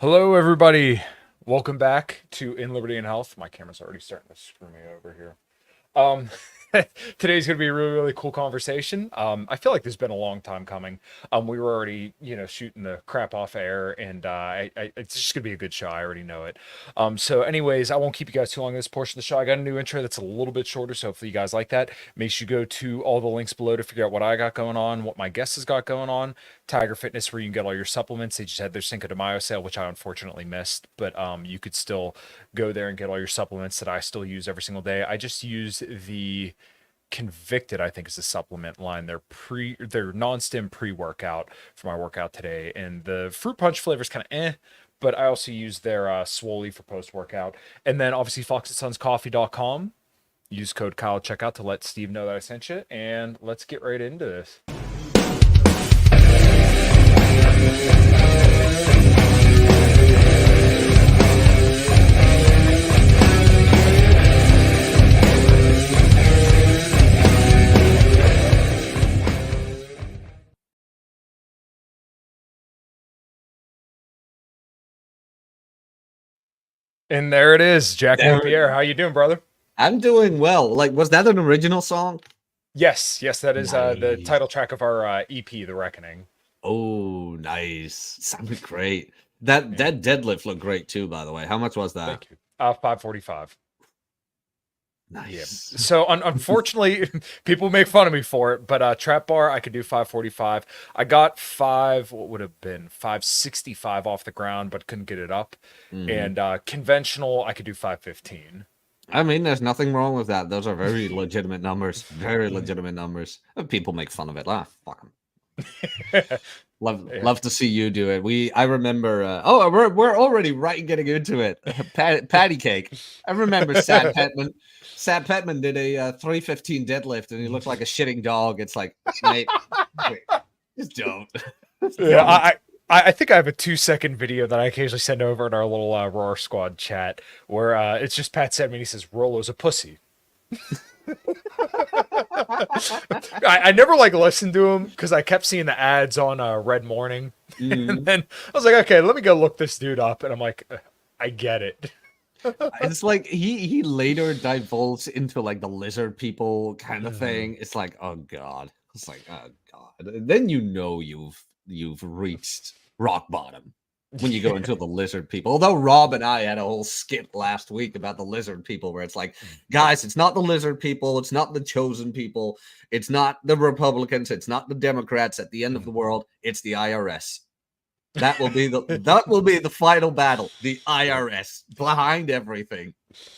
Hello, everybody. Welcome back to In Liberty and Health. My camera's already starting to screw me over here. Um, Today's going to be a really, really cool conversation. I feel like this has been a long time coming. We were already, shooting the crap off air, and it's just going to be a good show. I already know it. So, anyways, I won't keep you guys too long in this portion of the show. I got a new intro that's a little bit shorter, so hopefully you guys like that. Make sure you go to all the links below to figure out what I got going on, what my guest has got going on. Tiger Fitness, where you can get all your supplements. They just had their Cinco de Mayo sale, which I unfortunately missed, but you could still go there and get all your supplements that I still use every single day. I just use the Convicted, I think, is the supplement line. Their non-stim pre-workout for my workout today, and the fruit punch flavor is kind of but I also use their Swoley for post-workout. And then obviously foxandsonscoffee.com. Use code Kyle checkout to let Steve know that I sent you, and let's get right into this. And there it is, Jack There, Napier. How you doing, brother? I'm doing well. Like, was that an original song? Yes, that is the Nice. title track of our EP, The Reckoning. Oh, nice. Sounded great. That deadlift looked great too, by the way. How much was that? Thank you. 545. Yeah. Nice. So unfortunately, people make fun of me for it, but trap bar I could do 545. I got what would have been 565 off the ground, but couldn't get it up. Mhm. And conventional I could do 515. I mean, there's nothing wrong with that. Those are very legitimate numbers. Very legitimate numbers. And people make fun of it. Fuck them. Yeah. Love to see you do it. I remember. We're already right getting into it. Patty cake. I remember Sad Petman. Sad Petman did a 315 deadlift, and he looked like a shitting dog. It's like, mate, wait, just don't. Yeah, I think I have a 2-second video that I occasionally send over in our little Roar Squad chat where it's just Pat Sedman. He says Rolo's a pussy. I never listened to him because I kept seeing the ads on Red Morning, and then I was like, okay, let me go look this dude up, and I'm like, I get it. It's like he later divulged into like the lizard people kind of thing. It's like, oh god. It's like, oh god. And then you've reached rock bottom when you go into the lizard people. Although Rob and I had a whole skit last week about the lizard people where it's like, guys, it's not the lizard people, it's not the chosen people, it's not the Republicans, it's not the Democrats at the end of the world, it's the IRS. That will be the final battle. The IRS behind everything.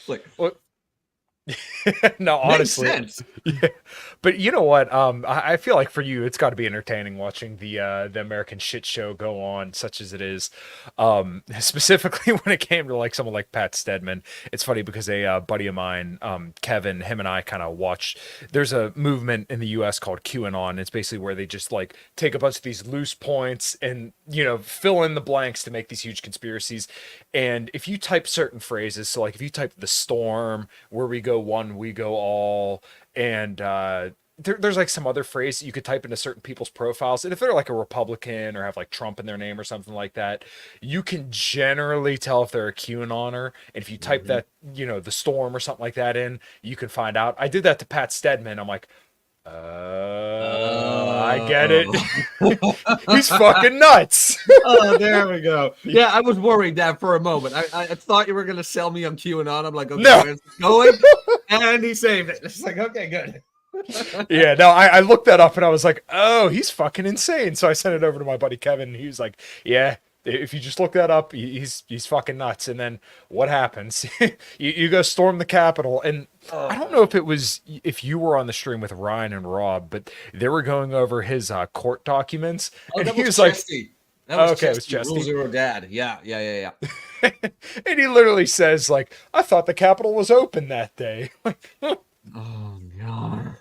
Like, Well, no, makes honestly, sense. yeah. But you know what? I feel like for you, it's got to be entertaining watching the American shit show go on, such as it is. Specifically when it came to someone like Pat Stedman, it's funny because a buddy of mine, Kevin, him and I kind of watched. There's a movement in the U.S. called QAnon. It's basically where they just take a bunch of these loose points and fill in the blanks to make these huge conspiracies. And if you type certain phrases, so if you type the storm, where we go one, we go all, and there's some other phrase that you could type into certain people's profiles, and if they're a Republican or have Trump in their name or something like that, you can generally tell if they're a QAnoner. And if you type that, the storm or something like that in, you can find out. I did that to Pat Stedman. I'm like, I get it. He's fucking nuts. Oh, there we go. Yeah, I was worried that for a moment. I thought you were going to sell me on QAnon. I'm like, okay, No. where's it going? And he saved it. It's like, okay, good. Yeah, no, I looked that up and I was like, oh, he's fucking insane. So I sent it over to my buddy Kevin, and he was like, yeah, if you just look that up, he's fucking nuts. And then what happens? you go storm the Capitol, and I don't know if you were on the stream with Ryan and Rob, but they were going over his court documents, and That he was was like, Chesty. That was okay, it was Chesty. Rule Chesty. Zero Dad. Yeah. And he literally says I thought the Capitol was open that day. Oh god.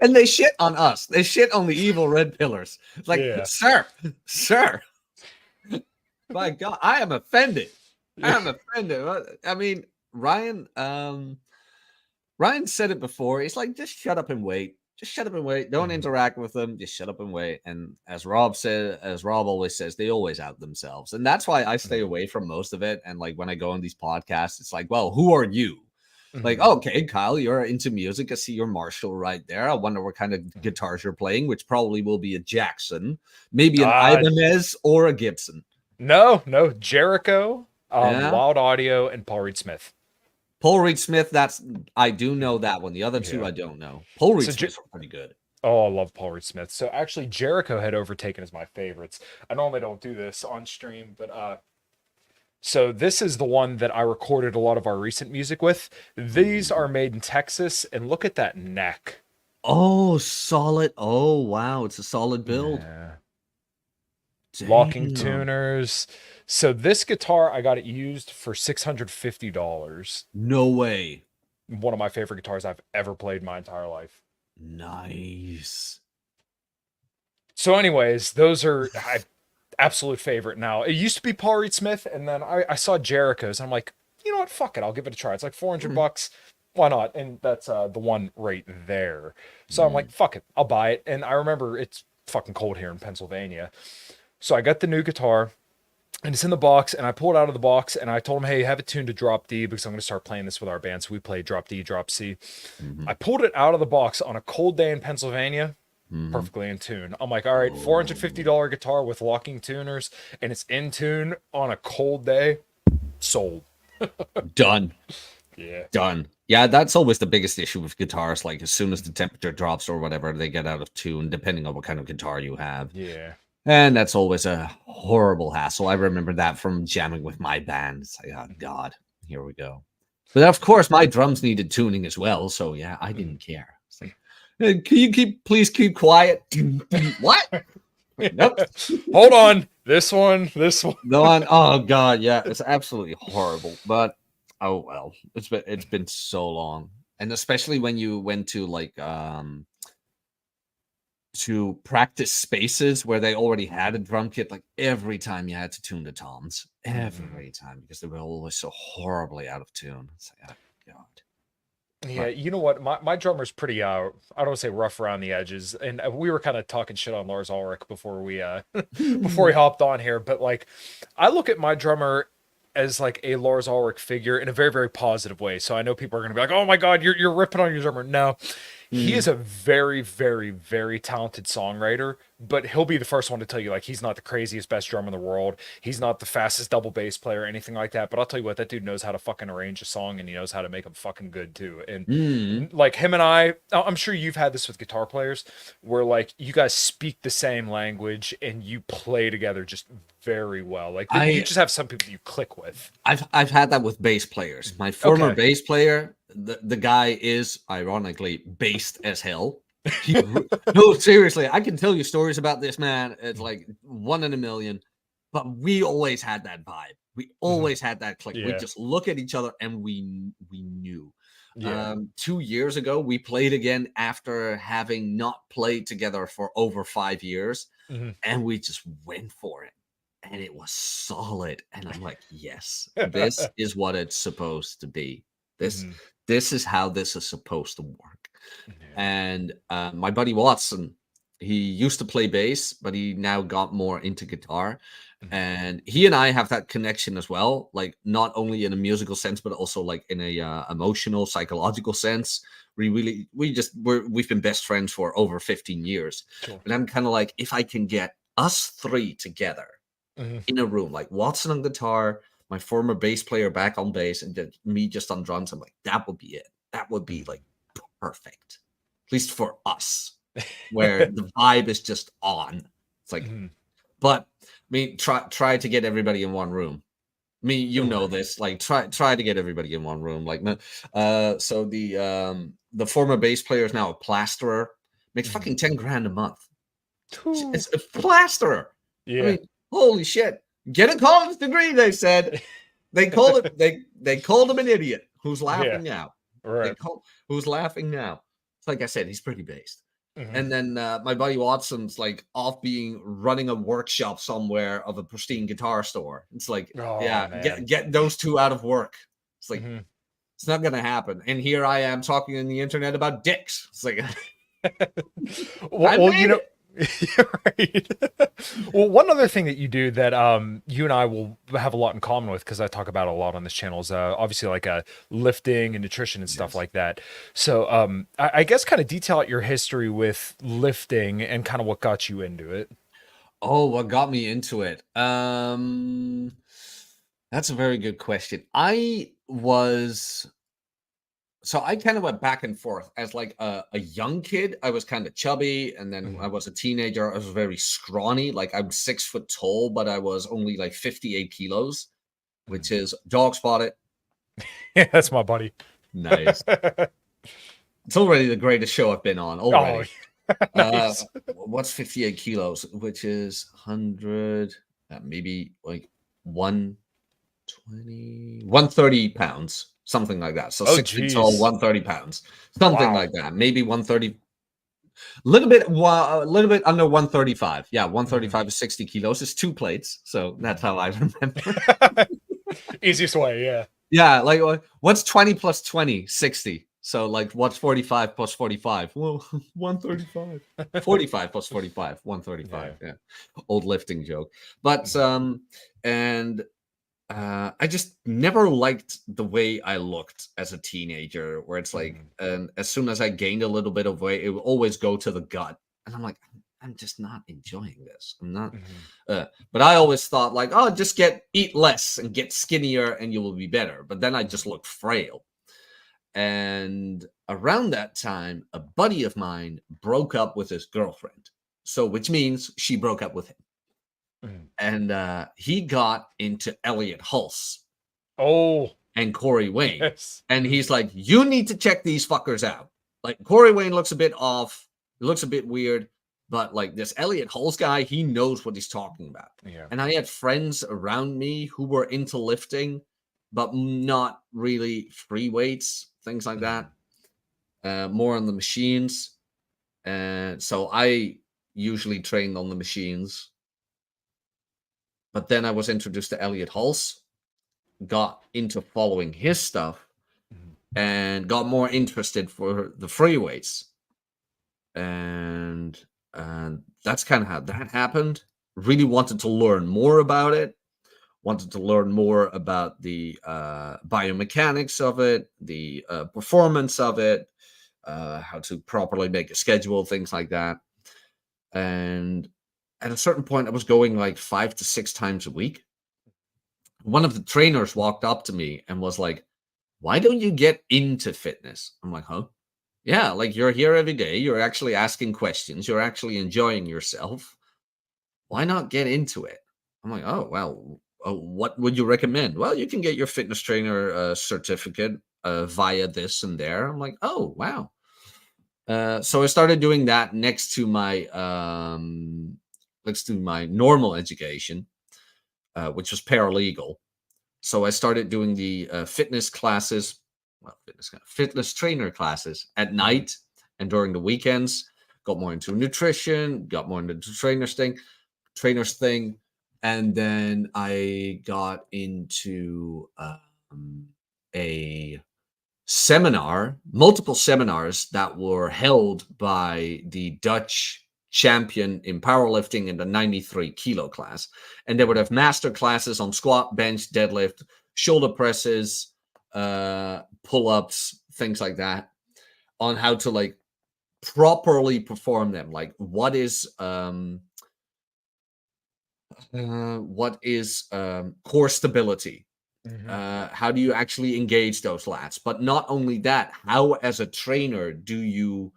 And they shit on us. They shit on the evil red pillars. It's like, Yeah. sir. My God, I am offended. I mean, Ryan said it before. He's like, just shut up and wait. just shut up and wait. Don't interact with them. Just shut up and wait. And as Rob always says, they always out themselves. And that's why I stay away from most of it. And like when I go on these podcasts, it's like, well, who are you? Like, okay, Kyle, you're into music. I see your Marshall right there. I wonder what kind of guitars you're playing, which probably will be a Jackson, maybe an Ibanez or a Gibson. No, Jericho, Yeah. Wild Audio, and Paul Reed Smith. Paul Reed Smith, I do know that one. The other two, I don't know. Paul Reed Smith's pretty good. Oh, I love Paul Reed Smith. So actually, Jericho had overtaken as my favorites. I normally don't do this on stream, but so this is the one that I recorded a lot of our recent music with. These are made in Texas, and look at that neck. Oh, solid. Oh, wow. It's a solid build. Yeah. Locking tuners. So this guitar, I got it used for $650. No way. One of my favorite guitars I've ever played my entire life. Nice. So anyways, those are absolute favorite now. It used to be Paul Reed Smith, and then I saw Jericho's, and I'm like, you know what? Fuck it. I'll give it a try. It's like $400. Why not? And that's the one right there. So I'm like, fuck it. I'll buy it. And I remember it's fucking cold here in Pennsylvania. So I got the new guitar, and it's in the box, and I pulled it out of the box, and I told him, hey, have it tuned to drop D because I'm going to start playing this with our band. So we play drop D, drop C. I pulled it out of the box on a cold day in Pennsylvania, perfectly in tune. I'm like, all right, $450 guitar with locking tuners, and it's in tune on a cold day. Sold. Done. Yeah. Done. Yeah, that's always the biggest issue with guitars. Like as soon as the temperature drops or whatever, they get out of tune, depending on what kind of guitar you have. Yeah. And that's always a horrible hassle. I remember that from jamming with my band. It's like, oh God, here we go. But of course, my drums needed tuning as well. So yeah, I didn't care. It's like, hey, can you please keep quiet? What? Nope. Hold on. This one. No one. Oh God, yeah, it's absolutely horrible. But oh well, it's been so long, and especially when you went to like to practice spaces where they already had a drum kit, like every time you had to tune the toms, every time, because they were always so horribly out of tune. It's like, oh God. Yeah, you know what? My drummer's pretty I don't want to say rough around the edges, and we were kind of talking shit on Lars Ulrich before we before we hopped on here, but like I look at my drummer as like a Lars Ulrich figure in a very, very positive way. So I know people are going to be like, "Oh my God, you're ripping on your drummer." No, he is a very, very, very talented songwriter, but he'll be the first one to tell you like he's not the craziest, best drummer in the world. He's not the fastest double bass player or anything like that. But I'll tell you what, that dude knows how to fucking arrange a song, and he knows how to make them fucking good too. And like him and I'm sure you've had this with guitar players where like you guys speak the same language and you play together just very well. Like you just have some people you click with. I've had that with bass players. My former bass player, the guy is ironically based as hell. No, seriously, I can tell you stories about this man. It's like one in a million, but we always had that vibe. We always had that click. We just look at each other and we knew. 2 years ago, we played again after having not played together for over 5 years, and we just went for it. And it was solid. And I'm like, yes, this is what it's supposed to be. This is how this is supposed to work. And my buddy Watson, he used to play bass, but he now got more into guitar. And he and I have that connection as well, like not only in a musical sense, but also like in a emotional, psychological sense. We've been best friends for over 15 years. Cool. And I'm kind of like, if I can get us three together in a room, like Watson on guitar, my former bass player back on bass, and then me just on drums, I'm like, that would be it. That would be like perfect, at least for us, where the vibe is just on. It's like, but I mean, try to get everybody in one room. I mean, you know this, like try to get everybody in one room. Like, so the former bass player is now a plasterer, makes fucking 10 grand a month. It's a plasterer. Yeah. I mean, holy shit. Get a college degree, they said. They called it, they called him an idiot who's laughing now. Right. Who's laughing now. It's like I said, he's pretty based. And then my buddy Watson's like running a workshop somewhere of a pristine guitar store. It's like, get those two out of work. It's like, it's not going to happen. And here I am talking on the internet about dicks. It's like, Well, I well, made it. right. Well, one other thing that you do that you and I will have a lot in common with, because I talk about it a lot on this channel, is obviously like lifting and nutrition and stuff Yes. like that. So I guess kind of detail out your history with lifting and kind of what got you into it. Oh, what got me into it? That's a very good question. I kind of went back and forth as like a young kid. I was kind of chubby, and then when I Mhm. was a teenager, I was very scrawny. Like I'm 6 foot tall, but I was only like 58 kilos, which Mhm. is dog spotted. Yeah, that's my buddy. Nice. It's already the greatest show I've been on Oh, already. nice. What's 58 kilos, which is 100, maybe like 120, 130 pounds, something like that. So Oh, 6 feet tall, geez. 130 pounds, something Wow. like that. Maybe 130, a little bit under 135. Yeah, Mhm. 135 is 60 kilos. It's 2 plates. So that's how I remember. Easiest way, yeah. Yeah, like what's 20 plus 20? 60. So like what's 45 plus 45? Well, 135. 45 plus 45, 135. Yeah. Yeah. Old lifting joke. But Mhm. and I just never liked the way I looked as a teenager, where it's like, Mhm. as soon as I gained a little bit of weight, it would always go to the gut. And I'm like, I'm just not enjoying this. I'm not. Mhm. But I always thought like, oh, just eat less and get skinnier, and you will be better. But then I just Mhm. looked frail. And around that time, a buddy of mine broke up with his girlfriend. So, which means she broke up with him, Mhm. and he got into Elliot Hulse Oh, and Corey Wayne. yes. And Mhm. he's like, you need to check these fuckers out. Like Corey Wayne looks a bit off, it looks a bit weird, but like this Elliot Hulse guy, he knows what he's talking about. Yeah. And I had friends around me who were into lifting, but not really free weights, things like Mhm. that. More on the machines. And so I usually trained on the machines. But then I was introduced to Elliot Hulse, got into following his stuff, Mhm. and got more interested for the free weights. And that's kind of how that happened. Really wanted to learn more about it. Wanted to learn more about the biomechanics of it, the performance of it, how to properly make a schedule, things like that. And at a certain point, I was going like 5 to 6 times a week. One of the trainers walked up to me and was like, "Why don't you get into fitness?" I'm like, "Huh?" Yeah, like you're here every day, you're actually asking questions, you're actually enjoying yourself. Why not get into it? I'm like, "Oh, well, what would you recommend?" Well, you can get your fitness trainer certificate via this and there. I'm like, "Oh, wow." So I started doing that next to my normal education, which was paralegal. So I started doing the fitness classes, well, fitness trainer classes at Mhm. night and during the weekends. Got more into nutrition, got more into the trainers thing, and then I got into a multiple seminars that were held by the Dutch champion in powerlifting in the 93 kilo class. And they would Mhm. have master classes on squat, bench, deadlift, shoulder presses, pull ups, things like that, on how to like properly perform them. Like what is core stability? Mhm. How do you actually engage those lats? But not only that, how as a trainer do you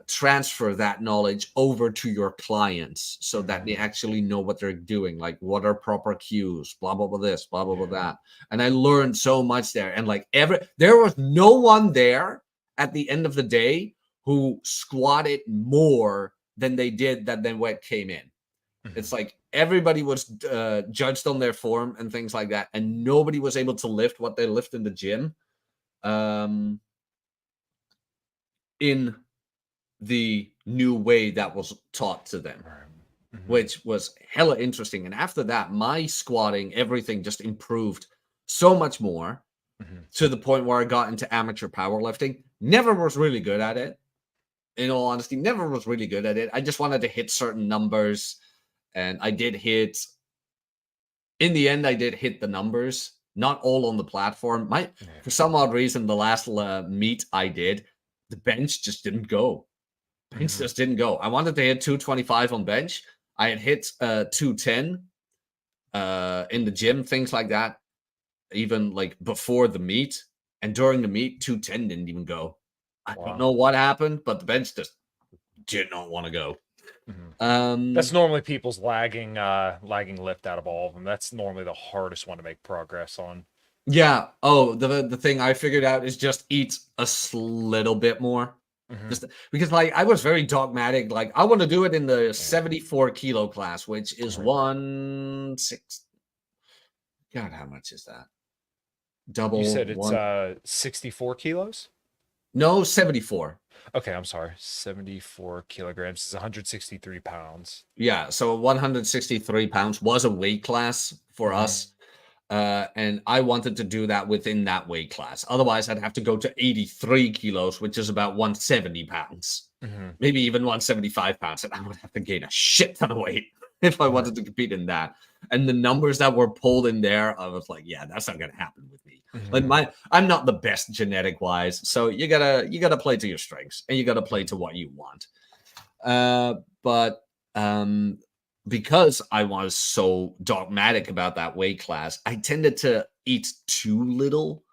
transfer that knowledge over to your clients so that they Mhm. actually know what they're doing? Like what are proper cues, blah blah blah this, blah blah blah Yeah. that. And I learned so much there. And like there was no one there at the end of the day who squatted more than they did that then what came in. It's Mhm. like everybody was judged on their form and things like that, and nobody was able to lift what they lift in the gym um, in the new way that was taught to them, Right. Mhm. which was hella interesting. And after that, my squatting, everything just improved so much more, Mhm. to the point where I got into amateur powerlifting. Never was really good at it. in all honesty, never was really good at it. I just wanted to hit certain numbers, and I did hit. In the end, I did hit the numbers, not all on the platform. Yeah. For some odd reason, the last meet I did, the bench just didn't go. Bench Mhm. just didn't go. I wanted to hit 225 on bench. I had hit 210 in the gym, things like that, even like before the meet. And during the meet, 210 didn't even go. I don't Wow. know what happened, but the bench just did not want to go. Mhm. That's Um, normally people's lagging lift out of all of them. That's normally the hardest one to make progress on. yeah. Oh, the thing I figured out is just eat a little bit more. Mhm. Just because, like, I was very dogmatic. Like, I want to do it in the Yeah. 74 kilo class, which is Right. 160. God, how much is that? You Double said it's one? 64 kilos? No, 74. Okay, I'm sorry. 74 kilograms is 163 pounds. Yeah, so 163 pounds was a weight class for Mhm. us. And I wanted to do that within that weight class. Otherwise, I'd have to go to 83 kilos, which is about 170 pounds, Mhm. maybe even 175 pounds. And I would have to gain a shit ton of weight if I Right. wanted to compete in that. And the numbers that were pulled in there, I was like, yeah, that's not gonna happen with me. Like Mhm. I'm not the best genetic wise, so you gotta play to your strengths and you gotta play Mhm. to what you want. But because I was so dogmatic about that weight class, I tended to eat too little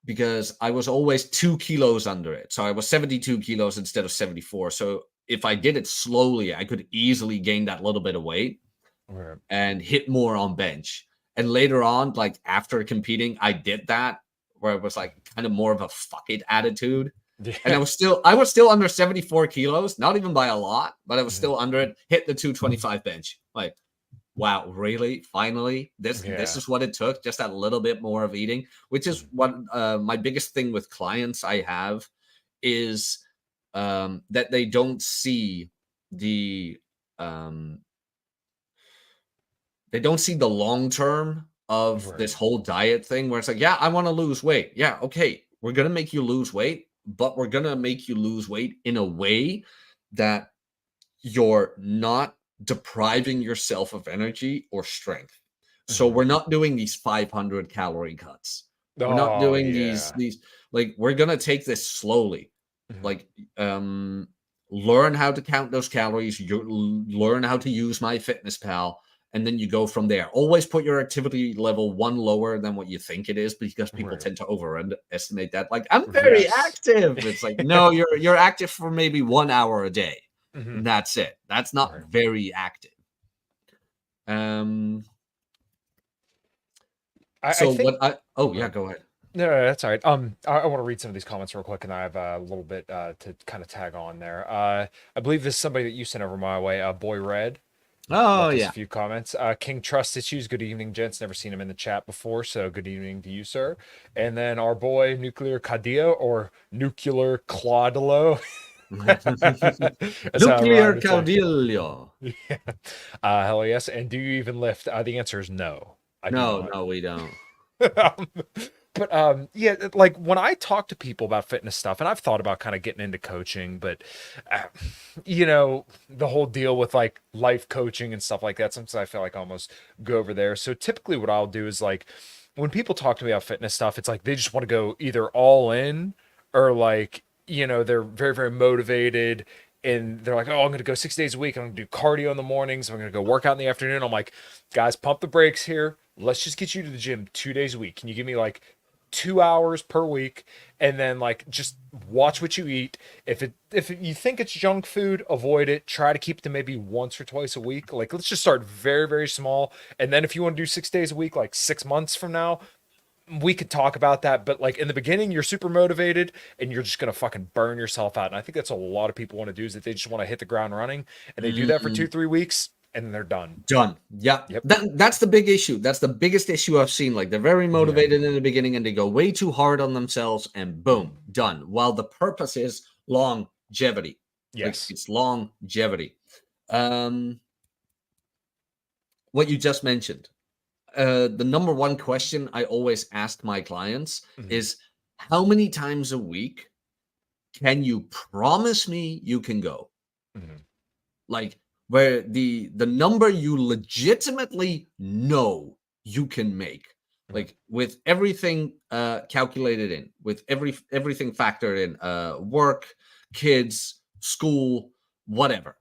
because I was always 2 kilos under it. So I was 72 kilos instead of 74. So if I did it slowly, I could easily gain that little bit of weight Right. and hit more on bench. And later on, like after competing, I did that where it was like kind of more of a fuck it attitude. And Yeah. I was still under 74 kilos, not even by a lot, but I was Mhm. still under it, hit the 225 bench. Like, wow, really? Finally? This Yeah. is what it took, just that little bit more of eating, which is Mhm. what my biggest thing with clients I have is that they don't see the um they don't see the long term of Right. this whole diet thing where it's like, yeah, I want to lose weight. Yeah, okay, we're gonna make you lose weight, but we're gonna make you lose weight in a way that you're not depriving yourself of energy or strength. So Mhm. we're not doing these 500 calorie cuts. We're not Oh, doing yeah. these like we're gonna take this slowly. Mhm. Like learn how to count those calories. You learn how to use my fitness pal, and then you go from there. Always put your activity level one lower than what you think it is because people Right. tend to overestimate that. Like, I'm very Yes. active. It's like, no, you're active for maybe 1 hour a day. Mhm. And that's it. That's not Right. very active. Um, I so think. what I oh Go yeah, ahead. go ahead. No, that's all right. I want to read some of these comments real quick, and I have a little bit to kind of tag on there. I believe this is somebody that you sent over my way. Boy Red Oh left us a yeah. few comments. King Trust Issues. Good evening, gents. Never seen him in the chat before, so good evening to you, sir. And then our boy Nuclear Cadillo or Nuclear Claudelo. That's how I Nuclear rhyme it. caudillo. Yeah. Hell yes. And do you even lift? The answer is no. I do No, not. no, we don't. Um, but yeah, like when I talk to people about fitness stuff, and I've thought about kind of getting into coaching, but uh, the whole deal with like life coaching and stuff like that, sometimes I feel like I almost go over there. So typically what I'll do is like when people talk to me about fitness stuff, it's like they just want to go either all in or like, they're very, very motivated and they're like, oh, I'm going to go 6 days a week. I'm going to do cardio in the mornings. I'm going to go work out in the afternoon. I'm like, guys, pump the brakes here. Let's just get you to the gym 2 days a week. Can you give me like 2 hours per week and then like just watch what you eat. If you think it's junk food, avoid it. Try to keep it to maybe once or twice a week. Like let's just start very, very small. And then if you want to do 6 days a week, like 6 months from now, we could talk about that. But like in the beginning, you're super motivated and you're just gonna fucking burn yourself out. And I think that's what a lot of people want to do is that they just want to hit the ground running and they do that for Mm, 2, 3 weeks and then they're done. done. Yeah. Yep. That's the big issue. That's the biggest issue I've seen. Like they're very Yeah. motivated in the beginning and they go way too hard on themselves and boom, done. While the purpose is longevity. Like Yes. it's longevity. Um, what you just mentioned. The number one question I always ask my clients Mhm. is how many times a week can you promise me you can go? Mhm. Like where the number you legitimately know you can make, Mhm. like with everything calculated in, with everything factored in, work, kids, school, whatever.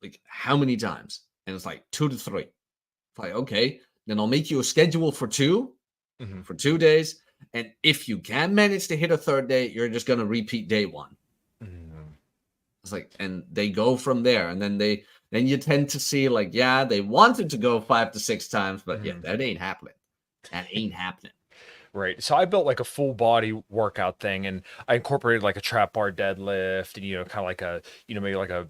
Like how many times? And it's like 2 to 3. It's like, okay, then I'll make you a schedule for Mhm. 2 days. And if you can manage to hit a third day, you're just gonna repeat day one. Mhm. It's like, and they go from there, and then you tend to see like, yeah, they wanted to go 5 to 6 times, but yeah, Mhm. that ain't happening. That ain't happening. Right. So I built like a full body workout thing, and I incorporated like a trap bar deadlift and, kind of like maybe like a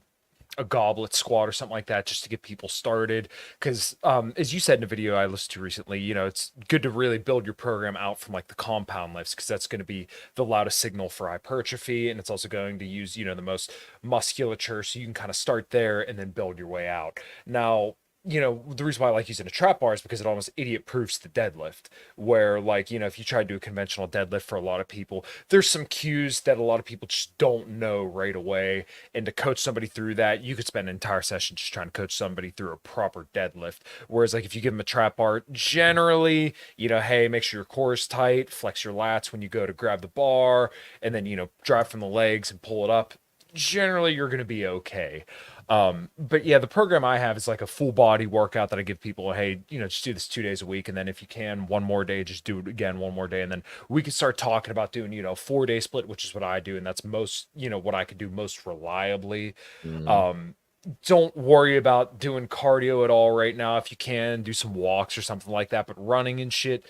goblet squat or something like that just to get people started. Because as you said in a video I listened to recently, it's good to really build your program out from like the compound lifts, because that's going to be the loudest signal for hypertrophy, and it's also going to use the most musculature, so you can kind of start there and then build your way out. Now, the reason why I like using a trap bar is because it almost idiot proofs the deadlift, where like, if you try to do a conventional deadlift, for a lot of people there's some cues that a lot of people just don't know right away, and to coach somebody through that, you could spend an entire session just trying to coach somebody through a proper deadlift. Whereas like if you give them a trap bar, generally, hey, make sure your core is tight, flex your lats when you go to grab the bar, and then drive from the legs and pull it up. Generally you're going to be okay. But yeah, the program I have is like a full body workout that I give people. Hey, just do this 2 days a week, and then if you can, one more day, just do it again one more day, and then we can start talking about doing 4-day split, which is what I do, and that's most what I could do most reliably. Mm. um don't worry about doing cardio at all right now. If you can do some walks or something like that, but running and shit,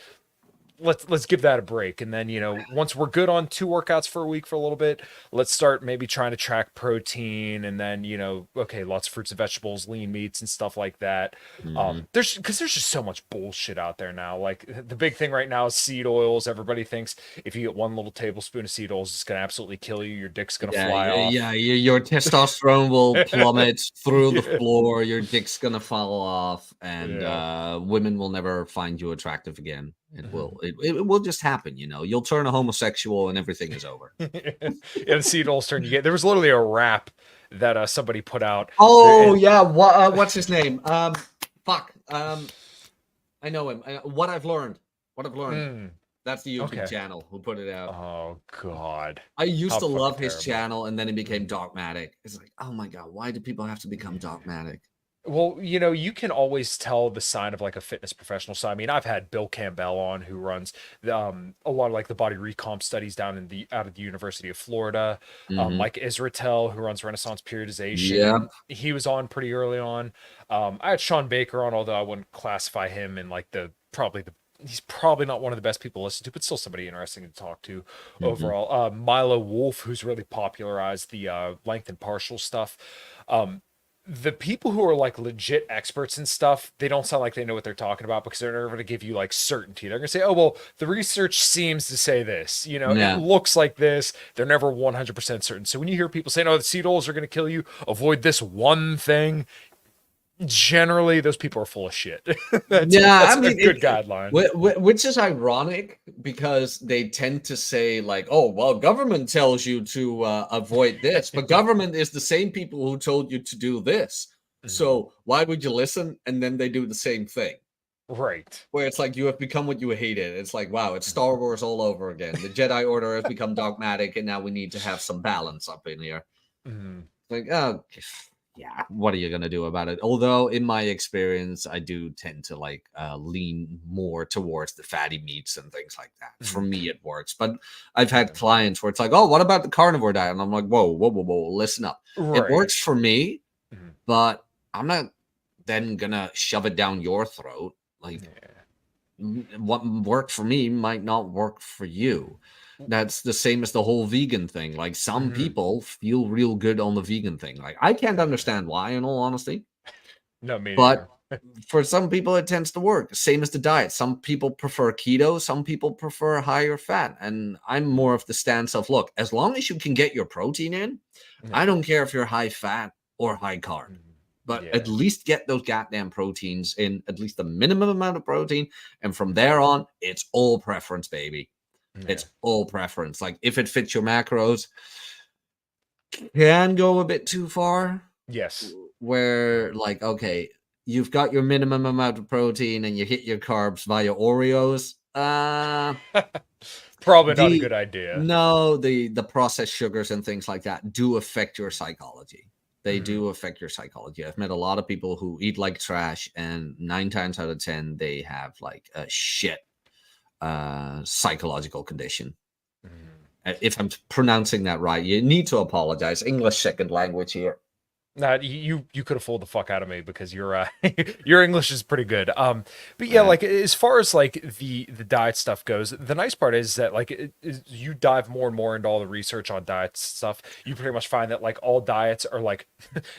let's give that a break. And then once we're good on 2 workouts for a week for a little bit, let's start maybe trying to track protein, and then okay, lots of fruits and vegetables, lean meats and stuff like that. Mhm. There's just so much bullshit out there now. Like the big thing right now is seed oils. Everybody thinks if you get one little tablespoon of seed oils, it's gonna absolutely kill you, your dick's gonna Yeah, fly yeah, off. your testosterone will plummet through the Yeah. floor. Your dick's gonna fall off, and Yeah. women will never find you attractive again. It Mhm. will. It will just happen. You'll turn a homosexual, and everything is over. Yeah, the seed oils turn you get. There was literally a rap that somebody put out. Oh And yeah, what's his name? Fuck. I know him. What I've learned. What I've learned. mm, That's the YouTube okay. channel who put it out. Oh God, I used how to fucking love his terrible. channel, and then it became Mhm. dogmatic. It's like, oh my god, why do people have to become dogmatic? Well, you can always tell the sign of like a fitness professional. So, I mean, I've had Bill Campbell on, who runs a lot of like the body recomp studies down in the out of the University of Florida. Hmm. Mike Israetel, who runs Renaissance Yep. Periodization, he was on pretty early on. I had Sean Baker on, although I wouldn't classify him in like he's probably not one of the best people to listen to, but still somebody interesting to talk to Hmm. overall. Milo Wolf, who's really popularized the length and partial stuff. Um, the people who are like legit experts and stuff, they don't sound like they know what they're talking about, because they're never going to give you like certainty. They're going to say, oh, well, the research seems to say this, it Yeah. looks like this. They're never 100% certain. So when you hear people saying, oh, the seed oils are going to kill you, avoid this one thing, generally those people are full of shit. that's Yeah, that's I a mean, good guideline. which is ironic because they tend to say like, "Oh, well, government tells you to avoid this, but government is the same people who told you to do this. Mhm. So why would you listen?" And then they do the same thing, Right. where it's like you have become what you hated. It's like, wow, it's Star Wars all over again. The Jedi Order has become dogmatic, and now we need to have some balance up in here. Mhm. Like, oh, yeah, what are you gonna do about it? Although, in my experience, I do tend to like lean more towards the fatty meats and things like that. For Mhm. me, it works. But I've had Yeah. clients where it's like, oh, what about the carnivore diet? And I'm like, whoa, whoa, whoa, whoa, listen up. It Right. works for me, Mhm. but I'm not then gonna shove it down your throat. Like, Yeah. what worked for me might not work for you. That's the same as the whole vegan thing. Like some Mhm. people feel real good on the vegan thing. Like I can't understand why, in all honesty, No, me but neither. for some people it tends to work. Same as the diet. Some people prefer keto, some people prefer higher fat. And I'm more of the stance of look, as long as you can get your protein in, Yeah. I don't care if you're high fat or high carb. Mhm. But at Yeah. least get those goddamn proteins in, at least the minimum amount of protein. And from Mhm. there on, it's all preference, baby. Yeah. It's all preference. Like if it fits your macros, can go a bit too far. Yes. Where like, okay, you've got your minimum amount of protein and you hit your carbs via Oreos. Probably not a The good idea. no, the processed sugars and things like that do affect your psychology. They Mhm. do affect your psychology. I've met a lot of people who eat like trash, and 9 times out of 10, they have like a shit psychological condition. Mhm. If I'm pronouncing that right, you need to apologize. English second language here. Nah, you could have fooled the fuck out of me because your your English is pretty good. But yeah, Uh, like as far as like the diet stuff goes, the nice part is that like you dive more and more into all the research on diet stuff. You pretty much find that like all diets are like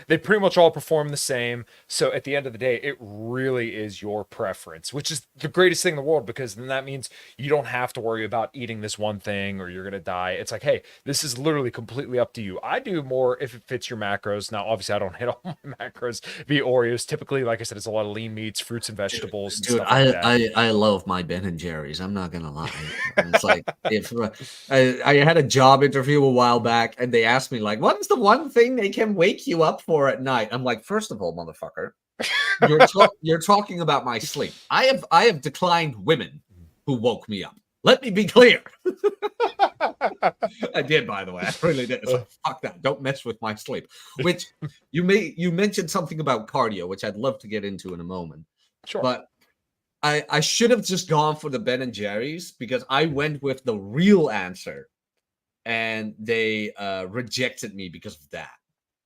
they pretty much all perform the same. So at the end of the day, it really is your preference, which is the greatest thing in the world because then that means you don't have to worry about eating this one thing or you're gonna die. It's like, hey, this is literally completely up to you. I do more if it fits your macros. Now, obviously, I don't hit all my macros via Oreos. Typically, like I said, it's a lot of lean meats, fruits and vegetables, and dude, stuff like that. I love my Ben and Jerry's. I'm not gonna lie. It's like if I had a job interview a while back, and they asked me like, "What is the one thing they can wake you up for at night?" I'm like, first of all, motherfucker, you're talking about my sleep. I have declined women who woke me up. Let me be clear. I did, by the way. I really did. It's like, fuck that. Don't mess with my sleep. Which you mentioned something about cardio, which I'd love to get into in a moment. Sure. But I should have just gone for the Ben and Jerry's because I went with the real answer and they rejected me because of that.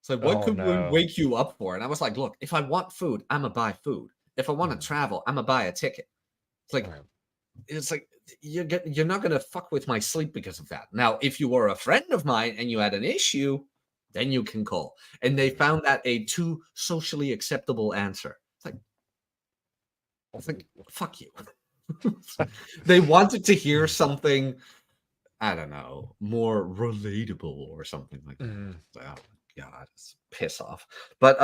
So what Oh could we no. wake you up for? And I was like, look, if I want food, I'm gonna buy food. If I want to travel, I'm gonna buy a ticket. It's like Okay. it's like you're not gonna fuck with my sleep because of that. Now, if you were a friend of mine and you had an issue, then you can call. And they found that a too socially acceptable answer. It's like fuck you. They wanted to hear something, I don't know, more relatable or something like that. Mhm. Oh God, it's piss off. But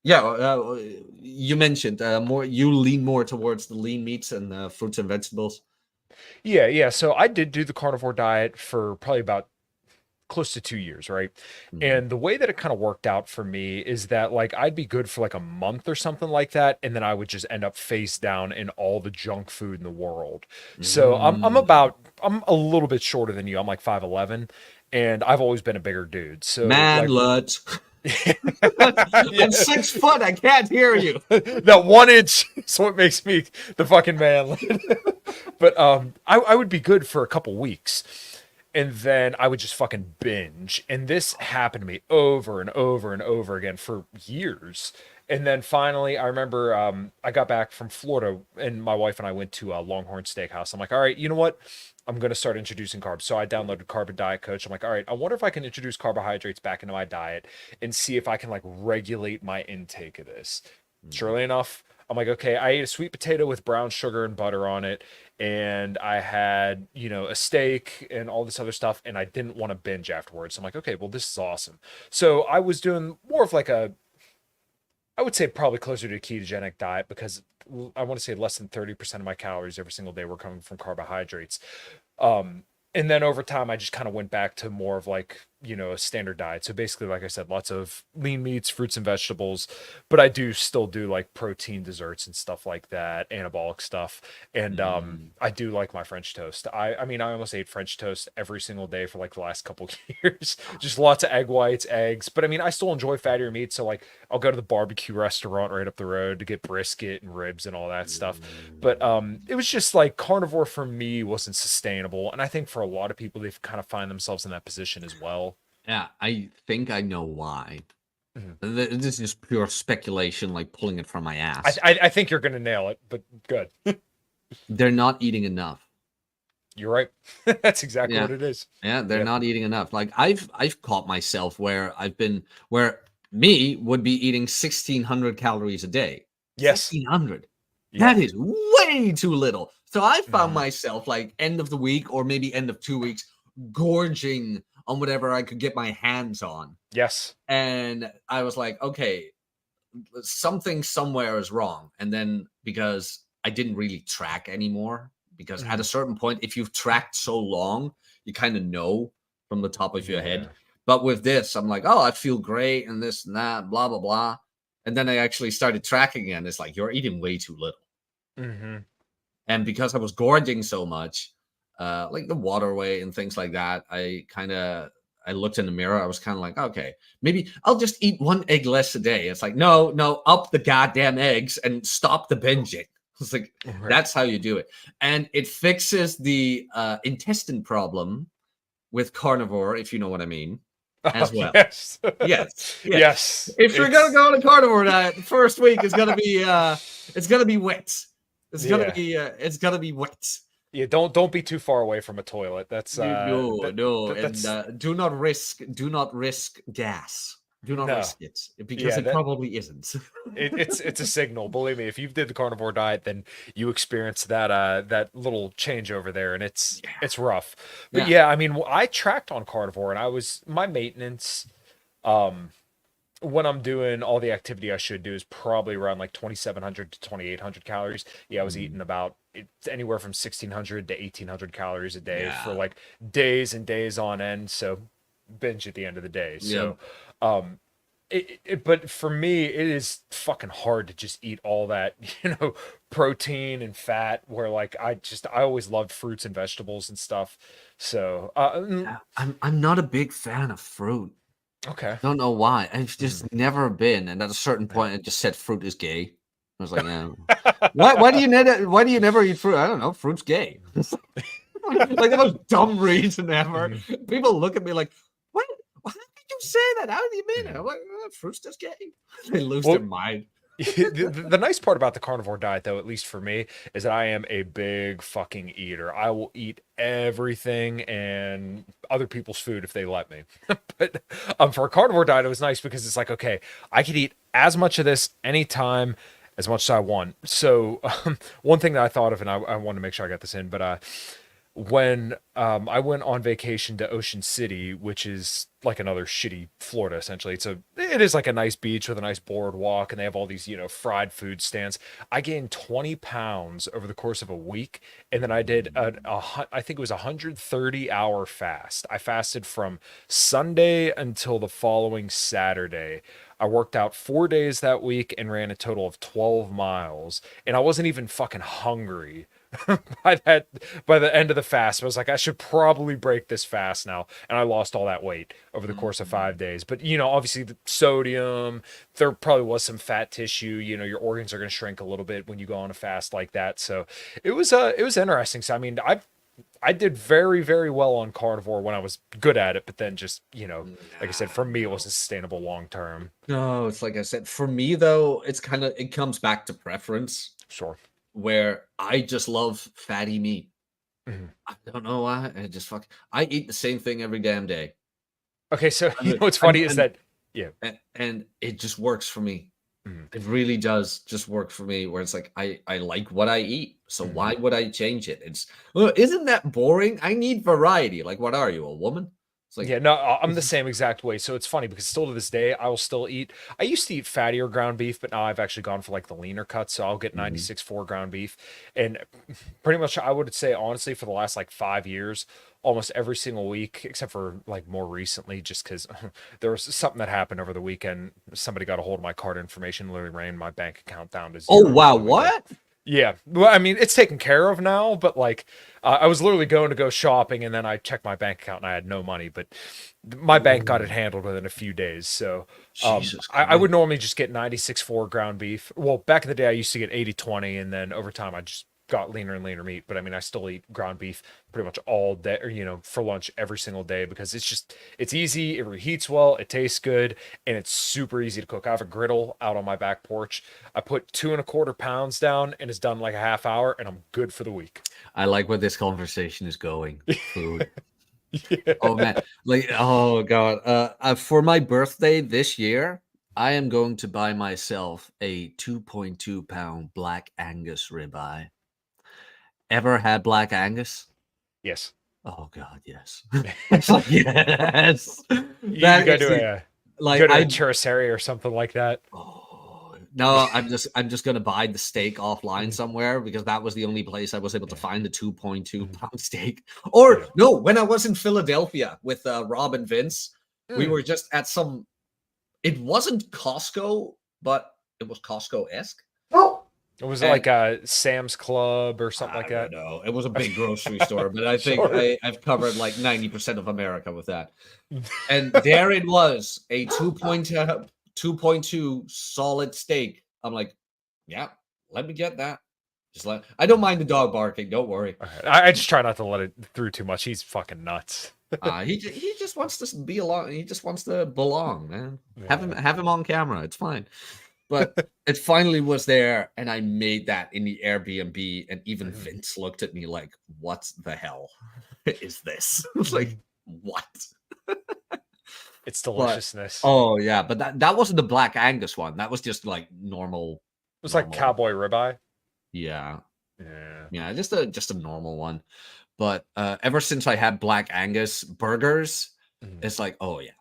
yeah, you mentioned more. You lean more towards the lean meats and fruits and vegetables. Yeah, yeah. So I did do the carnivore diet for probably about close to 2 years, right? Mhm. And the way that it kind of worked out for me is that like I'd be good for like a month or something like that, and then I would just end up face down in all the junk food in the world. So Mm. I'm a little bit shorter than you. I'm like 5'11", and I've always been a bigger dude. So Man, like Lutz. yeah. I'm 6 foot. I can't hear you. That 1 inch is what makes me the fucking man. But I would be good for a couple weeks, and then I would just fucking binge. And this happened to me over and over and over again for years. And then finally, I remember I got back from Florida, and my wife and I went to a Longhorn Steakhouse. I'm like, all right, you know what? I'm going to start introducing carbs. So I downloaded Carb and Diet Coach. I'm like, all right, I wonder if I can introduce carbohydrates back into my diet and see if I can like regulate my intake of this. Mhm. Surely enough, I'm like, okay, I ate a sweet potato with brown sugar and butter on it, and I had, a steak and all this other stuff, and I didn't want to binge afterwards. So I'm like, okay, well, this is awesome. So I was doing more of like I would say probably closer to a ketogenic diet because I want to say less than 30% of my calories every single day were coming from carbohydrates. And then over time, I just kind of went back to more of like, a standard diet. So basically, like I said, lots of lean meats, fruits and vegetables, but I do still do like protein desserts and stuff like that, anabolic stuff. And Mm. I do like my French toast. I mean, I almost ate French toast every single day for like the last couple of years. Just lots of egg whites, eggs. But I mean, I still enjoy fattier meat. So like I'll go to the barbecue restaurant right up the road to get brisket and ribs and all that stuff. But it was just like carnivore for me wasn't sustainable, and I think for a lot of people they kind of find themselves in that position as well. Yeah, I think I know why. Mhm. This is pure speculation, like pulling it from my I, ass. I I think you're gonna nail it, but good. They're not eating enough. You're right. That's exactly Yeah. what it is. Yeah, they're Yeah. not eating enough. Like I've caught myself where where me would be eating 1,600 calories a day. Yes. 1,600. Yeah. That is way too little. So I found Mhm. myself like end of the week or maybe end of 2 weeks gorging on whatever I could get my hands on. Yes. And I was like, okay, something somewhere is wrong. And then because I didn't really track anymore, because at a Mhm. certain point, if you've tracked so long, you kind of know from the top of your head. Yeah. But with this, I'm like, oh, I feel great and this and that, blah, blah, blah. And then I actually started tracking and it's like, you're eating way too little. Mm-hmm. And because I was gorging so much, like the water weight and things like that, I looked in the mirror. I was kind of like, okay, maybe I'll just eat one egg less a day. It's like, no, up the goddamn eggs and stop the binging. It's like, Right. that's how you do it. And it fixes the intestine problem with carnivore, if you know what I mean, as well. Yes. Yes. Yes. If you're gonna go on a carnivore diet, the first week is gonna be wet. It's gonna be wet. Yeah, don't be too far away from a toilet. That's No, that's and do not risk gas. Do not no. risk it because Yeah, it probably isn't. it's a signal. Believe me, if you did the carnivore diet, then you experience that little change over there, and it's rough. But Yeah. I mean, I tracked on carnivore, and I was my maintenance. When I'm doing all the activity I should do is probably around like 2,700 to 2,800 calories. Yeah, I was eating about anywhere from 1,600 to 1,800 calories a day for Yeah. like days and days on end. So binge at the end of the day. So, but for me, it is fucking hard to just eat all that, protein and fat. Where like I always loved fruits and vegetables and stuff. So, I'm not a big fan of fruit. okay. Don't know why. I've just never been. And at a certain point, I just said fruit is gay. I was like, yeah. Why do you never eat fruit? I don't know. Fruit's gay. Like the most dumb reason ever. People look at me like, what? How did you say that? How do you mean it? I'm like, fruit's just gay. They lose their mind. The nice part about the carnivore diet, though, at least for me, is that I am a big fucking eater. I will eat everything and other people's food if they let me. But for a carnivore diet, it was nice because it's like, okay, I could eat as much of this anytime, as much as I want. So one thing that I thought of, and I wanted to make sure I got this in, but when I went on vacation to Ocean City, which is like another shitty Florida, essentially. It is like a nice beach with a nice boardwalk, and they have all these, fried food stands. I gained 20 pounds over the course of a week, and then I did I think it was a 130-hour fast. I fasted from Sunday until the following Saturday. I worked out 4 days that week and ran a total of 12 miles, and I wasn't even fucking hungry by the end of the fast. I was like, I should probably break this fast now, and I lost all that weight over the course of 5 days. But obviously the sodium, there probably was some fat tissue. Your organs are going to shrink a little bit when you go on a fast like that. So it was interesting. So I mean, I did very, very well on carnivore when I was good at it, but then just like I said, for me it wasn't sustainable long term. No, it's like I said. For me though, it comes back to preference. Sure. Where I just love fatty meat. Mm-hmm. I don't know why. I eat the same thing every damn day. Okay, so what's funny is that and it just works for me. Mm-hmm. It really does just work for me. Where it's like I like what I eat, so why would I change it? Isn't that boring? I need variety. Like, what are you, a woman? It's like, yeah, no, I'm the same exact way. So it's funny because still to this day, I will still eat. I used to eat fattier ground beef, but now I've actually gone for like the leaner cuts. So I'll get 96.4 ground beef. And pretty much, I would say, honestly, for the last like 5 years, almost every single week, except for like more recently, just because there was something that happened over the weekend. Somebody got a hold of my card information, literally ran my bank account down to zero. oh wow, what? Yeah. Well, I mean, it's taken care of now, but like I was literally going to go shopping and then I checked my bank account and I had no money, but my bank got it handled within a few days. So I would normally just get 96.4 ground beef. Well, back in the day, I used to get 80/20, and then over time, I just got leaner and leaner meat. But I mean, I still eat ground beef pretty much all day, or, for lunch every single day because it's easy, it reheats well, it tastes good, and it's super easy to cook. I have a griddle out on my back porch. I put 2.25 pounds down and it's done in like a half hour, and I'm good for the week. I like where this conversation is going. Food. Yeah. Oh man, oh god. For my birthday this year, I am going to buy myself a 2.2 pound Black Angus ribeye. Ever had Black Angus? Yes. Oh god, yes. It's like, yes. You gotta do go to a I churrascaria or something like that. Oh no, I'm just gonna buy the steak offline somewhere because that was the only place I was able to find the 2.2 pound steak. Or no, when I was in Philadelphia with Rob and Vince, We were just at some. It wasn't Costco, but it was Costco-esque. Was it And like a Sam's Club or something like I that? don't know. It was a big grocery store, but I think Sure. I've covered like 90% of America with that. And there it was, a 2.2 solid steak. I'm like, yeah, let me get that. I don't mind the dog barking. Don't worry. Alright, I just try not to let it through too much. He's fucking nuts. He just wants to be along. He just wants to belong, man. Yeah. Have him on camera. It's fine. But it finally was there, and I made that in the Airbnb, and even Vince looked at me like, "What the hell is this?" I was like, "What?" It's But deliciousness. oh yeah, but that wasn't the Black Angus one. That was just like normal. It was like Normal. cowboy ribeye. Yeah, Yeah. yeah, just a normal one. But ever since I had Black Angus burgers, it's like, oh yeah.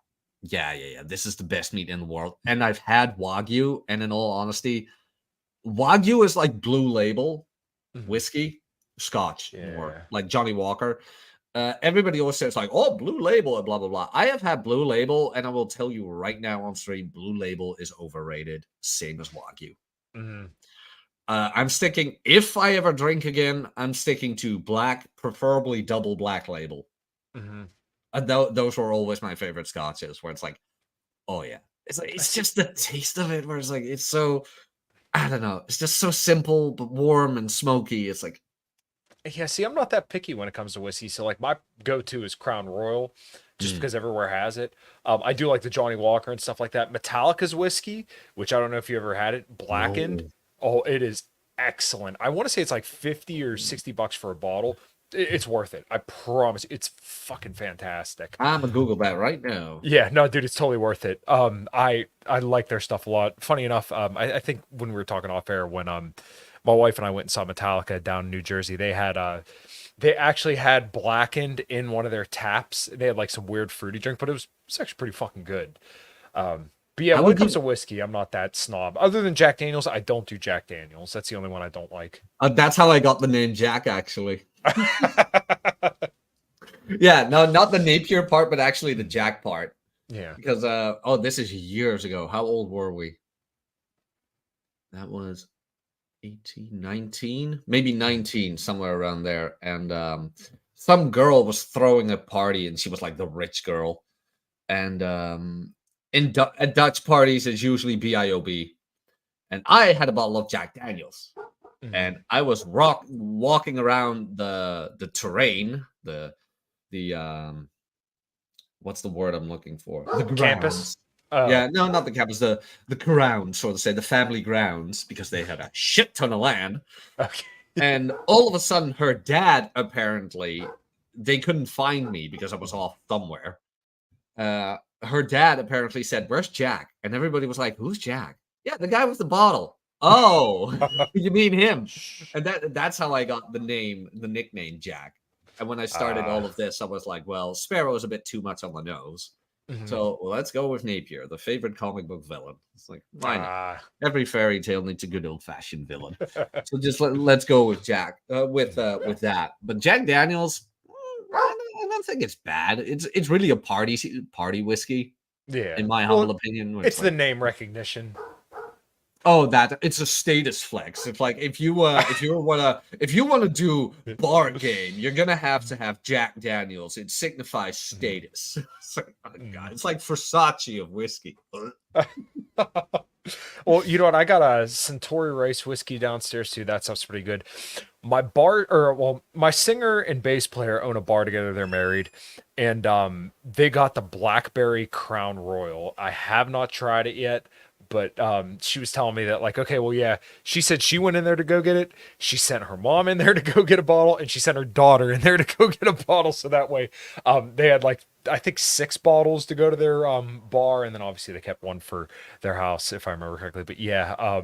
Yeah. This is the best meat in the world. And I've had Wagyu, and in all honesty, Wagyu is like Blue Label whiskey, Scotch, more Yeah. like Johnny Walker. Everybody always says like, "Oh, Blue Label," and blah blah blah. I have had Blue Label, and I will tell you right now on stream, Blue Label is overrated. Same as Wagyu. I'm sticking. If I ever drink again, I'm sticking to black, preferably double Black Label. Those were always my favorite scotches, where it's like, oh yeah, it's just the taste of it, where it's like it's so, I don't know, it's just so simple but warm and smoky. It's like, Yeah, see, I'm not that picky when it comes to whiskey. So like my go-to is Crown Royal, just because everywhere has it. I do like the Johnny Walker and stuff like that. Metallica's whiskey, which I don't know if you ever had it, blackened. No. Oh, it is excellent. I want to say it's like 50 or $60 for a bottle. It's worth it. I promise. It's fucking fantastic. I'm gonna Google that right now. Yeah, no, dude, it's totally worth it. I like their stuff a lot. Funny enough, I think when we were talking off air, when my wife and I went and saw Metallica down in New Jersey, they actually had blackened in one of their taps. They had like some weird fruity drink, but it's actually pretty fucking good. But yeah, How when it would comes you? to whiskey, I'm not that snob. Other than Jack Daniels, I don't do Jack Daniels. That's the only one I don't like. That's how I got the name Jack, actually. Yeah, no, not the Napier part, but actually the Jack part. Yeah. Because this is years ago. How old were we? That was 18, 19, maybe 19, somewhere around there. And some girl was throwing a party, and she was like the rich girl. And at Dutch parties, it's usually BIOB. And I had a bottle of Jack Daniels. And I was walking around the terrain, the what's the word I'm looking for? The grounds. Campus? Yeah, no, not the campus, the grounds, so to say, the family grounds, because they had a shit ton of land. Okay. And all of a sudden, her dad, apparently, they couldn't find me because I was off somewhere. Her dad apparently said, "Where's Jack?" And everybody was like, "Who's Jack?" "Yeah, the guy with the bottle." "Oh, you mean him?" And that's how I got the nickname Jack. And when I started all of this, I was like, well, Sparrow is a bit too much on the nose. So let's go with Napier, the favorite comic book villain. It's like, why not? Every fairy tale needs a good old-fashioned villain. So just let's go with Jack, with that. But Jack Daniels, I don't think it's bad. It's really a party whiskey. Yeah. In my humble opinion. It's the name recognition. Oh, that it's a status flex. It's like if you want to do bar game, you're gonna have to have Jack Daniels. It signifies status. It's like, oh God, it's like Versace of whiskey. Well, you know what? I got a Centauri rice whiskey downstairs too. That stuff's pretty good. My singer and bass player own a bar together. They're married, and they got the Blackberry Crown Royal. I have not tried it yet, but she was telling me that, like, okay, well, yeah, she said she went in there to go get it. She sent her mom in there to go get a bottle, and she sent her daughter in there to go get a bottle. So that way, they had like, I think 6 bottles to go to their bar, and then obviously they kept one for their house, if I remember correctly. But yeah,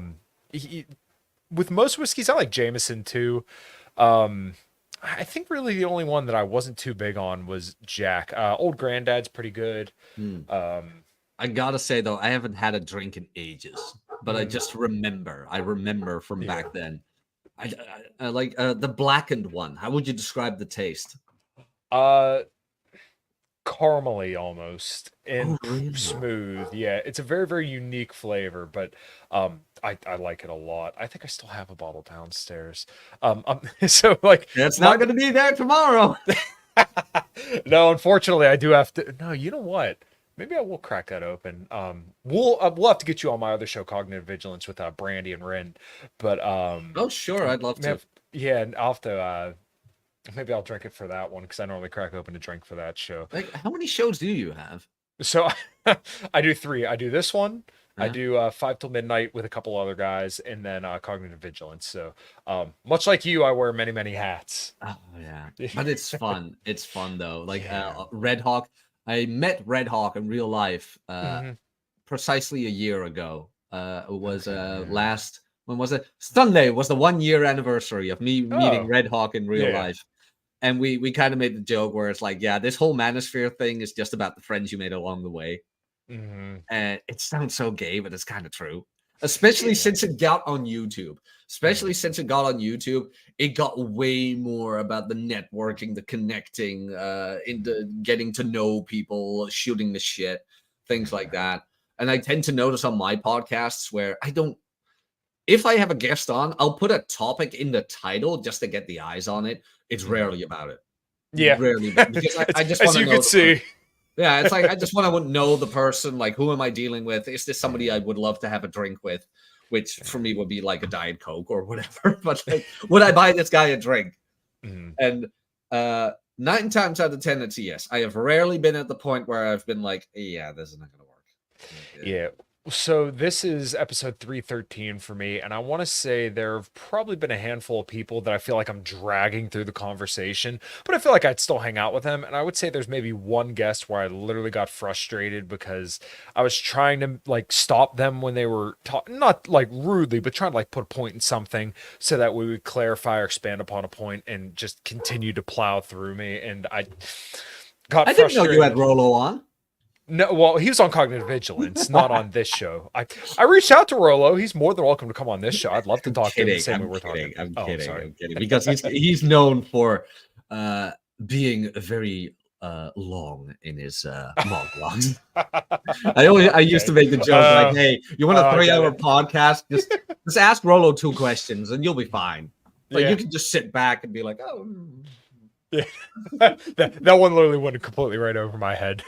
with most whiskeys, I like Jameson too. I think really the only one that I wasn't too big on was Jack. Old Granddad's pretty good. I gotta say though, I haven't had a drink in ages, but I just remember. I remember from back then. I like the blackened one. How would you describe the taste? caramely almost and Oh, really? smooth. Yeah, it's a very, very unique flavor, but I like it a lot. I think I still have a bottle downstairs. So like That's my not going to be there tomorrow. no, unfortunately, I do have to. No, you know what? Maybe I will crack that open. We'll have to get you on my other show, Cognitive Vigilance, with Brandy and Ren. But Oh, sure. I'd love to. yeah, and I'll have to. Maybe I'll drink it for that one because I normally crack open a drink for that show. Like, how many shows do you have? So I do three. I do this one. I Yeah. do 5 till midnight with a couple other guys, and then Cognitive Vigilance. So much like you, I wear many, many hats. Oh, yeah. But it's fun. It's fun, though. Like, Red Hawk. I met Red Hawk in real life precisely a year ago. It was last, when was it? Sunday was the 1 year anniversary of me meeting Red Hawk in real life. And we kind of made the joke where it's like, yeah, this whole manosphere thing is just about the friends you made along the way. And it sounds so gay, but it's kind of true. Especially since it got on YouTube. It got way more about the networking, the connecting, into getting to know people, shooting the shit, things like that. And I tend to notice on my podcasts where if I have a guest on, I'll put a topic in the title just to get the eyes on it. It's rarely about it. Yeah. Rarely. Because I just want to know. As you can see. Yeah, it's like I just want to know the person. Like, who am I dealing with? Is this somebody I would love to have a drink with? Which for me would be like a Diet Coke or whatever. But like, would I buy this guy a drink? And 9 times out of 10, it's a yes. I have rarely been at the point where I've been like, yeah, this is not going to work. Yeah. So this is episode 313 for me, and I want to say there have probably been a handful of people that I feel like I'm dragging through the conversation, but I feel like I'd still hang out with them. And I would say there's maybe one guest where I literally got frustrated because I was trying to like stop them when they were not like rudely, but trying to like put a point in something so that we would clarify or expand upon a point and just continue to plow through me. And I got I frustrated. didn't know you had Rolo on. No, well, he was on Cognitive Vigilance, not on this show. I reached out to Rolo. He's more than welcome to come on this show. I'd love to talk to him the same way we're talking. I'm kidding. Because he's known for being very long in his monologues. I used to make the joke like, hey, you want a 3-hour podcast? Just ask Rolo 2 questions and you'll be fine. Like you can just sit back and be like, oh. Yeah. that one literally went completely right over my head.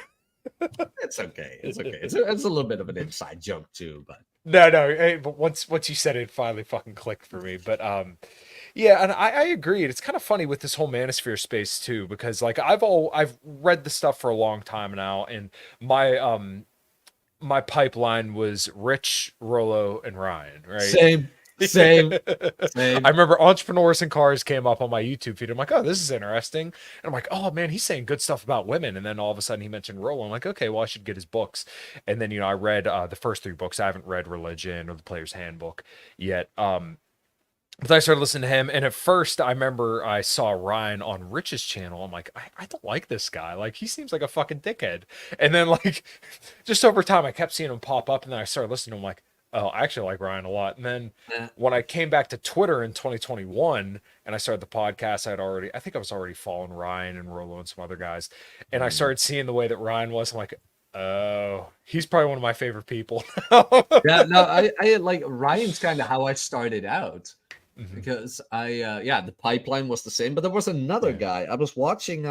It's okay. It's a little bit of an inside joke too, but no. Hey, but once you said it, finally fucking clicked for me. But yeah, and I agree. It's kind of funny with this whole manosphere space too, because like I've read the stuff for a long time now, and my pipeline was Rich, Rolo, and Ryan. Right. Same. I remember Entrepreneurs in Cars came up on my YouTube feed. I'm like, oh, this is interesting. And I'm like, oh man, he's saying good stuff about women. And then all of a sudden he mentioned Rolo. I'm like, okay, well, I should get his books. And then, I read the first 3 books. I haven't read Religion or The Player's Handbook yet. But I started listening to him. And at first I remember I saw Ryan on Rich's channel. I'm like, I don't like this guy. Like, he seems like a fucking dickhead. And then like, just over time, I kept seeing him pop up. And then I started listening to him like, oh, I actually like Ryan a lot. And then when I came back to Twitter in 2021 and I started the podcast, I think I was already following Ryan and Rolo and some other guys. And I started seeing the way that Ryan was. I'm like, oh, he's probably one of my favorite people. Yeah, no, I like Ryan's kind of how I started out because the pipeline was the same, but there was another guy. I was watching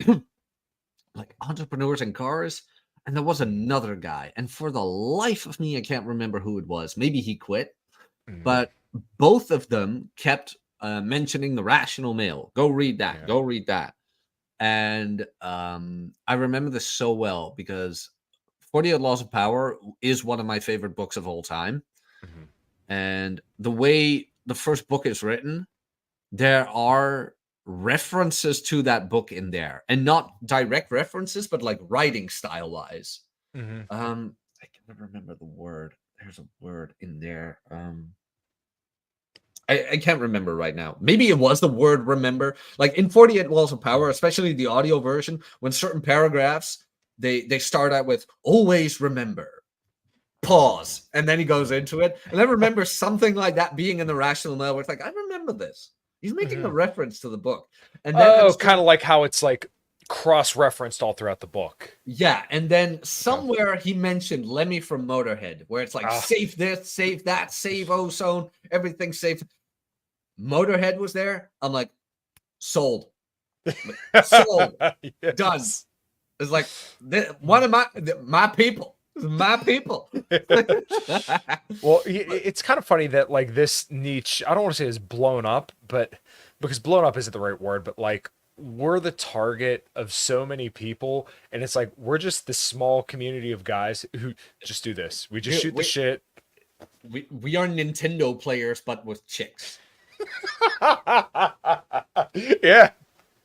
like Entrepreneurs in Cars. And there was another guy, and for the life of me, I can't remember who it was. Maybe he quit, but both of them kept mentioning The Rational Male. Go read that. Yeah. Go read that. And I remember this so well because 48 Laws of Power is one of my favorite books of all time. And the way the first book is written, there are references to that book in there, and not direct references, but like writing style wise. I can't remember the word. There's a word in there. I can't remember right now. Maybe it was the word remember. Like in 48 Laws of Power, especially the audio version, when certain paragraphs they start out with always remember. Pause, and then he goes into it. And I remember something like that being in The Rational Male, where it's like, I remember this. He's making a reference to the book. And then kind of like how it's like cross-referenced all throughout the book. Yeah, and then somewhere he mentioned Lemmy from Motorhead, where it's like save this, save that, save ozone, everything safe. Motorhead was there. I'm like, sold. Sold. Yes. Done. It's like one of my people. My people. Well, it's kind of funny that like this niche, I don't want to say is blown up, but because blown up isn't the right word, but like we're the target of so many people, and it's like we're just this small community of guys who just do this. We just shoot the shit. We are Nintendo players, but with chicks. Yeah.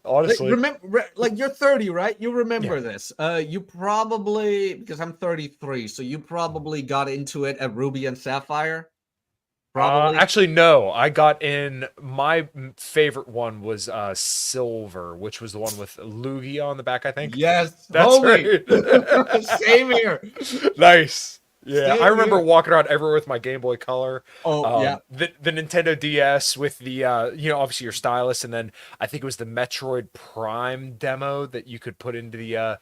Honestly, remember, like you're 30, right? You remember this. You probably, because I'm 33, so you probably got into it at Ruby and Sapphire. Probably. Actually, no. I got in. My favorite one was Silver, which was the one with Lugia on the back. I think. Yes, that's right. Same here. Nice. Yeah, I remember walking around everywhere with my Game Boy Color. Oh, yeah. The Nintendo DS with the, obviously your stylus, and then I think it was the Metroid Prime demo that you could put into the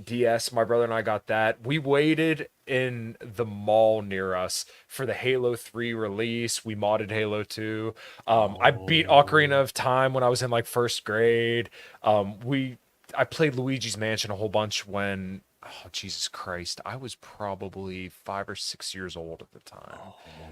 DS. My brother and I got that. We waited in the mall near us for the Halo 3 release. We modded Halo 2. I beat Ocarina of Time when I was in like first grade. I played Luigi's Mansion a whole bunch when... Oh, Jesus Christ. I was probably 5 or 6 years old at the time.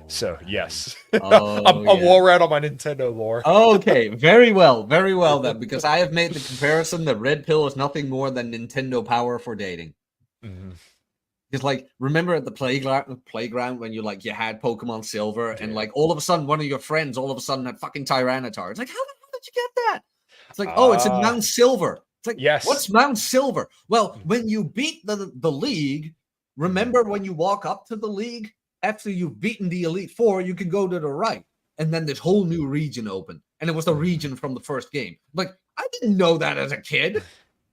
So, yes. I'm well read on my Nintendo lore. Okay, very well then, because I have made the comparison that Red Pill is nothing more than Nintendo Power for dating. Because, like, remember at the playground when you had Pokemon Silver, and, like, all of a sudden, one of your friends had fucking Tyranitar. It's like, how the hell did you get that? It's like, oh, it's in Mount Silver. It's like, yes. What's Mount Silver? Well, when you beat the league, remember when you walk up to the league, after you've beaten the Elite Four, you can go to the right. And then this whole new region opened. And it was the region from the first game. Like, I didn't know that as a kid.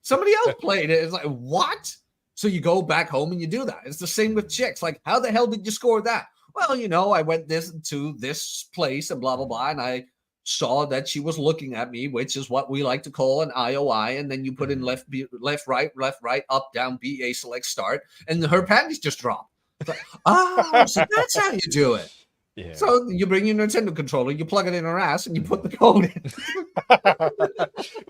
Somebody else played it. It's like, what? So you go back home and you do that. It's the same with chicks. Like, how the hell did you score that? Well, I went to this place and blah, blah, blah. And I saw that she was looking at me, which is what we like to call an IOI, and then you put in left, right, up, down, BA, select, start, and her panties just drop. Like, so that's how you do it. Yeah. So you bring your Nintendo controller, you plug it in her ass, and you put the code in.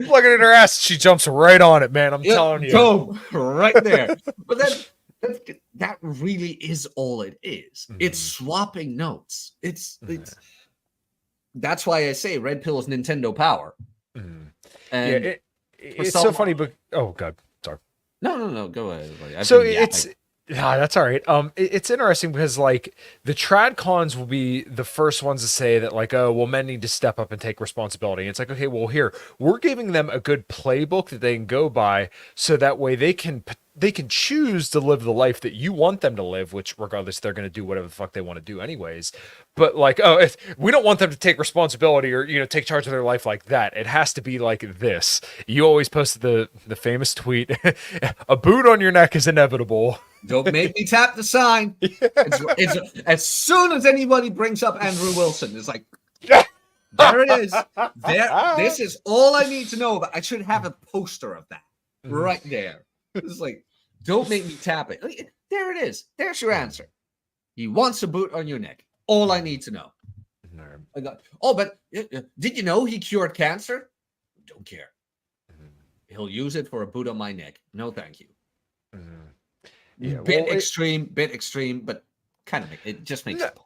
Plug it in her ass, she jumps right on it, man. I'm telling you. Boom, right there. But then that really is all it is. It's swapping notes. It's that's why I say Red Pill is Nintendo Power. And it's so funny, but God, sorry. No, go ahead. So that's all right. It's interesting because like the tradcons will be the first ones to say that like, oh, well, men need to step up and take responsibility. And it's like, okay, well, here we're giving them a good playbook that they can go by, so that way they can choose to live the life that you want them to live, which regardless, they're going to do whatever the fuck they want to do anyways. But like, we don't want them to take responsibility or, take charge of their life like that. It has to be like this. You always posted the famous tweet, a boot on your neck is inevitable. Don't make me tap the sign. It's as soon as anybody brings up Andrew Wilson, it's like, there it is. This is all I need to know about. I should have a poster of that right there. It's like, don't make me tap it. There it is. There's your answer. He wants a boot on your neck. All I need to know. But did you know he cured cancer? Don't care. He'll use it for a boot on my neck. No, thank you. Yeah, bit extreme, but kind of it just makes it.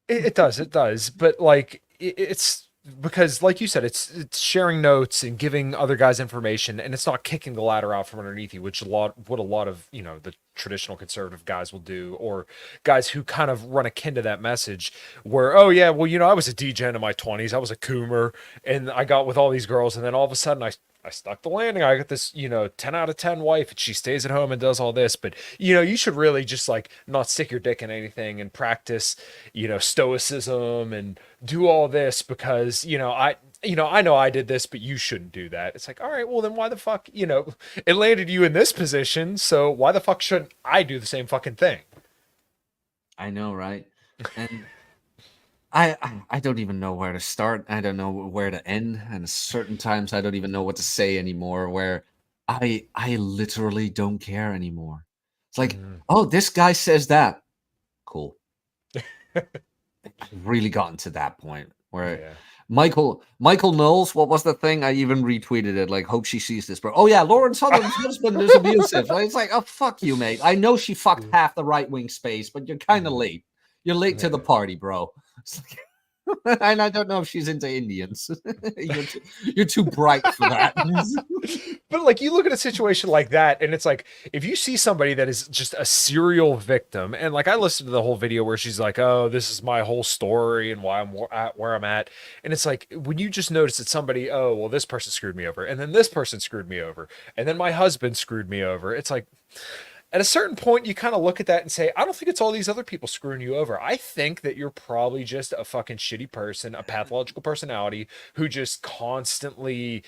It does. But like, it's because, like you said, it's sharing notes and giving other guys information, and it's not kicking the ladder out from underneath you, which what a lot of the traditional conservative guys will do, or guys who kind of run akin to that message, where I was a degen in my 20s, I was a coomer, and I got with all these girls, and then all of a sudden I stuck the landing. I got this 10 out of 10 wife, and she stays at home and does all this. But you should really just like not stick your dick in anything and practice stoicism and do all this, because I know I did this, but you shouldn't do that. It's like, all right, well then why the fuck, it landed you in this position, so why the fuck shouldn't I do the same fucking thing? I know, right? And I don't even know where to start. I don't know where to end. And certain times I don't even know what to say anymore, where I literally don't care anymore. It's like, Mhm. oh, this guy says that. Cool. I've really gotten to that point where Yeah. Michael Knowles, what was the thing? I even retweeted it. Like, hope she sees this, bro. Oh yeah, Lauren Southern's husband is abusive. Like, it's like, oh fuck you, mate. I know she fucked half the right wing space, but you're kind of Mhm. late. You're late to the Yeah. party, bro. It's like, and I don't know if she's into Indians. You're too bright for that. But like you look at a situation like that and it's like if you see somebody that is just a serial victim and like I listened to the whole video where she's like, oh, this is my whole story and why I'm at where I'm at, and it's like when you just notice that somebody, oh well, this person screwed me over and then this person screwed me over and then my husband screwed me over, it's like at a certain point you kind of look at that and say, I don't think it's all these other people screwing you over. I think that you're probably just a fucking shitty person, a pathological personality who just constantly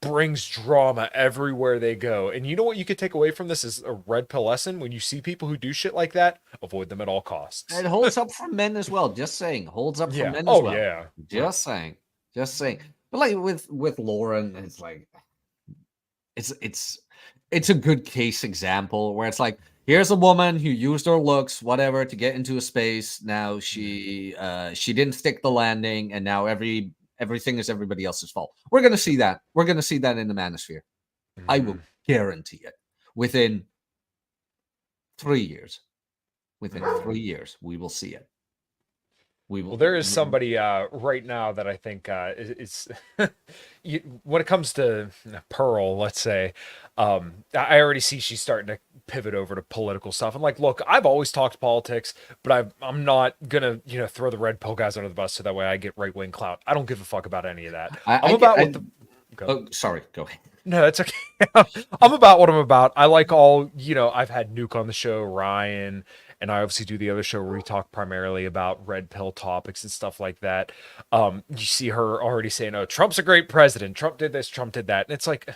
brings drama everywhere they go. And you know what you could take away from this is a red pill lesson. When you see people who do shit like that, avoid them at all costs. It holds up for men as well. Just saying, holds up for Yeah. men as Oh well. yeah. Just saying, just saying. But like with Lauren, it's like it's it's it's a good case example where it's like here's a woman who used her looks whatever to get into a space. Now she didn't stick the landing, and now everything is everybody else's fault. We're gonna see that. We're gonna see that in the manosphere. I will Mhm. guarantee it. Within 3 years. Within Mhm. 3 years, we will see it. We Well, will. there is somebody right now that I think is when it comes to Pearl, let's say, I already see she's starting to pivot over to political stuff. I'm like, look, I've always talked politics, but I'm not gonna, throw the red pill guys under the bus so that way I get right wing clout. I don't give a fuck about any of that. I'm I get. about what the go. Oh, sorry. Go ahead. No, that's okay. I'm about what I'm about. I like all, I've had Nuke on the show, Ryan, and I obviously do the other show where we talk primarily about red pill topics and stuff like that. You see her already saying, oh, Trump's a great president. Trump did this, Trump did that. And it's like,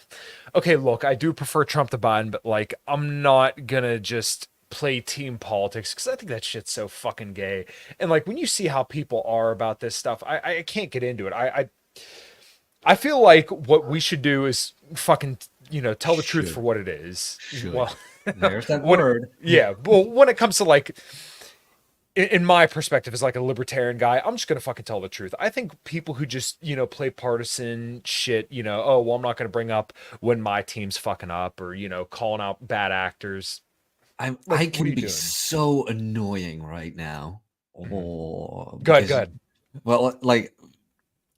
okay, look, I do prefer Trump to Biden, but like, I'm not gonna just play team politics because I think that shit's so fucking gay. And like, when you see how people are about this stuff, I can't get into it. I feel like what we should do is fucking, tell the truth for Should. what it is. Should. Well, There's that when, word. yeah, well, when it comes to like, in my perspective as like a libertarian guy, I'm just gonna fucking tell the truth. I think people who just, play partisan shit, oh, well, I'm not gonna bring up when my team's fucking up or, calling out bad actors. Like, I what are can you be doing? so annoying right now. Mhm. Oh, Go ahead, go because ahead. well, like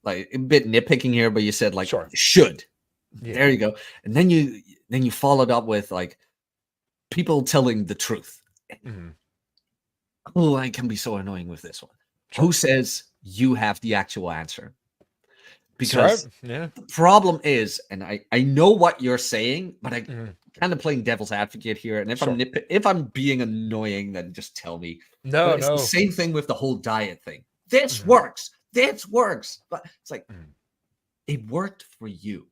a bit nitpicking here, but you said like Sure. should. There Yeah. you go. And then you followed up with like people telling the truth. Mhm. Oh, I can be so annoying with this one. Who Sure. says you have the actual answer? That's right. Because Yeah. the problem is, and I know what you're saying, but I Mhm. kind of playing devil's advocate here. And Sure. if I'm being annoying, then just tell me. But No, it's the no. same thing with the whole diet thing. This Mhm. works. This works. But it's like Mhm. it worked for you.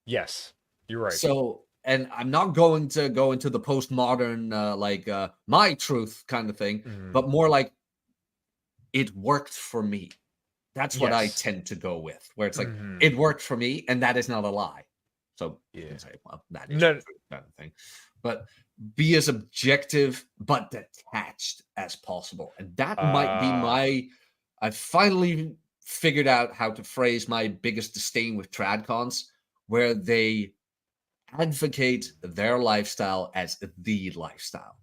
Yes, you're right. So, and I'm not going to go into the postmodern my truth kind of thing, Mhm. but more like it worked for me. That's what I Yes. tend to go with, where it's like Mhm. it worked for me, and that is not a lie. So you can Yeah. say, well, that is the No. truth, kind of thing. But be as objective but detached as possible. And that might be Uh, my I finally figured out how to phrase my biggest disdain with tradcons, where they advocate their lifestyle as the lifestyle.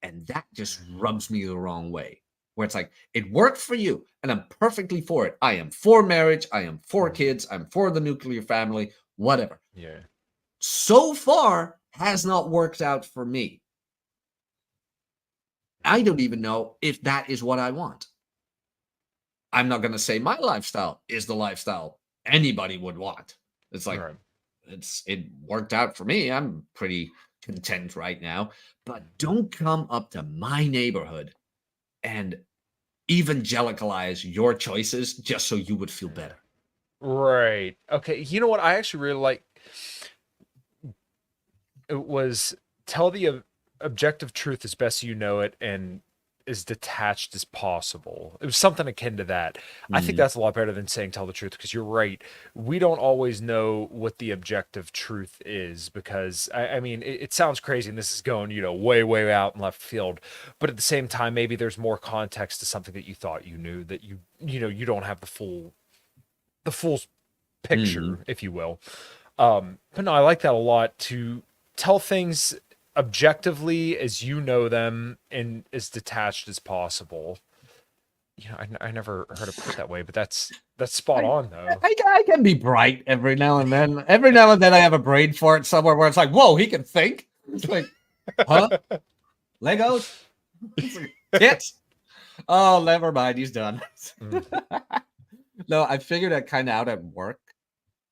And that just rubs me the wrong way. Where it's like, it worked for you, and I'm perfectly for it. I am for marriage. I am for mhm. kids. I'm for the nuclear family, whatever. Yeah. So far, has not worked out for me. I don't even know if that is what I want. I'm not going to say my lifestyle is the lifestyle anybody would want. It's All like, right. it worked out for me. I'm pretty content right now. But don't come up to my neighborhood and evangelicalize your choices just so you would feel Yeah. better. Right. Okay. You know what? I actually really like it was tell the objective truth as best you know it, and as detached as possible. It was something akin to that. I think Mm, that's a lot better than saying tell the truth, because you're right. We don't always know what the objective truth is, because I mean, it sounds crazy, and this is going, way, way out in left field. But at the same time, maybe there's more context to something that you thought you knew, that you don't have the full mm. picture, if you will. But no, I like that a lot, to tell things objectively as you know them and as detached as possible. I never heard it put that way, but that's spot I, on though. I can be bright every now and then. Every now and then I have a brain fart somewhere where it's like, whoa, he can think. It's like, huh? Legos? It's like, tits? Oh, never mind. He's done. Mm, No, I figured that kind of out at work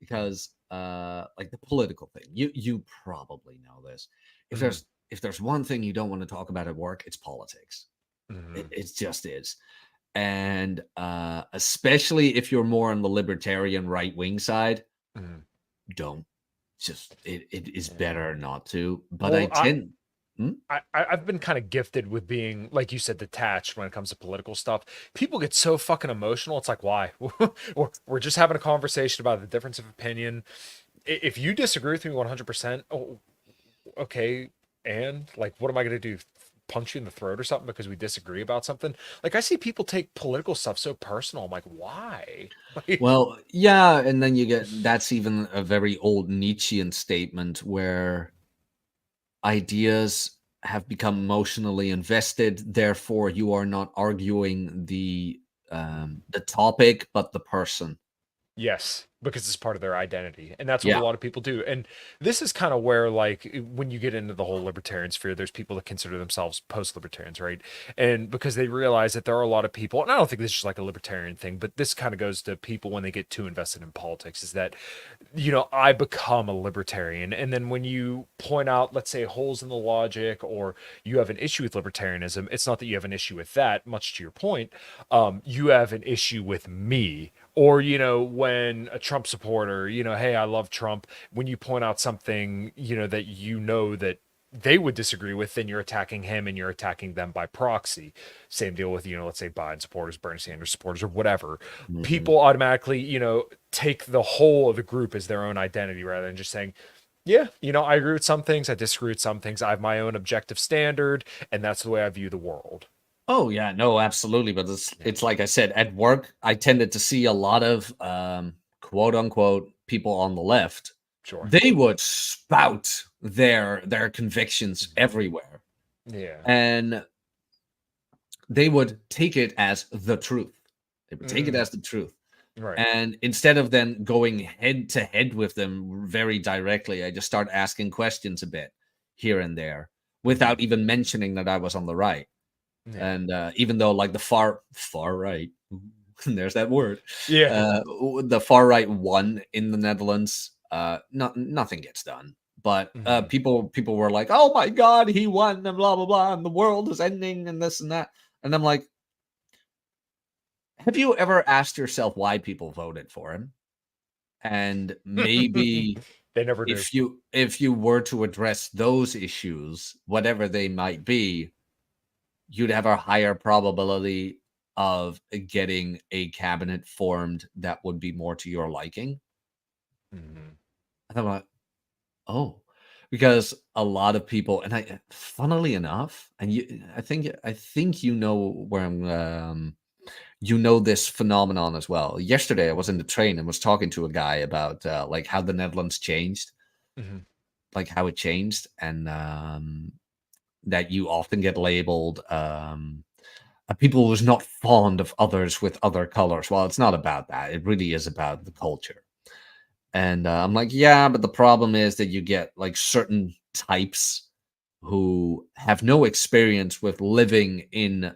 because like the political thing. You probably know this. If mm, there's one thing you don't want to talk about at work, it's politics. mm, It just is. And especially if you're more on the libertarian right wing side, mm. don't. Just it is Yeah. better not to. But I Well, tend. Hmm? I've been kind of gifted with being, like you said, detached when it comes to political stuff. People get so fucking emotional. It's like, why? We're just having a conversation about the difference of opinion. If you disagree with me 100%, oh, okay, and like, what am I gonna do? Punch you in the throat or something because we disagree about something? Like, I see people take political stuff so personal. I'm like, why? Like, Well, yeah, and then you get that's even a very old Nietzschean statement where ideas have become emotionally invested, therefore you are not arguing the topic, but the person. yes, because it's part of their identity. And that's what a Yeah. lot of people do. And this is kind of where, like, when you get into the whole libertarian sphere, there's people that consider themselves post libertarians, right? And because they realize that there are a lot of people, and I don't think this is just like a libertarian thing, but this kind of goes to people when they get too invested in politics, is that, I become a libertarian. And then when you point out, let's say, holes in the logic, or you have an issue with libertarianism, it's not that you have an issue with that, much to your point. You have an issue with me. Or, when a Trump supporter, hey, I love Trump. When you point out something, that that they would disagree with, then you're attacking him and you're attacking them by proxy. Same deal with, let's say Biden supporters, Bernie Sanders supporters, or whatever. Mhm. People automatically, take the whole of the group as their own identity, rather than just saying, yeah, I agree with some things, I disagree with some things, I have my own objective standard, and that's the way I view the world. Oh yeah, no, absolutely. But Yeah, it's like I said, at work, I tended to see a lot of quote unquote people on the left. sure. They would spout their convictions everywhere. Yeah. And they would take it as the truth. They would take it Mm, as the truth. right. And instead of then going head to head with them very directly, I just start asking questions a bit here and there Hmm. without even mentioning that I was on the right. Yeah. And even though like the far right, there's that word, Yeah. the far right won in the Netherlands, nothing gets done. But Mhm. people were like, "Oh my God, he won!" and blah blah blah, and the world is ending, and this and that. And I'm like, have you ever asked yourself why people voted for him? And maybe They never do. if you were to address those issues, whatever they might be, you'd have a higher probability of getting a cabinet formed that would be more to your liking. Mhm. And I'm like, oh, because a lot of people, and I, funnily enough, and I think you know where you know this phenomenon as well. Yesterday, I was in the train and was talking to a guy about like how the Netherlands changed, Mhm. like how it changed, and that you often get labeled people who's not fond of others with other colors. Well, it's not about that. It really is about the culture. And I'm like, yeah, but the problem is that you get like certain types who have no experience with living in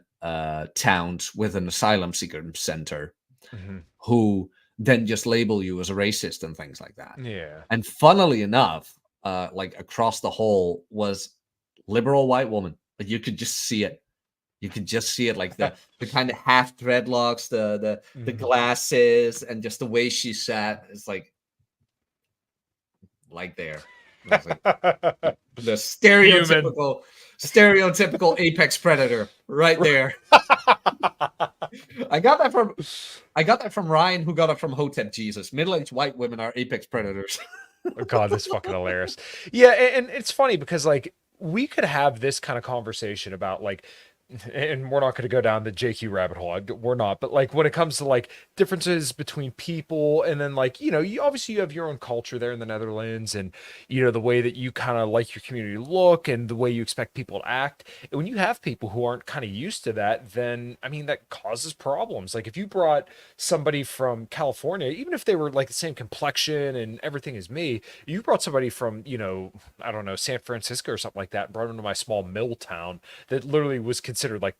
towns with an asylum seeker center Mhm. who then just label you as a racist and things like that. Yeah. And funnily enough, like across the whole was liberal white woman, but you could just see it. You could just see it, like the kind of half dreadlocks, the Mhm. glasses, and just the way she sat. It's like there. I was like, the Human. stereotypical apex predator right there. I got that from Ryan, who got it from Hotep Jesus. Middle-aged white women are apex predators. Oh, God, that's fucking hilarious. Yeah, and it's funny because like we could have this kind of conversation about like, and we're not going to go down the JQ rabbit hole. We're not, but like when it comes to like differences between people, and then like you obviously you have your own culture there in the Netherlands, and the way that you kind of like your community to look and the way you expect people to act. And when you have people who aren't kind of used to that, then I mean that causes problems. Like if you brought somebody from California, even if they were like the same complexion and everything as me, you brought somebody from I don't know, San Francisco or something like that, brought them to my small mill town that literally was considered like,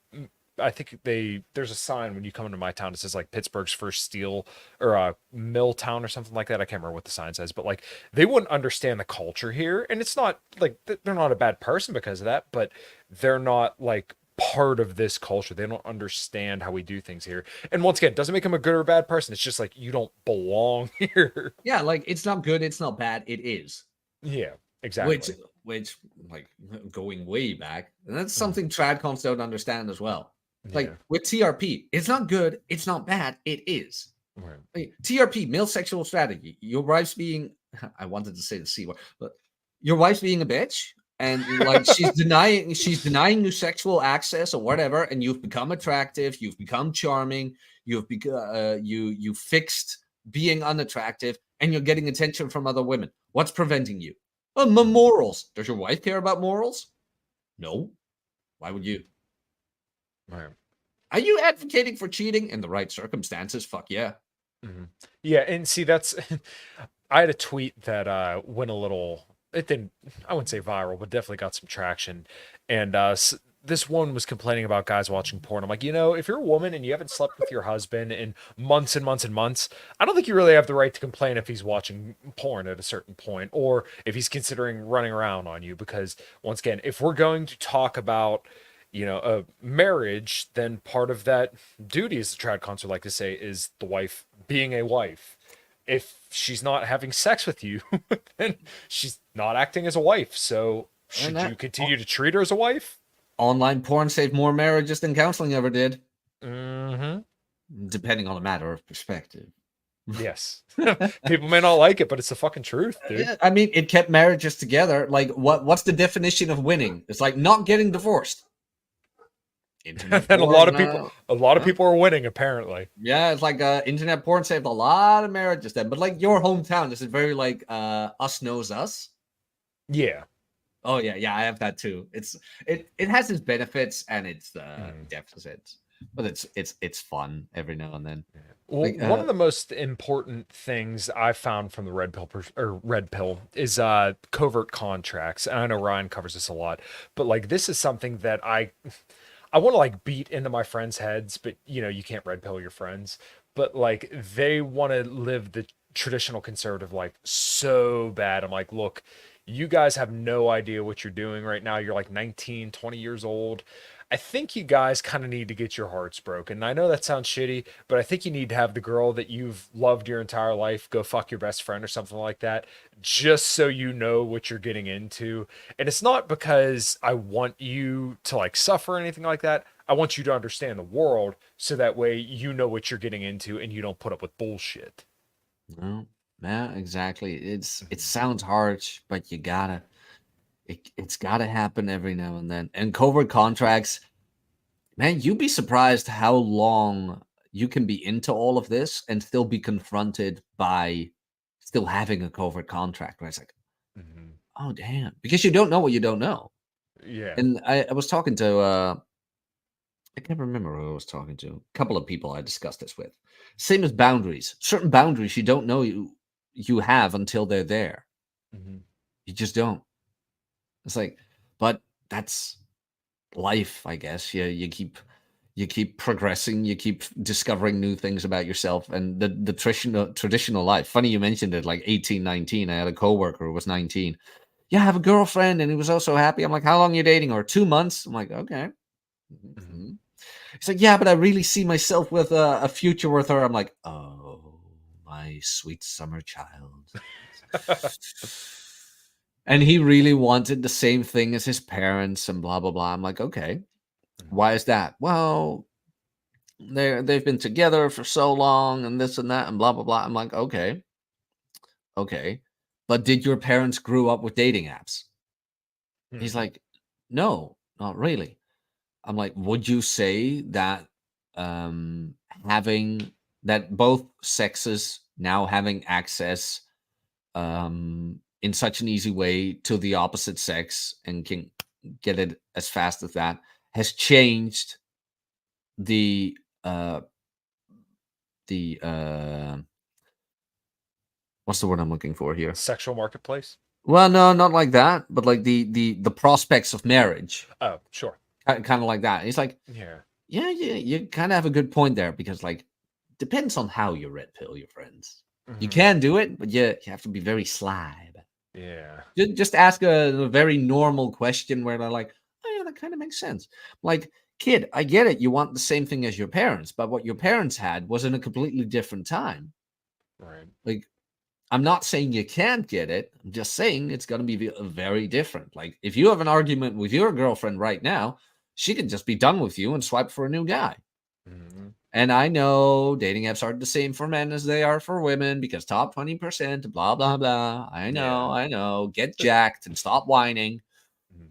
I think there's a sign when you come into my town that says like Pittsburgh's first steel or mill town or something like that. I can't remember what the sign says, but like they wouldn't understand the culture here. And it's not like they're not a bad person because of that, but they're not like part of this culture. They don't understand how we do things here. And once again, it doesn't make them a good or bad person. It's just like you don't belong here. Yeah, like it's not good, it's not bad, it is. Yeah, Which exactly. which like going way back, and that's Mhm. something tradcons don't understand as well. Yeah. Like with TRP, it's not good, it's not bad, it is. Right. Like, TRP, male sexual strategy. Your wife's being I wanted to say the C word, but your wife's being a bitch, and like she's denying you sexual access or whatever, and you've become attractive, you've become charming, you've become you fixed being unattractive, and you're getting attention from other women. What's preventing you? My Mhm. morals. Does your wife care about morals? No. Why would you? Right. Are you advocating for cheating in the right circumstances? Fuck yeah. Mhm. Yeah, and see that's I had a tweet that went a little, it didn't, I wouldn't say viral, but definitely got some traction. And this one was complaining about guys watching porn. I'm like, if you're a woman and you haven't slept with your husband in months and months and months, I don't think you really have the right to complain if he's watching porn at a certain point or if he's considering running around on you. Because once again, if we're going to talk about a marriage, then part of that duty, as the trad cons like to say, is the wife being a wife. If she's not having sex with you, then she's not acting as a wife. So And should you that continue to treat her as a wife? online porn saved more marriages than counseling ever did, Hmm. depending on a matter of perspective. Yes. People may not like it, but it's the fucking truth, dude. Yeah, I mean, it kept marriages together. Like, what's the definition of winning? It's like not getting divorced. Internet And a porn. lot of people, a lot of Huh? people are winning, apparently. Yeah, it's like internet porn saved a lot of marriages then. But like your hometown, is it very like us knows us? Yeah. Oh yeah, yeah, I have that too. It has its benefits and its Mhm. deficits, but it's fun every now and then. Well, Like one of the most important things I found from the red pill is covert contracts. And I know Ryan covers this a lot, but like this is something that I want to like beat into my friends' heads, but you can't red pill your friends. But like they want to live the traditional conservative life so bad. I'm like, look, you guys have no idea what you're doing right now. You're like 19, 20 years old. I think you guys kind of need to get your hearts broken. I know that sounds shitty, but I think you need to have the girl that you've loved your entire life go fuck your best friend or something like that, just so you know what you're getting into. And it's not because I want you to like suffer or anything like that. I want you to understand the world so that way you know what you're getting into and you don't put up with bullshit. no, yeah, exactly. It Mhm. sounds harsh, but it's gotta happen every now and then. And covert contracts, man, you'd be surprised how long you can be into all of this and still be confronted by still having a covert contract. Where it's like, Mhm. oh damn, because you don't know what you don't know. Yeah. And I was talking to I can't remember who I was talking to. A couple of people I discussed this with. Same as boundaries. Certain boundaries you don't know you have until they're there. Mhm. You just don't. It's like, but that's life, I guess. You keep progressing, you keep discovering new things about yourself and the traditional life. Funny you mentioned it, like 18, 19. I had a coworker who was 19. Yeah, I have a girlfriend, and he was also happy. I'm like, how long are you dating her? 2 months. I'm like, okay. Mhm. Mhm. He's like, yeah, but I really see myself with a future with her. I'm like, oh, my sweet summer child. And he really wanted the same thing as his parents and blah blah blah. I'm like, okay, Mhm. why is that? Well, they've been together for so long and this and that and blah blah blah. I'm like, okay, okay. But did your parents grew up with dating apps? He's Mhm. like, no, not really. I'm like, would you say that um having that both sexes now having access in such an easy way to the opposite sex and can get it as fast as that has changed the uh the what's the word I'm looking for here? Sexual marketplace? Well, no, not like that, but like the prospects of marriage, Oh, sure. kind of like that. He's like, Yeah. yeah, yeah, you kind of have a good point there because like depends on how you red pill your friends. You Mhm. can do it, but you have to be very sly. Yeah. Just ask a very normal question where they're like, "Oh yeah, that kind of makes sense." Like, kid, I get it. You want the same thing as your parents, but what your parents had was in a completely different time. Right. Like, I'm not saying you can't get it. I'm just saying it's going to be very different. Like, if you have an argument with your girlfriend right now, she could just be done with you and swipe for a new guy. Mhm. And I know dating apps aren't the same for men as they are for women because top 20%, blah, blah, blah. Yeah. I know. Get jacked and stop whining. Mhm.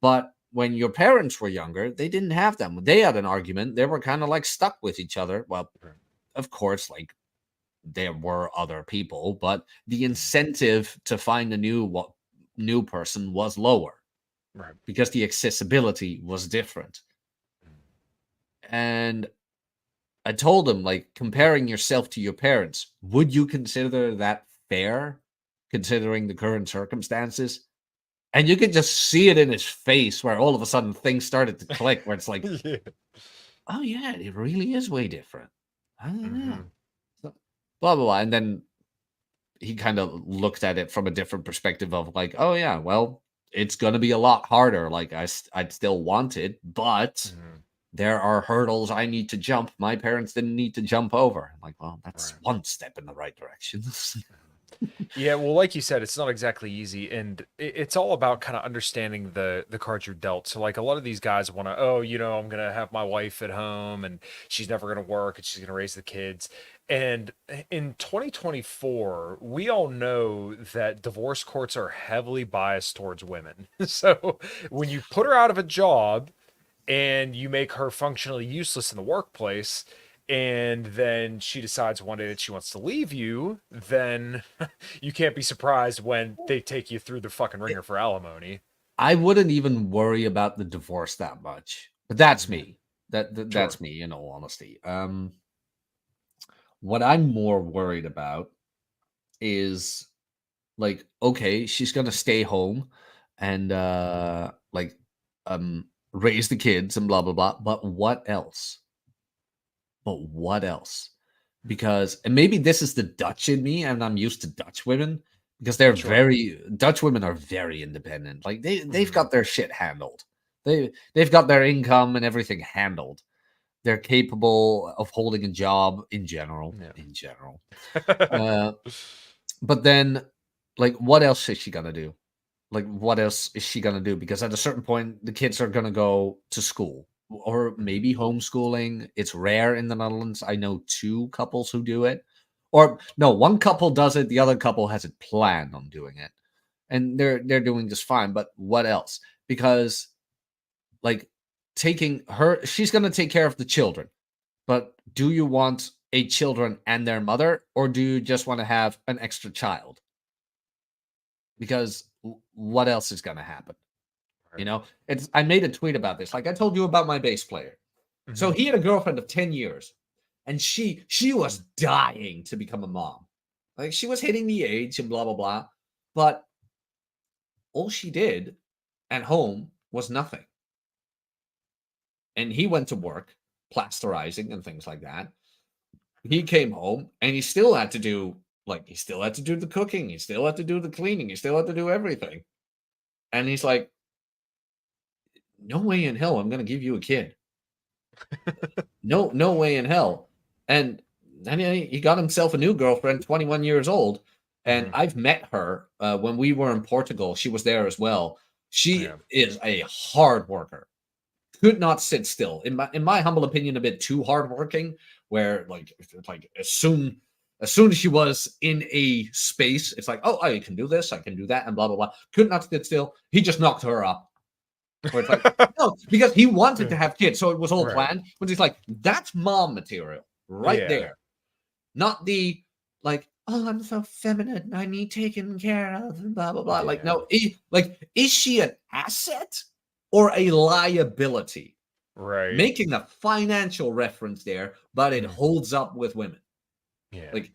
But when your parents were younger, they didn't have them. When they had an argument, they were kind of like stuck with each other. Well, Right. of course, like there were other people, but the Mhm. incentive to find a new person was lower Right. because the accessibility was different. Mhm. And I told him, like, comparing yourself to your parents, would you consider that fair considering the current circumstances? And you could just see it in his face where all of a sudden things started to click, where it's like, Yeah. oh, yeah, it really is way different. Oh, yeah. Mhm. So, blah, blah, blah. And then he kind of looked at it from a different perspective of like, oh, yeah, well, it's going to be a lot harder. Like, I'd still want it, but Mhm. there are hurdles I need to jump. My parents didn't need to jump over. I'm like, well, that's Right. one step in the right direction. Yeah, well, like you said, it's not exactly easy, and it's all about kind of understanding the cards you're dealt. So, like a lot of these guys want to, oh, I'm gonna have my wife at home, and she's never gonna work, and she's gonna raise the kids. And in 2024, we all know that divorce courts are heavily biased towards women. So, when you put her out of a job and you make her functionally useless in the workplace, and then she decides one day that she wants to leave you, then you can't be surprised when they take you through the fucking ringer for alimony. I wouldn't even worry about the divorce that much, but that's Mhm. me. Sure. That's me, in all honesty. What I'm more worried about is like, okay, she's gonna stay home and like raise the kids and blah blah blah. But what else? But what else? Because and maybe this is the Dutch in me, and I'm used to Dutch women because Sure. Dutch women are very independent. Like they've Mhm. got their shit handled. They've got their income and everything handled. They're capable of holding a job in general. Yeah. In general. Uh, but then, like, what else is she gonna do? Like, what else is she gonna do? Because at a certain point, the kids are gonna go to school or Mhm. maybe homeschooling. It's rare in the Netherlands. I know two couples who do it, or no, one couple does it. The other couple has it planned on doing it, and they're doing just fine. But what else? Because like taking her, she's gonna take care of the children. But do you want a children and their mother, or do you just want to have an extra child? Because what else is gonna happen? You Right. know, it's I made a tweet about this. Like I told you about my bass player. So Mhm. he had a girlfriend of 10 years and she was dying to become a mom. Like she was hitting the age and blah blah blah. But all she did at home was nothing. And he went to work plasterizing and things like that. He came home and he still had to do he still had to do the cooking, he still had to do the cleaning, he still had to do everything. And he's like, "No way in hell I'm going to give you a kid. No way in hell." And then he got himself a new girlfriend, 21 years old, And I've met her when we were in Portugal. She was there as well. She Yeah. is a hard worker. Could not sit still. In my humble opinion, a bit too hardworking. Where like as soon as she was in a space, it's like, oh, I can do this, I can do that, and blah blah blah. Could not sit still. He just knocked her up. Where it's like, no, because he wanted to have kids, so it was all Right. planned. But he's like, that's mom material right Yeah. there. Not the like, oh, I'm so feminine, I need taken care of, and blah blah blah. Like, Yeah. no, is she an asset or a liability? Right. Making a financial reference there, but it Mm. holds up with women. Yeah. Like,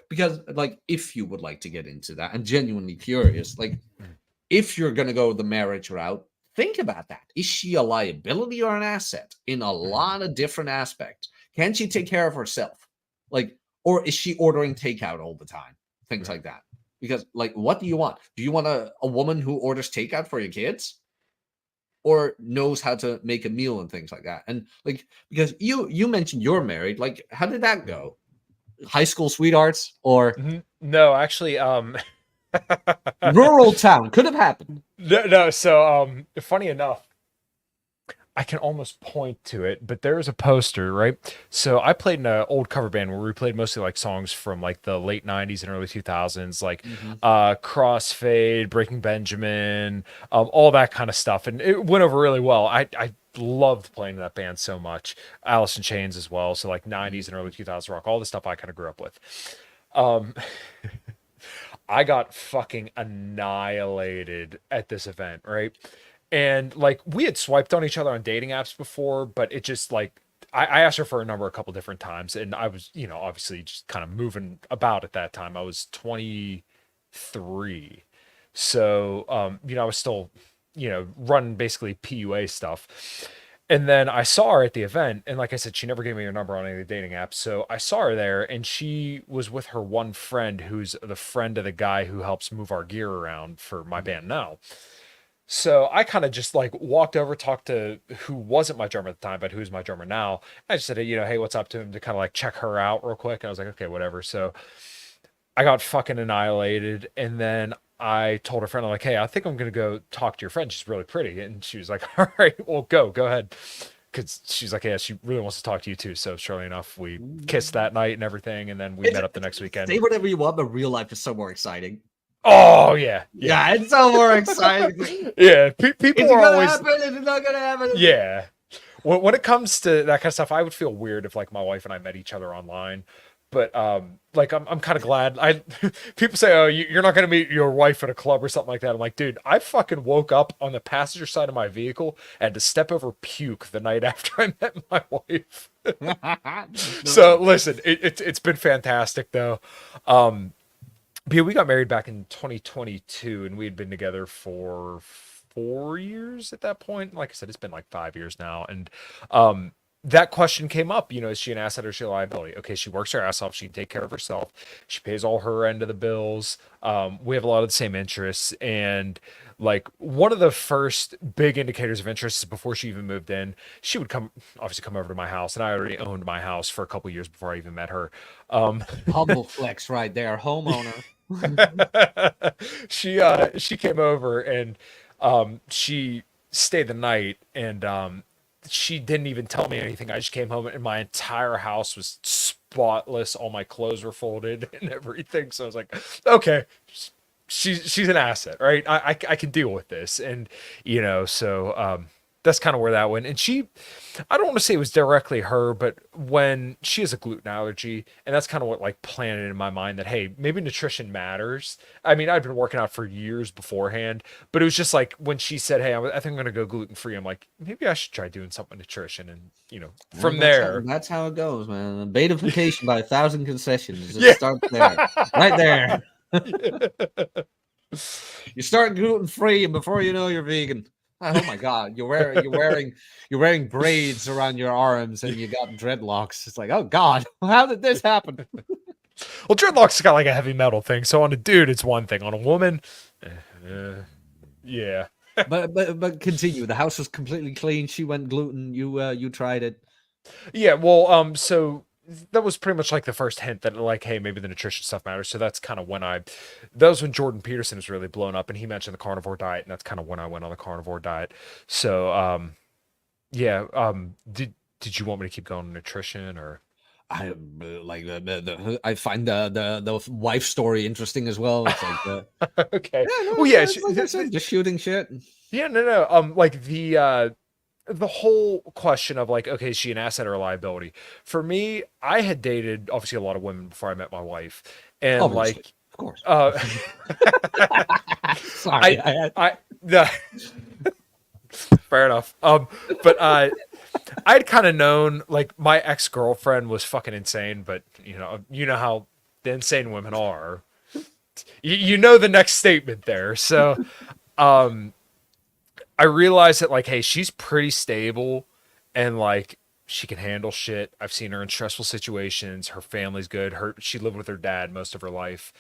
because like, if you would like to get into that, I'm genuinely curious. Like, Mm. if you're gonna go the marriage route, think about that. Is she a liability or an asset in a lot of different aspects? Can she take care of herself? Like, or is she ordering takeout all the time? Things Right. like that. Because, like, what do you want? Do you want a woman who orders takeout for your kids? Or knows how to make a meal and things like that? And like, because you mentioned you're married, like, how did that go? High school sweethearts or No, actually, rural town? Could have happened. no. So, funny enough, I can almost point to it, but there's a poster, right? So I played in an old cover band where we played mostly like songs from like the late 90s and early 2000s, like Mhm. Crossfade, Breaking Benjamin, all that kind of stuff. And it went over really well. I loved playing in that band so much. Alice in Chains as well. So like 90s and early 2000s rock, all the stuff I kind of grew up with. Um, I got fucking annihilated at this event, right? And like we had swiped on each other on dating apps before, but it just like I asked her for a number a couple different times, and I was, obviously just kind of moving about at that time. I was 23. So I was still, running basically PUA stuff. And then I saw her at the event, and like I said, she never gave me her number on any of the dating apps. So I saw her there, and she was with her one friend, who's the friend of the guy who helps move our gear around for my band now. So I kind of just like walked over, talked to who wasn't my drummer at the time, but who's my drummer now. I just said, hey, what's up to him, to kind of like check her out real quick. And I was like, okay, whatever. So I got fucking annihilated. And then I told her friend, I'm like, hey, I think I'm going to go talk to your friend. She's really pretty. And she was like, all right, well, go ahead. Cause she's like, yeah, she really wants to talk to you too. So surely enough, we kissed that night and everything. And then we met up the next weekend. Say whatever you want, but real life is so more exciting. Oh yeah. Yeah, it's so more exciting. Yeah. People Is it are gonna always, happen? Is it not gonna happen? yeah. When it comes to that kind of stuff, I would feel weird if like my wife and I met each other online. But like I'm kind of glad. People say, oh, you're not gonna meet your wife at a club or something like that. I'm like, dude, I fucking woke up on the passenger side of my vehicle and had to step over puke the night after I met my wife. So listen, it's been fantastic though. But yeah, we got married back in 2022, and we had been together for 4 years at that point. Like I said, it's been like 5 years now, and that question came up. Is she an asset or is she a liability? Okay, she works her ass off. She can take care of herself. She pays all her end of the bills. We have a lot of the same interests, and like one of the first big indicators of interest is before she even moved in, she would obviously come over to my house, and I already owned my house for a couple years before I even met her. Humble flex right there, homeowner. She came over, and she stayed the night, and she didn't even tell me anything. I just came home, and my entire house was spotless. All my clothes were folded and everything. So I was like, okay, she's an asset, right? I can deal with this. And so that's kind of where that went. And I don't want to say it was directly her, but when she has a gluten allergy, and that's kind of what like planted in my mind that, hey, maybe nutrition matters. I mean, I'd been working out for years beforehand, but it was just like when she said, hey, I think I'm going to go gluten free, I'm like, maybe I should try doing something with nutrition. And from there, That's how it goes, man. Betification by 1,000 concessions. It yeah. starts there, right there. You start gluten free, and before you know, you're vegan. Oh my god, you're wearing braids around your arms, and you got dreadlocks. It's like, oh god, how did this happen? Well, dreadlocks got like a heavy metal thing. So on a dude, it's one thing. On a woman, yeah. but continue. The house was completely clean. She went gluten. You tried it. Yeah, well, so that was pretty much like the first hint that like, hey, maybe the nutrition stuff matters. So that's kind of when that was when Jordan Peterson was really blown up, and he mentioned the carnivore diet, and that's kind of when I went on the carnivore diet. So yeah, did you want me to keep going on nutrition or? I like I find the wife story interesting as well. It's like Okay, yeah, no, well, yeah, it's like I said, just shooting shit. yeah, no, like the whole question of like, okay, is she an asset or a liability? For me, I had dated obviously a lot of women before I met my wife, and Obviously, like, of course. uh, Sorry, the, fair enough. But I'd kind of known like my ex girlfriend was fucking insane, but you know how the insane women are. You know the next statement there, so um. I realized that like, hey, she's pretty stable and like she can handle shit. I've seen her in stressful situations. Her family's good. She lived with her dad most of her life.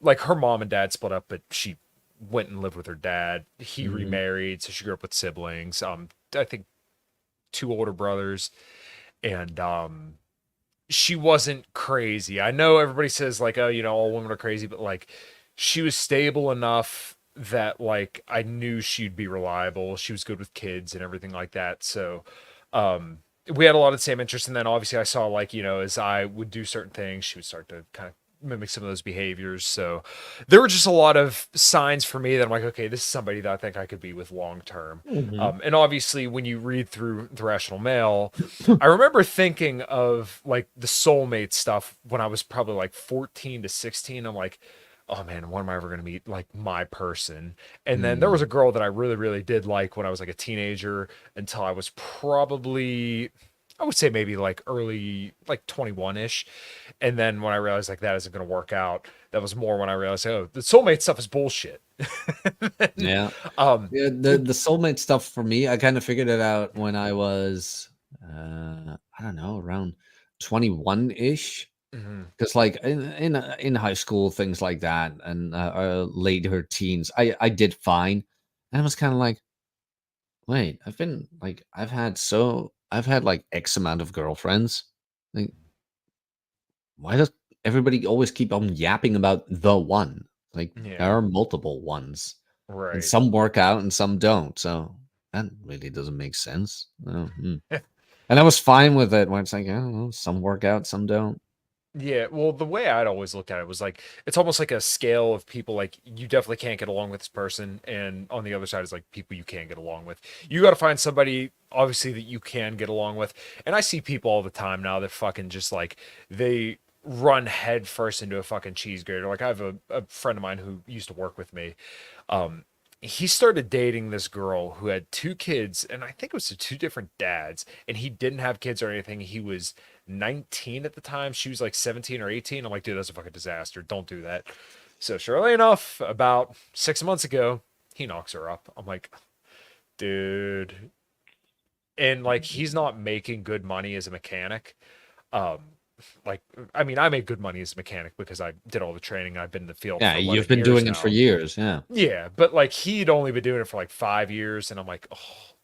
Like her mom and dad split up, but she went and lived with her dad. He Mhm. remarried, so she grew up with siblings. I think two older brothers, and she wasn't crazy. I know everybody says like, oh, all women are crazy, but like she was stable enough that like I knew she'd be reliable. She was good with kids and everything like that. So um we had a lot of the same interests, and then obviously I saw like, as I would do certain things, she would start to kind of mimic some of those behaviors. So there were just a lot of signs for me that I'm like, okay, this is somebody that I think I could be with long term. Mhm. And obviously when you read through The Rational Male, I remember thinking of like the soulmate stuff when I was probably like 14 to 16. I'm like, oh man, when am I ever going to meet like my person? And then there was a Mm. girl that I really, really did like when I was like a teenager until I was probably, I would say maybe like early, like 21 ish. And then when I realized like that isn't going to work out, that was more when I realized, oh, the soulmate stuff is bullshit. And, Yeah. um, Yeah, the soulmate stuff for me, I kind of figured it out when I was I don't know, around 21-ish. mhm, Because like in high school, things like that, and later teens, I did fine, and I was kind of like, wait, I've had like X amount of girlfriends. Like, why does everybody always keep on yapping about the one? Like, there yeah, are multiple ones, and right. some work out and some don't. So that really doesn't make sense. And I was fine with it when it's like, I don't know, some work out, some don't. Yeah, well, the way I'd always looked at it was like it's almost like a scale of people like you definitely can't get along with this person, and on the other side is like people you can get along with. You got to find somebody obviously that you can get along with. And I see people all the time now that fucking just like they run head first into a fucking cheese grater. Like I have a friend of mine who used to work with me. Um, he started dating this girl who had two kids, and I think it was to two different dads, and he didn't have kids or anything. He was 19 at the time. She was like 17 or 18. I'm like, dude, that's a fucking disaster. Don't do that. So surely enough, about 6 months ago, he knocks her up. I'm like, dude. And like he's not making good money as a mechanic. Um, like I mean, I made good money as a mechanic because I did all the training. I've been in the field Yeah, for you've 11 been years doing it for now. years. Yeah. Yeah, but like he'd only been doing it for like 5 years, and I'm like, oh,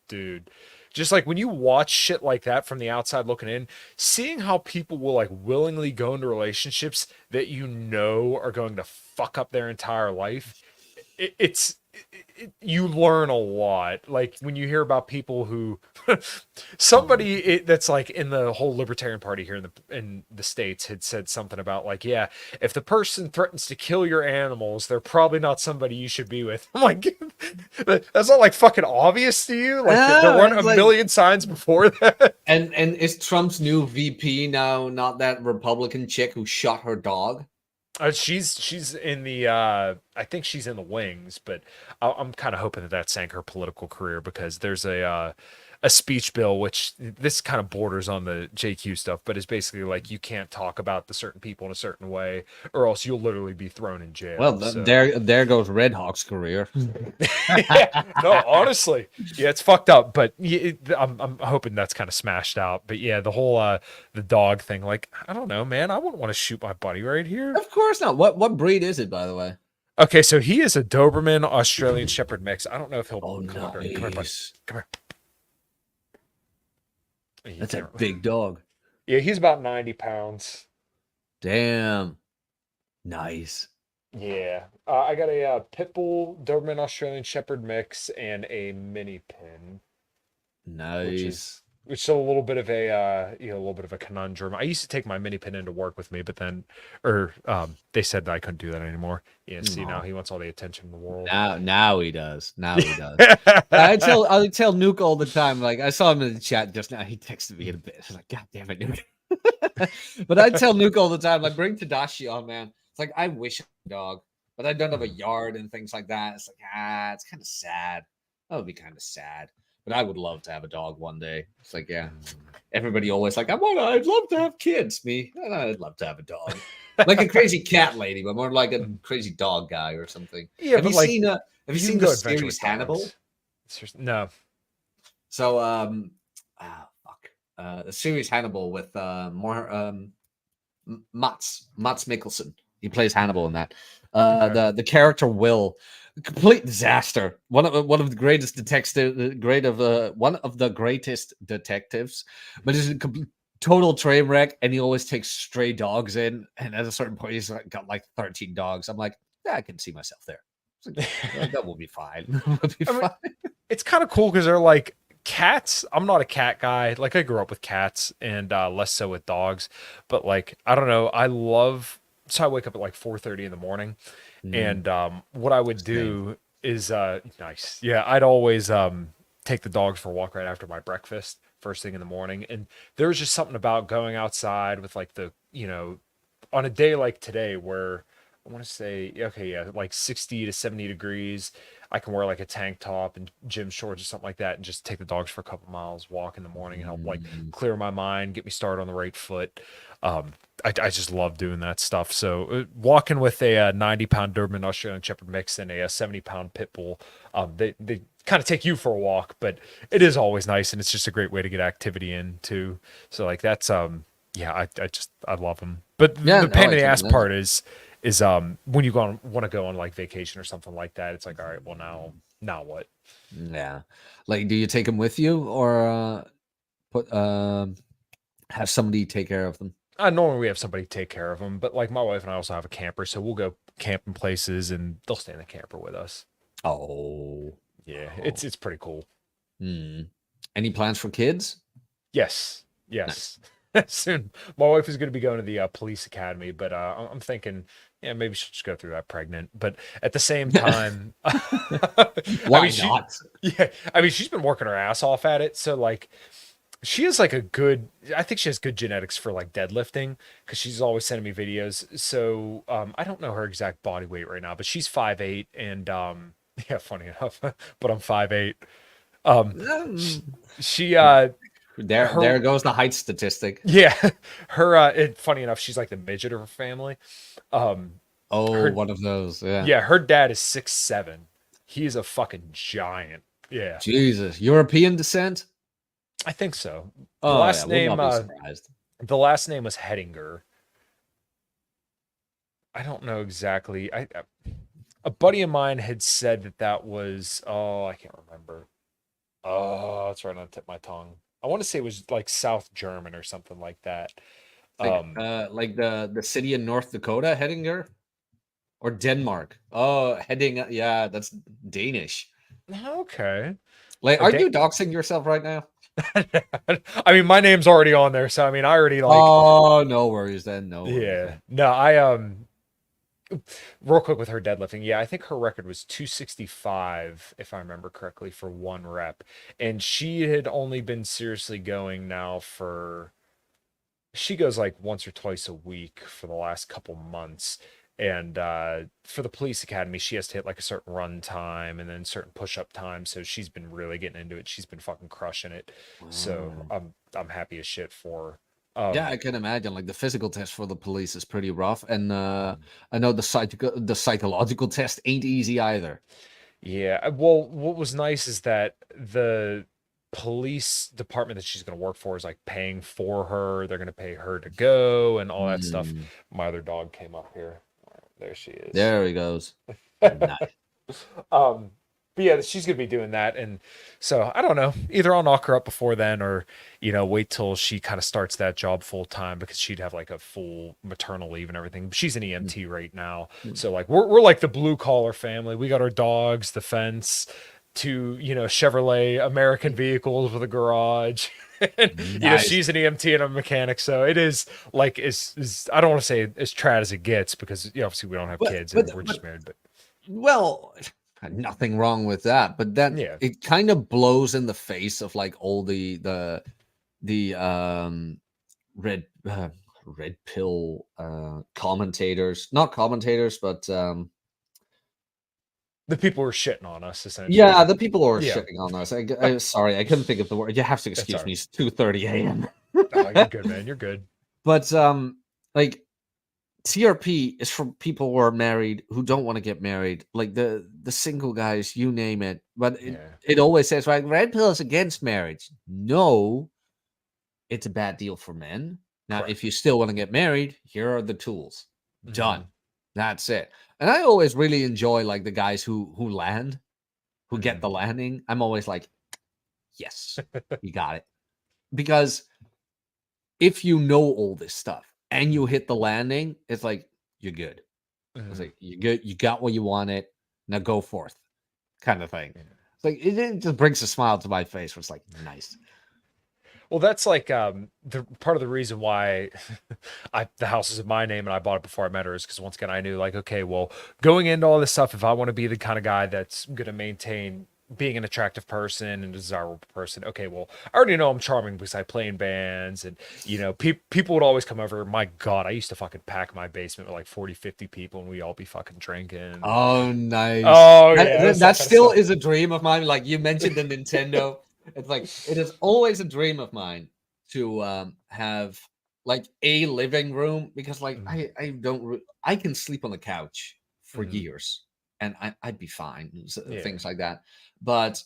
dude. Just like when you watch shit like that from the outside looking in, seeing how people will like willingly go into relationships that are going to fuck up their entire life, you learn a lot. Like when you hear about people who that's like in the whole libertarian party here in the states had said something about like, yeah, if the person threatens to kill your animals, they're probably not somebody you should be with. I'm like, that's not like fucking obvious to you. Like there Ah, weren't a it's like, million signs before that. and is Trump's new VP now not that Republican chick who shot her dog? She's in the I think she's in the wings, but I'm kind of hoping that that sank her political career because there's a speech bill which this kind of borders on the JQ stuff, but it's basically like you can't talk about the certain people in a certain way or else you'll literally be thrown in Well, jail. So there goes Red Hawk's career. yeah, no, honestly, yeah, it's fucked up, but I'm hoping that's kind of smashed out. But yeah, the whole the dog thing, like I don't know, man, I wouldn't want to shoot my buddy right here. Of course not. What breed is it, by the way? Okay, so he is a Doberman Australian Shepherd mix. I don't know if he'll Oh, come up here. Come here, buddy. nice. Come here. He That's a can't. big dog. Yeah, he's about 90 pounds. Damn. Nice. Yeah. I got a pit bull Doberman Australian Shepherd mix and a mini pin, which Nice. is which is a little bit of a a little bit of a conundrum. I used to take my mini pin into work with me, but then they said that I couldn't do that anymore. Yeah, see now No. he wants all the attention in the world. Now he does. Now he does. I tell Nuke all the time. Like I saw him in the chat just now. He texted me in a bit. I was like, God damn it, Nuke. But I tell Nuke all the time, like bring Tadashi on, man. It's like I wish I had a dog, but I don't have a yard and things like that. It's like it's kind of sad. That would be kind of sad. But I would love to have a dog one day. It's like, yeah. Everybody always like, I'd love to have kids. Me, I'd love to have a dog. Like a crazy cat lady, but more like a crazy dog guy or something. Yeah, Have but you like seen have you seen can the go adventure series with Hannibal? dogs. No. So fuck. The series Hannibal with more Mats Mikkelsen. He plays Hannibal in that. Okay. The character Will, complete disaster. One of the greatest one of the greatest detectives, but he's a total train wreck, and he always takes stray dogs in. And at a certain point, he's got like 13 dogs. I'm like, yeah, I can see myself there. That will be fine. We'll be I mean, fine. it's kind of cool because they're like cats. I'm not a cat guy. Like I grew up with cats and less so with dogs. But like I don't know. I love. So I wake up at like 4:30 in the morning, Mm, and what I would same. do is nice. Yeah, I'd always take the dogs for a walk right after my breakfast, first thing in the morning. And there's just something about going outside with like the on a day like today where I want to say, okay, yeah, like 60 to 70 degrees. I can wear like a tank top and gym shorts or something like that and just take the dogs for a couple miles, walk in the morning and help like Mm, clear my mind, get me started on the right foot. Um, I just love doing that stuff. So walking with a 90-pound Doberman Australian Shepherd mix and a 70-pound pit bull, they kind of take you for a walk, but it is always nice and it's just a great way to get activity in too. So like that's yeah, I love them. But yeah, the no, pain I in the can ass imagine. part is when you want to go on like vacation or something like that. It's like, all right, well now what? Yeah. Like, do you take them with you or put have somebody take care of them? Normally we have somebody take care of them, but like my wife and I also have a camper, so we'll go camping places and they'll stay in the camper with us. Oh. Yeah, Oh. it's pretty cool. Hmm. Any plans for kids? Yes, Nice. yes. Soon, my wife is going to be going to the police academy, but I'm thinking, yeah, maybe she'll just go through that pregnant. But at the same time, I mean, Why not? yeah, I mean, she's been working her ass off at it. So like, she has like I think she has good genetics for like deadlifting because she's always sending me videos. So I don't know her exact body weight right now, but she's 5'8", and yeah, funny enough, but I'm 5'8". Sh- Um, she her there goes the height statistic. yeah, funny enough, she's like the midget of her family. Um, Oh, her one of those. Yeah. yeah, her dad is 6'7". He's a fucking giant. Yeah, Jesus. European descent? I think so. The Oh yeah, last would name not be surprised. the last name was Hettinger. I don't know exactly. A buddy of mine had said that was, oh, I can't remember. Oh, it's right on the tip of my tongue. I want to say it was like South German or something like that. Um, Like the city in North Dakota, Hettinger? Or Denmark. Oh, heading. Yeah, that's Danish. okay. Like, A are da- you doxing yourself right now? I mean, my name's already on there, so I mean, I already like, Oh, no worries then. No worries yeah. then. No, real quick with her deadlifting. Yeah, I think her record was 265, if I remember correctly, for one rep. And she had only been seriously going now for, she goes like once or twice a week for the last couple months. And for the police academy, she has to hit like a certain run time and then certain push-up time. So she's been really getting into it. She's been fucking crushing it. So Wow. I'm happy as shit for her. Yeah, I can imagine. Like the physical test for the police is pretty rough, and Mhm. I know the psychological test ain't easy either. Yeah. Well, what was nice is that the police department that she's going to work for is like paying for her. They're going to pay her to go and all that stuff. Mm, My other dog came up here. There she is. there he goes. Nice. Um, But yeah, she's gonna be doing that, and so I don't know. Either I'll knock her up before then, or wait till she kind of starts that job full time because she'd have like a full maternal leave and everything. She's an EMT right now, so like we're like the blue collar family. We got our dogs, the fence, two Chevrolet American vehicles with a garage. And Nice. she's an EMT and a mechanic, so it is like is I don't want to say as trad as it gets because obviously we don't have But kids but and we're but just married, but well, nothing wrong with that. But that yeah. it kind of blows in the face of like all the red red pill commentators, not commentators, but The people who are shitting on us, yeah, essentially. the people who are Yeah, shitting on us. Sorry, I couldn't think of the word. You have to that's all excuse right. me. It's 2:30 a.m. Oh, you're good, man. You're good. But like TRP is for people who are married who don't want to get married, like the single guys, you name it. But it, Yeah. it always says, right, red pill is against marriage. No, it's a bad deal for men. Now, if Correct. you still want to get married, here are the tools. Hmm. Done. That's it. And I always really enjoy like the guys who land, who get Hmm. the landing. I'm always like, yes, you got it. Because if you know all this stuff and you hit the landing, it's like you're good. It's Hmm. like you're good. You got what you wanted. Now go forth, kind of thing. Yeah. It's like it just brings a smile to my face. Where it's like nice. Well, that's like the part of the reason why the house is in my name and I bought it before I met her is because once again I knew like, okay, well, going into all this stuff, if I want to be the kind of guy that's gonna maintain being an attractive person and a desirable person, okay, well, I already know I'm charming because I play in bands and people would always come over. My God, I used to fucking pack my basement with like 40, 50 people and we all be fucking drinking. And, Oh, nice. oh That, yeah, that that's that that kind of still stuff. is a dream of mine. Like you mentioned the Nintendo. It's like it is always a dream of mine to have like a living room because like Mhm. I don't I can sleep on the couch for Mhm. years and I'd be fine, Yeah. things like that. But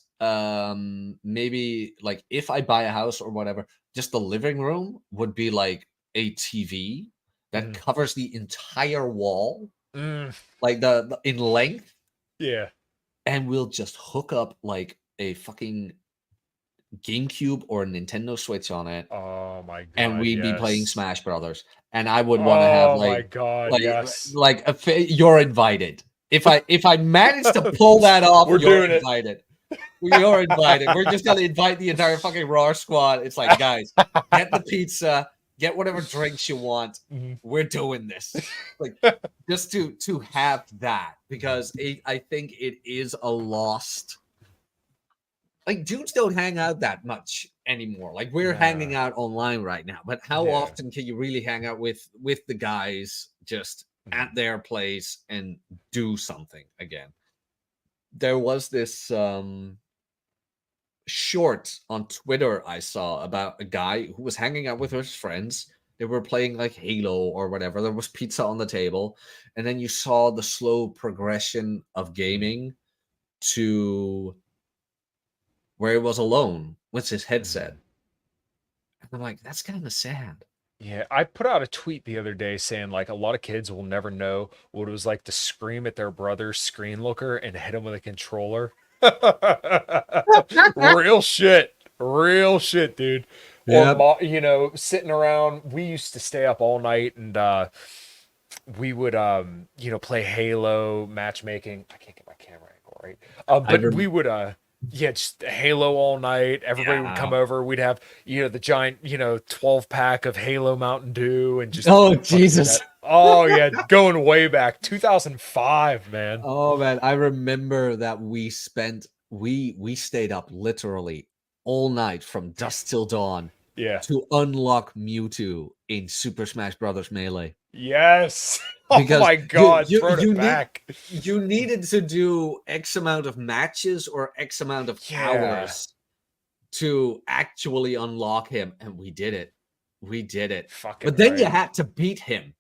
maybe like if I buy a house or whatever, just the living room would be like a TV that Mhm. covers the entire wall, Mm, like in length, yeah. and we'll just hook up like a fucking GameCube or a Nintendo Switch on it, Oh my and God, we'd be playing yes. Smash Brothers. And I would want to have Oh my God, like yes. you're invited. If I manage to pull that off, We're you're doing it. invited. You're invited. We're just gonna invite the entire fucking Raw squad. It's like, guys, get the pizza, get whatever drinks you want. Mhm. We're doing this. Like just to have that because I think it is a lost. Like dudes don't hang out that much anymore. Like we're hanging Nah, out online right now, but how yeah. often can you really hang out with the guys just at Mhm. their place and do something again? There was this short on Twitter I saw about a guy who was hanging out with his friends. They were playing like Halo or whatever. There was pizza on the table, and then you saw the slow progression of Mhm. gaming to where he was alone with his headset. Mhm. And I'm like, that's kind of sad. Yeah, I put out a tweet the other day saying like a lot of kids will never know what it was like to scream at their brother's screen looker and hit him with a controller. Real shit. Real shit, dude. Or Yep. sitting around, we used to stay up all night and we would play Halo matchmaking. I can't get my camera angle right. I But rem- we would yeah, just Halo all night. Everybody would come yeah. over. We'd have, the giant, 12 pack of Halo Mountain Dew and just Oh fucking Jesus. oh yeah, going way back. 2005, man. Oh man, I remember that we stayed up literally all night from dusk till dawn Yeah. to unlock Mewtwo in Super Smash Brothers Melee Yes. Oh because my God, throwing it back. you needed to do X amount of matches or X amount of Yeah. hours to actually unlock him, and we did it. We did it. Fucking But then you right. had to beat him.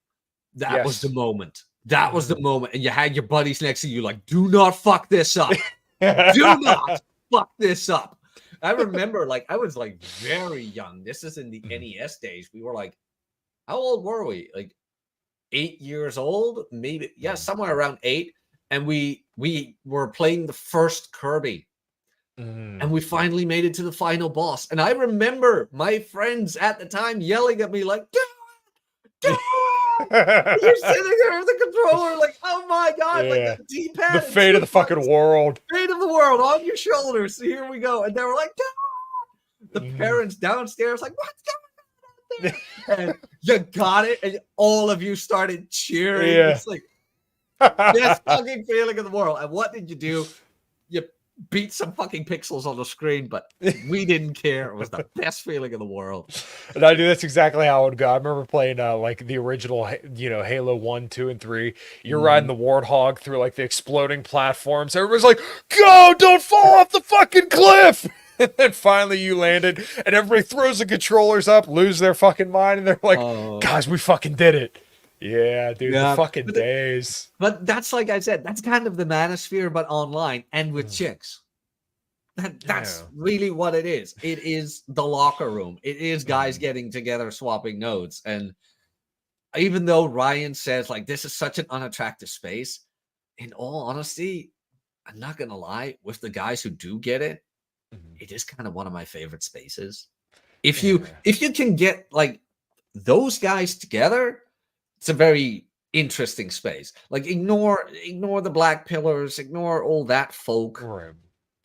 That was the Yes. moment. That was the Mhm. moment. And you had your buddies next to you, like, do not fuck this up. Do not fuck this up. I remember, like, I was like very young. This is in the Mhm. NES days. We were like, how old were we? Like 8 years old, maybe, yeah, Mhm. somewhere around 8. and we were playing the first Kirby, and we finally made it to the final boss. And I remember my friends at the time yelling at me like, "Dude, you're sitting there with the controller, like, oh my god, like Yeah. the D-pad, The fate of the fucking world. fate of the world on your shoulders. So here we go." And they were like, "Dude!" The parents downstairs, like, what's going on out there? And you got it, and all of you started cheering. Yeah. It's like best fucking feeling in the world. And what did you do? You beat some fucking pixels on the screen, but we didn't care. It was the best feeling in the world. And I do. That's exactly how it would go. I remember playing like the original, Halo 1, 2, and 3. You're riding the Warthog through like the exploding platforms. Everybody's like, "Go! Don't fall off the fucking cliff!" And then finally you landed, and everybody throws the controllers up, lose their fucking mind, and they're like, "Guys, we fucking did it!" Yeah, dude, the fucking days. But that's, like I said, that's kind of the manosphere, but online and with chicks. That's really what it is. It is the locker room. It is guys getting together, swapping notes. And even though Ryan says, like, this is such an unattractive space, in all honesty, I'm not gonna lie, with the guys who do get it, it is kind of one of my favorite spaces. If you can get like those guys together, it's a very interesting space. Like, ignore the black pillars, ignore all that folk. Right.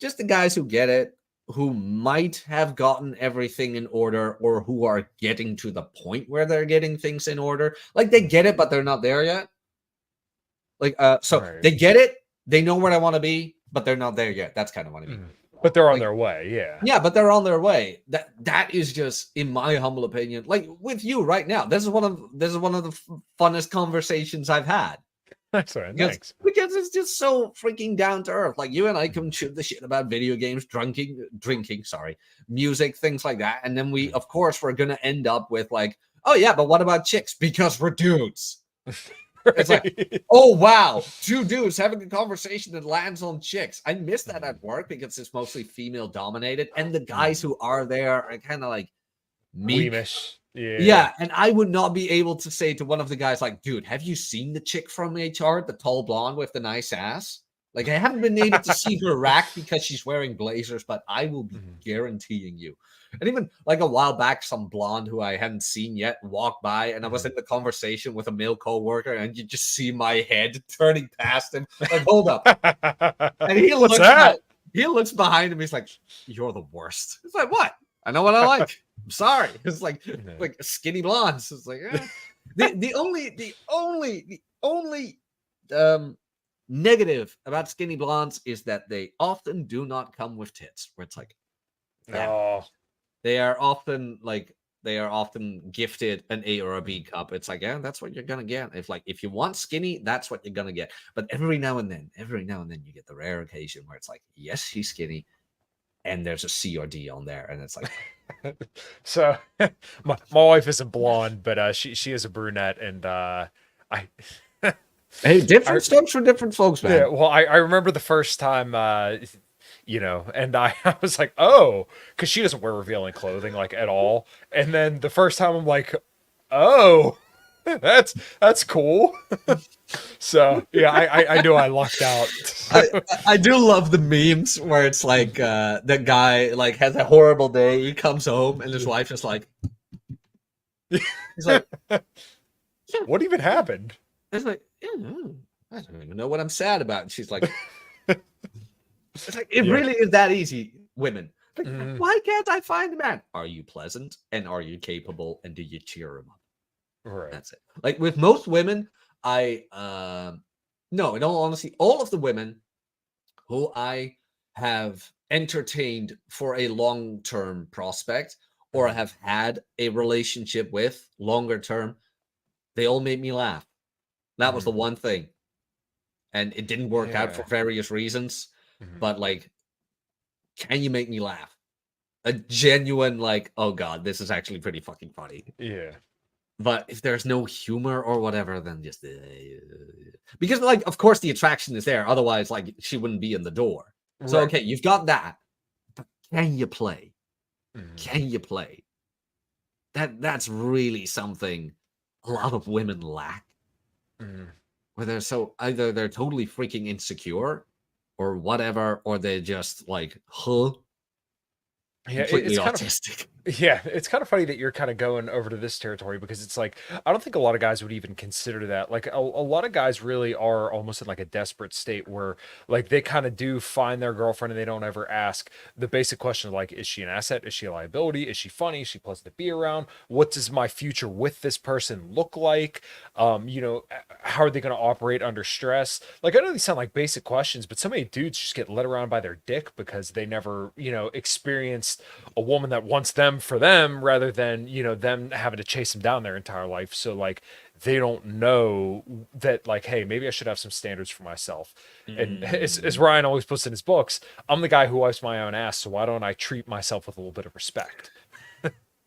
Just the guys who get it, who might have gotten everything in order, or who are getting to the point where they're getting things in order. Like, they get it, but they're not there yet. Like, they get it, they know where they want to be, but they're not there yet. That's kind of what I mean. But they're on their way, yeah. Yeah, but they're on their way. That is just, in my humble opinion, like with you right now. This is one of the funnest conversations I've had. That's right. Thanks. Because it's just so freaking down to earth. Like, you and I can shoot the shit about video games, drinking, music, things like that. And then we, of course, we're gonna end up with like, oh yeah, but what about chicks? Because we're dudes. It's like, oh wow, two dudes having a conversation that lands on chicks. I miss that at work because it's mostly female dominated, and the guys who are there are kind of like meek. Yeah, and I would not be able to say to one of the guys like, dude, have you seen the chick from HR, the tall blonde with the nice ass? Like, I haven't been able to see her rack because she's wearing blazers, but I will be guaranteeing you. And even like a while back, some blonde who I hadn't seen yet walked by, and I was in the conversation with a male coworker, and you just see my head turning past him. Like, hold up. And he looks behind him. He's like, "You're the worst." It's like, what? I know what I like. I'm sorry. It's like skinny blondes. It's like, the only negative about skinny blondes is that they often do not come with tits. Where it's like, they are often gifted an A or a B cup. It's like, yeah, that's what you're gonna get. If you want skinny, that's what you're gonna get. But every now and then you get the rare occasion where it's like, yes, she's skinny, and there's a C or D on there, and it's like. So my wife isn't blonde, but she is a brunette, and Hey, different strokes for different folks, man. Yeah, well, I remember the first time, and I was like, oh, because she doesn't wear revealing clothing like at all. And then the first time I'm like, oh, that's cool. So yeah, I knew I lucked out. I do love the memes where it's like the guy like has a horrible day. He comes home and his wife is like, he's like, what even happened? It's like, I don't even know what I'm sad about. And she's like, it's like, it really is that easy, women. Like, why can't I find a man? Are you pleasant, and are you capable, and do you cheer him up? Right. That's it. Like with most women, no, in all honesty, all of the women who I have entertained for a long-term prospect or have had a relationship with longer term, they all made me laugh. That was the one thing. And it didn't work out for various reasons. But like, can you make me laugh? A genuine like, oh god, this is actually pretty fucking funny. Yeah. But if there's no humor or whatever, then just because like, of course, the attraction is there. Otherwise, like, she wouldn't be in the door. So okay, you've got that. But can you play? Can you play? That's really something a lot of women lack. where they're so either they're totally freaking insecure or whatever, or they're just like, huh, Yeah, completely it's kind of autistic. yeah, it's kind of funny that you're kind of going over to this territory because it's like I don't think a lot of guys would even consider that. Like a lot of guys really are almost in like a desperate state where like they kind of do find their girlfriend and they don't ever ask the basic question of like, is she an asset? Is she a liability? Is she funny? Is she pleasant to be around? What does my future with this person look like? How are they going to operate under stress? Like I know these sound like basic questions, but so many dudes just get led around by their dick because they never, experienced a woman that wants them for them rather than them having to chase them down their entire life. So like they don't know that like, hey, maybe I should have some standards for myself. And as Mm. Ryan always puts in his books, I'm the guy who wipes my own ass, so why don't I treat myself with a little bit of respect?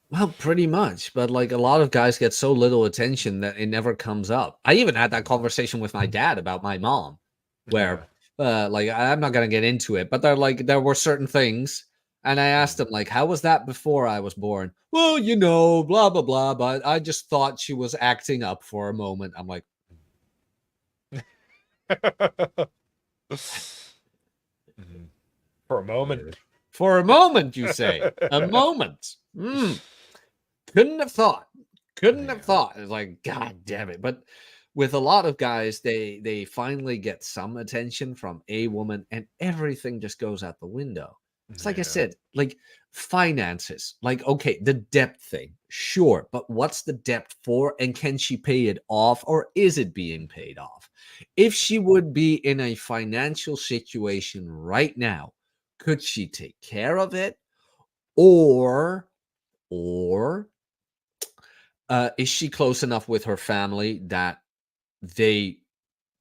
Well, pretty much, but like a lot of guys get so little attention that it never comes up. I even had that conversation with my dad about my mom, Yeah. where like I'm not gonna get into it, but there were certain things, and I asked him like, "How was that before I was born?" Well, blah blah blah, but I just thought she was acting up for a moment. I'm like, Mhm. For a moment. for a moment, you say, a moment. Couldn't have thought. Couldn't have Yeah. thought. It's like, God damn it. But with a lot of guys, they finally get some attention from a woman and everything just goes out the window. It's like I Yeah. said, like finances. Like, okay, the debt thing, sure, but what's the debt for? And can she pay it off or is it being paid off? If she would be in a financial situation right now, could she take care of it? Or is she close enough with her family that they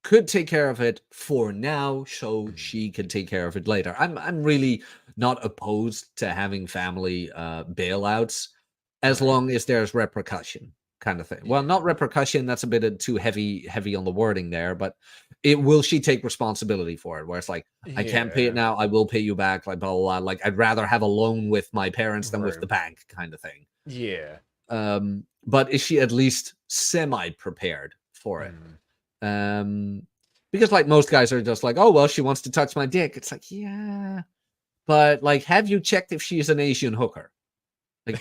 could take care of it for now so Mhm. she can take care of it later? I'm really not opposed to having family bailouts as Right. long as there's repercussion kind of thing. Well, Yeah. not repercussion, that's a bit too heavy on the wording there, but it will she take responsibility for it where it's like I can't pay it Yeah. now, I will pay you back, like blah blah, blah. Like I'd rather have a loan with my parents than with Right. the bank kind of thing. Yeah. But is she at least semi prepared for it? Mhm. Um, because like most guys are just like, oh well, she wants to touch my dick. It's like, yeah, but like, have you checked if she's an Asian hooker? Like,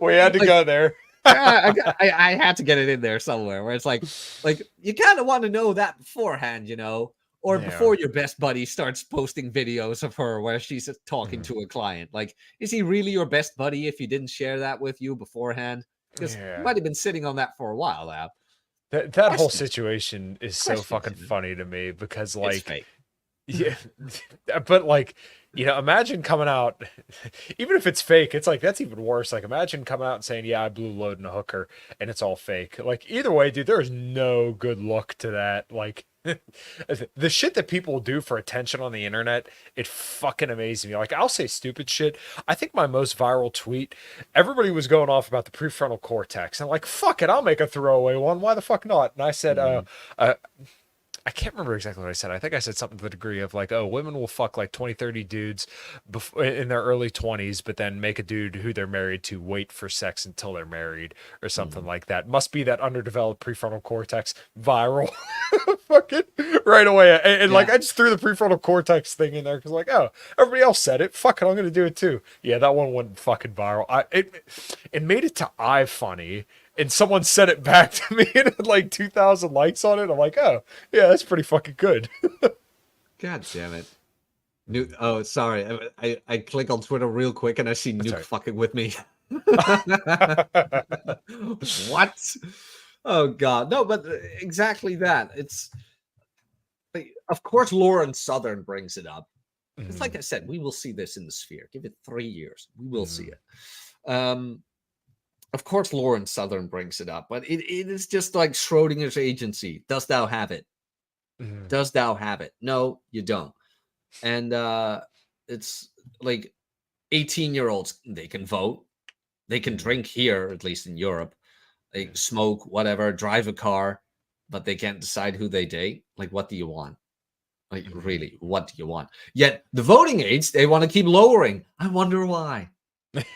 We had to like go there. I had to get it in there somewhere where it's like you kind of want to know that beforehand, or Yeah. before your best buddy starts posting videos of her where she's talking Mhm. to a client. Like, is he really your best buddy if he didn't share that with you beforehand? Because you Yeah. might have been sitting on that for a while now. That whole Question it. situation is so Question fucking it. Man. funny to me because It's like fake. yeah, but like, imagine coming out, even if it's fake, it's like that's even worse. Like, imagine coming out and saying, "Yeah, I blew load in a hooker," and it's all fake. Like, either way, dude, there is no good look to that. Like, the shit that people do for attention on the internet, it fucking amazes me. Like, I'll say stupid shit. I think my most viral tweet, everybody was going off about the prefrontal cortex, and like, fuck it, I'll make a throwaway one. Why the fuck not? And I said, Mm. uh I can't remember exactly what I said. I think I said something to the degree of like, oh, women will fuck like 20, 30 dudes in their early 20s, but then make a dude who they're married to wait for sex until they're married or something Mm. like that. Must be that underdeveloped prefrontal cortex viral fucking right away. And like, Yeah. I just threw the prefrontal cortex thing in there because like, oh, everybody else said it. Fuck it, I'm going to do it too. Yeah, that one went fucking viral. It made it to iFunny and someone said it back to me and it had like 2,000 likes on it. I'm like, oh, yeah, that's pretty fucking good. God damn it. Nuke. Oh, sorry. I click on Twitter real quick and I see That's Nuke right. fucking with me. What? Oh God. No, but exactly that. It's like, of course, Lauren Southern brings it up. It's like Mhm, I said, we will see this in the sphere. Give it 3 years. We will see mhm, it. Um, of course, Lauren Southern brings it up, but it is just like Schrodinger's agency. Dost thou have it? mhm, Does thou have it? No, you don't. And it's like 18-year-olds, they can vote, they can mhm, drink here, at least in Europe, they mhm, smoke, whatever, drive a car, but they can't decide who they date. Like, what do you want? Like, mhm. really, what do you want? Yet the voting age, they want to keep lowering. I wonder why.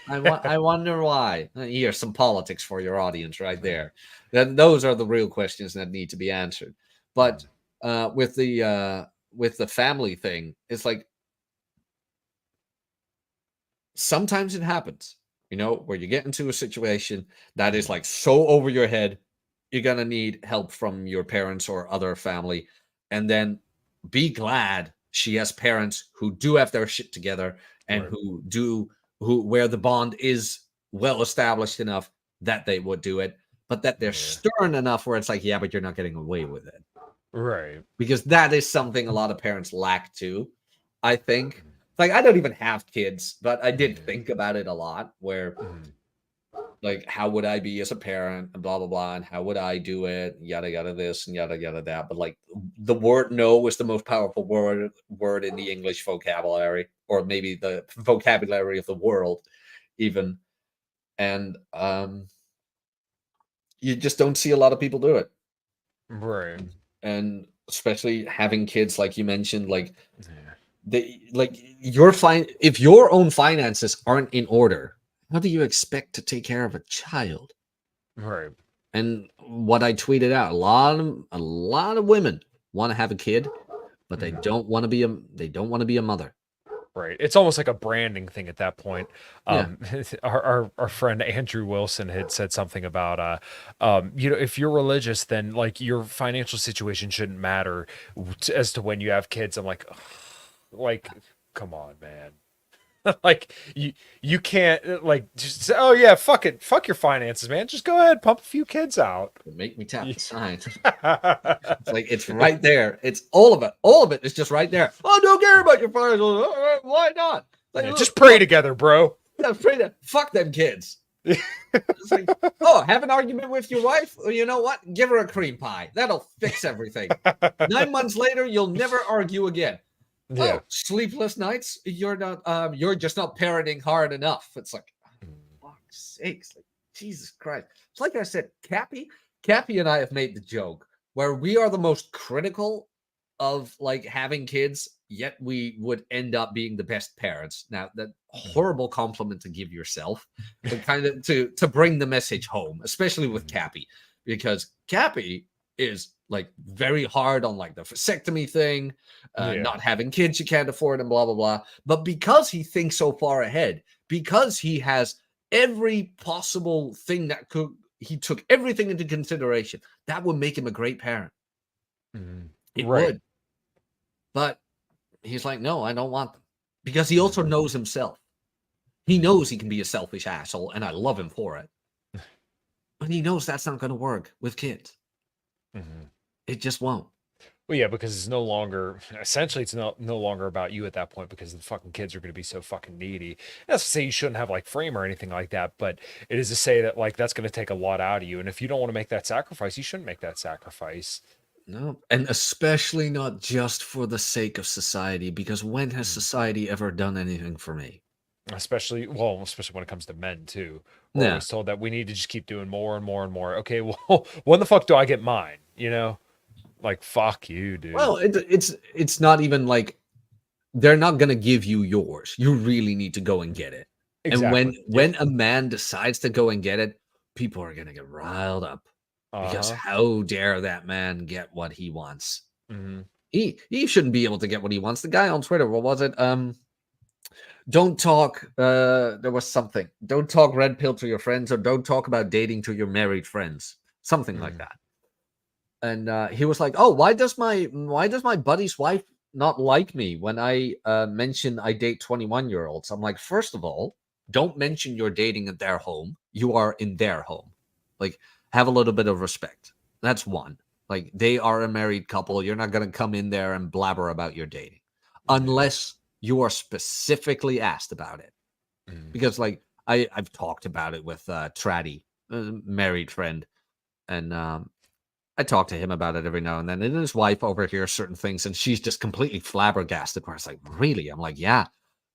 I wonder why. Here's some politics for your audience right there. Then those are the real questions that need to be answered. But with the family thing, it's like sometimes it happens, where you get into a situation that is like so over your head, you're gonna need help from your parents or other family, and then be glad she has parents who do have their shit together and Right. who where the bond is well established enough that they would do it, but that they're Yeah. stern enough where it's like, yeah, but you're not getting away with it. Right. Because that is something a lot of parents lack too, I think. Like, I don't even have kids, but I did Yeah. think about it a lot where, Mhm. like, how would I be as a parent and blah, blah, blah, and how would I do it? Yada, yada, this and yada, yada, that. But, like, the word no is the most powerful word in the English vocabulary, or maybe the vocabulary of the world, even. And you just don't see a lot of people do it. Right. And especially having kids, like you mentioned, like, Yeah. if your own finances aren't in order, how do you expect to take care of a child? Right. And what I tweeted out, a lot of women want to have a kid, but they Mhm. don't want to be a mother. Right. It's almost like a branding thing at that point. Yeah. Our friend Andrew Wilson had said something about if you're religious, then like your financial situation shouldn't matter as to when you have kids. I'm like, ugh, like, come on, man. Like you can't like just say, oh yeah, fuck it, fuck your finances, man. Just go ahead, pump a few kids out. Make me tap Yeah. the sign. It's like it's right there. It's all of it. All of it is just right there. Oh, don't care about your finances. Why not? Like, Yeah, just pray together, bro. I'm afraid that fuck them kids. It's like, oh, have an argument with your wife? Well, you know what? Give her a cream pie. That'll fix everything. 9 months later, you'll never argue again. Yeah. Oh, sleepless nights? You're just not parenting hard enough. It's like, fuck's sakes, like Jesus Christ. It's like I said, Cappy and I have made the joke where we are the most critical of like having kids, yet we would end up being the best parents. Now, that horrible compliment to give yourself, but kind of to bring the message home, especially with Cappy, because Cappy is like very hard on like the vasectomy thing, Yeah. not having kids you can't afford, and blah blah blah. But because he thinks so far ahead, because he has every possible thing he took everything into consideration, that would make him a great parent. Mhm. It Right. would. But he's like, no, I don't want them. Because he also knows himself. He knows he can be a selfish asshole, and I love him for it. But he knows that's not going to work with kids. Mhm. It just won't. Well, yeah, because it's no longer essentially it's no longer about you at that point because the fucking kids are going to be so fucking needy. That's to say you shouldn't have like frame or anything like that, but it is to say that like that's going to take a lot out of you, and if you don't want to make that sacrifice, you shouldn't make that sacrifice. No. And especially not just for the sake of society, because when has Mhm. society ever done anything for me? Especially when it comes to men too. We're Yeah. always told that we need to just keep doing more and more and more. Okay, well, when the fuck do I get mine? Like fuck you, dude. Well, it's not even like they're not going to give you yours. You really need to go and get it. And when Exactly. Yep. when a man decides to go and get it, people are going to get riled up because Uh-huh. how dare that man get what he wants? Hmm. He shouldn't be able to get what he wants. The guy on Twitter, what was it? Don't talk. There was something. Don't talk red pill to your friends, or don't talk about dating to your married friends. Something like Hmm. that. And he was like, "Oh, why does my buddy's wife not like me when I mention I date 21-year-olds?" I'm like, first of all, don't mention you're dating at their home. You are in their home. Like, have a little bit of respect. That's one. Like, they are a married couple. You're not gonna come in there and blabber about your dating, Yeah. unless you are specifically asked about it. Mhm. Because like I've talked about it with Traddy, married friend, and I talk to him about it every now and then. And his wife overhears certain things, and she's just completely flabbergasted. Where it's like, really? I'm like, yeah.